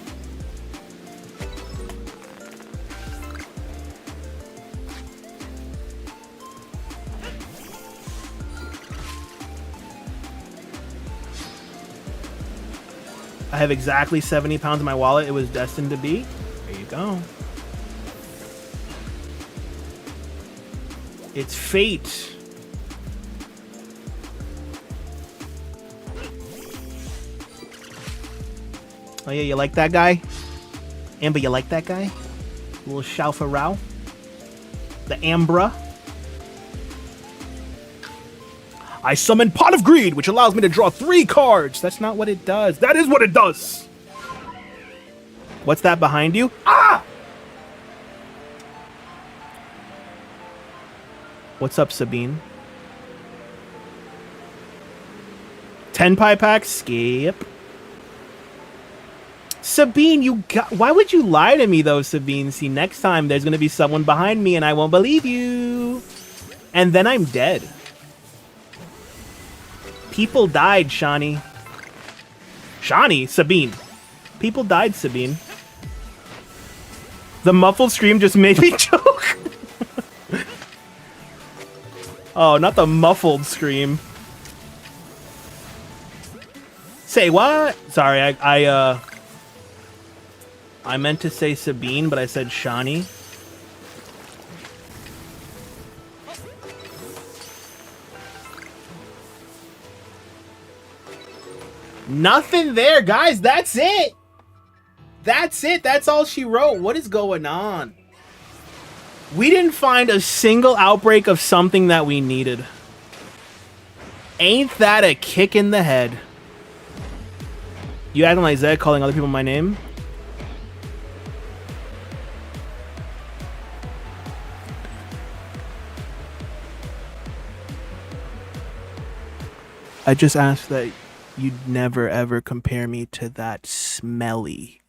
S1: I have exactly 70 pounds in my wallet. It was destined to be. There you go. It's fate. Oh yeah, you like that guy? Amber, you like that guy? Little Shalfa Rao? The Ambra? I summon Pot of Greed, which allows me to draw 3 cards. That's not what it does. That is what it does. What's that behind you? Ah! What's up, Sabine? 10 pie packs? Skip. Sabine, you got... Why would you lie to me, though, Sabine? See, next time there's going to be someone behind me and I won't believe you. And then I'm dead. People died, Shiny. Shiny? Sabine. People died, Sabine. The muffled scream just made me choke. Oh, not the muffled scream. Say what? Sorry, I meant to say Sabine, but I said Shani. Nothing there, guys. That's it. That's it. That's all she wrote. What is going on? We didn't find a single outbreak of something that we needed. Ain't that a kick in the head? You acting like Zed calling other people my name? I just asked that you'd never ever compare me to that smelly,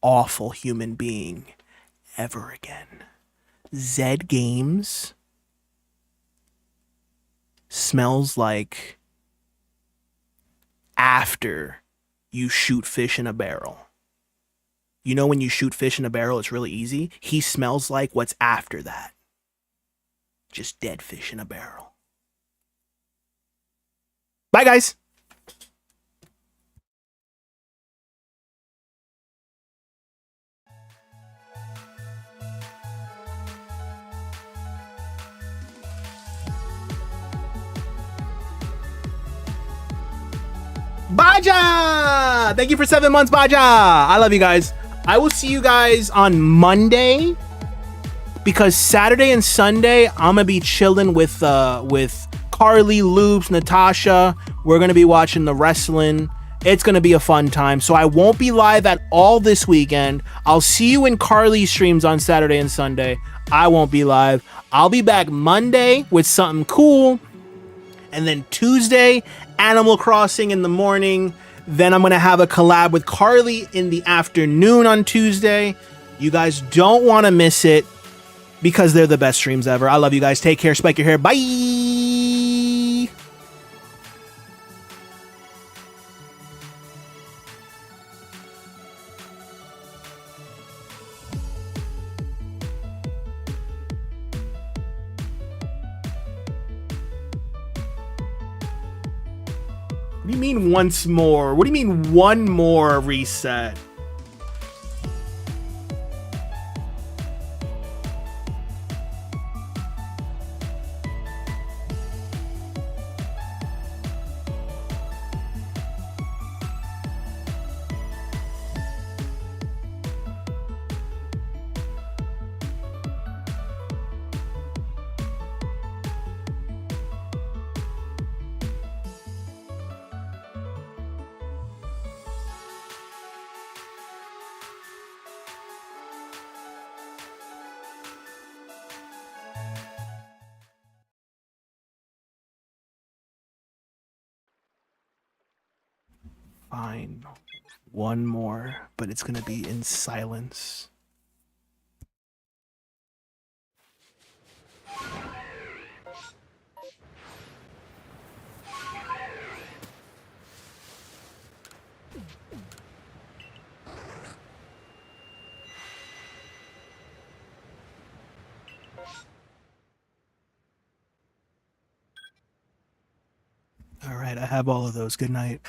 S1: awful human being ever again. Zed Games smells like after you shoot fish in a barrel. You know when you shoot fish in a barrel, it's really easy? He smells like what's after that. Just dead fish in a barrel. Bye, guys. Baja! Thank you for 7 months, Baja. I love you guys. I will see you guys on Monday because Saturday and Sunday I'm gonna be chilling with Carly, Loops, Natasha. We're gonna be watching the wrestling. It's gonna be a fun time. So I won't be live at all this weekend. I'll see you in Carly's streams on Saturday and Sunday. I won't be live. I'll be back Monday with something cool. And then Tuesday, Animal Crossing in the morning. Then I'm going to have a collab with Carly in the afternoon on Tuesday. You guys don't want to miss it because they're the best streams ever. I love you guys. Take care. Spike your hair. Bye. What do you mean once more? What do you mean one more reset? Fine. One more, but it's gonna be in silence. All right, I have all of those. Good night.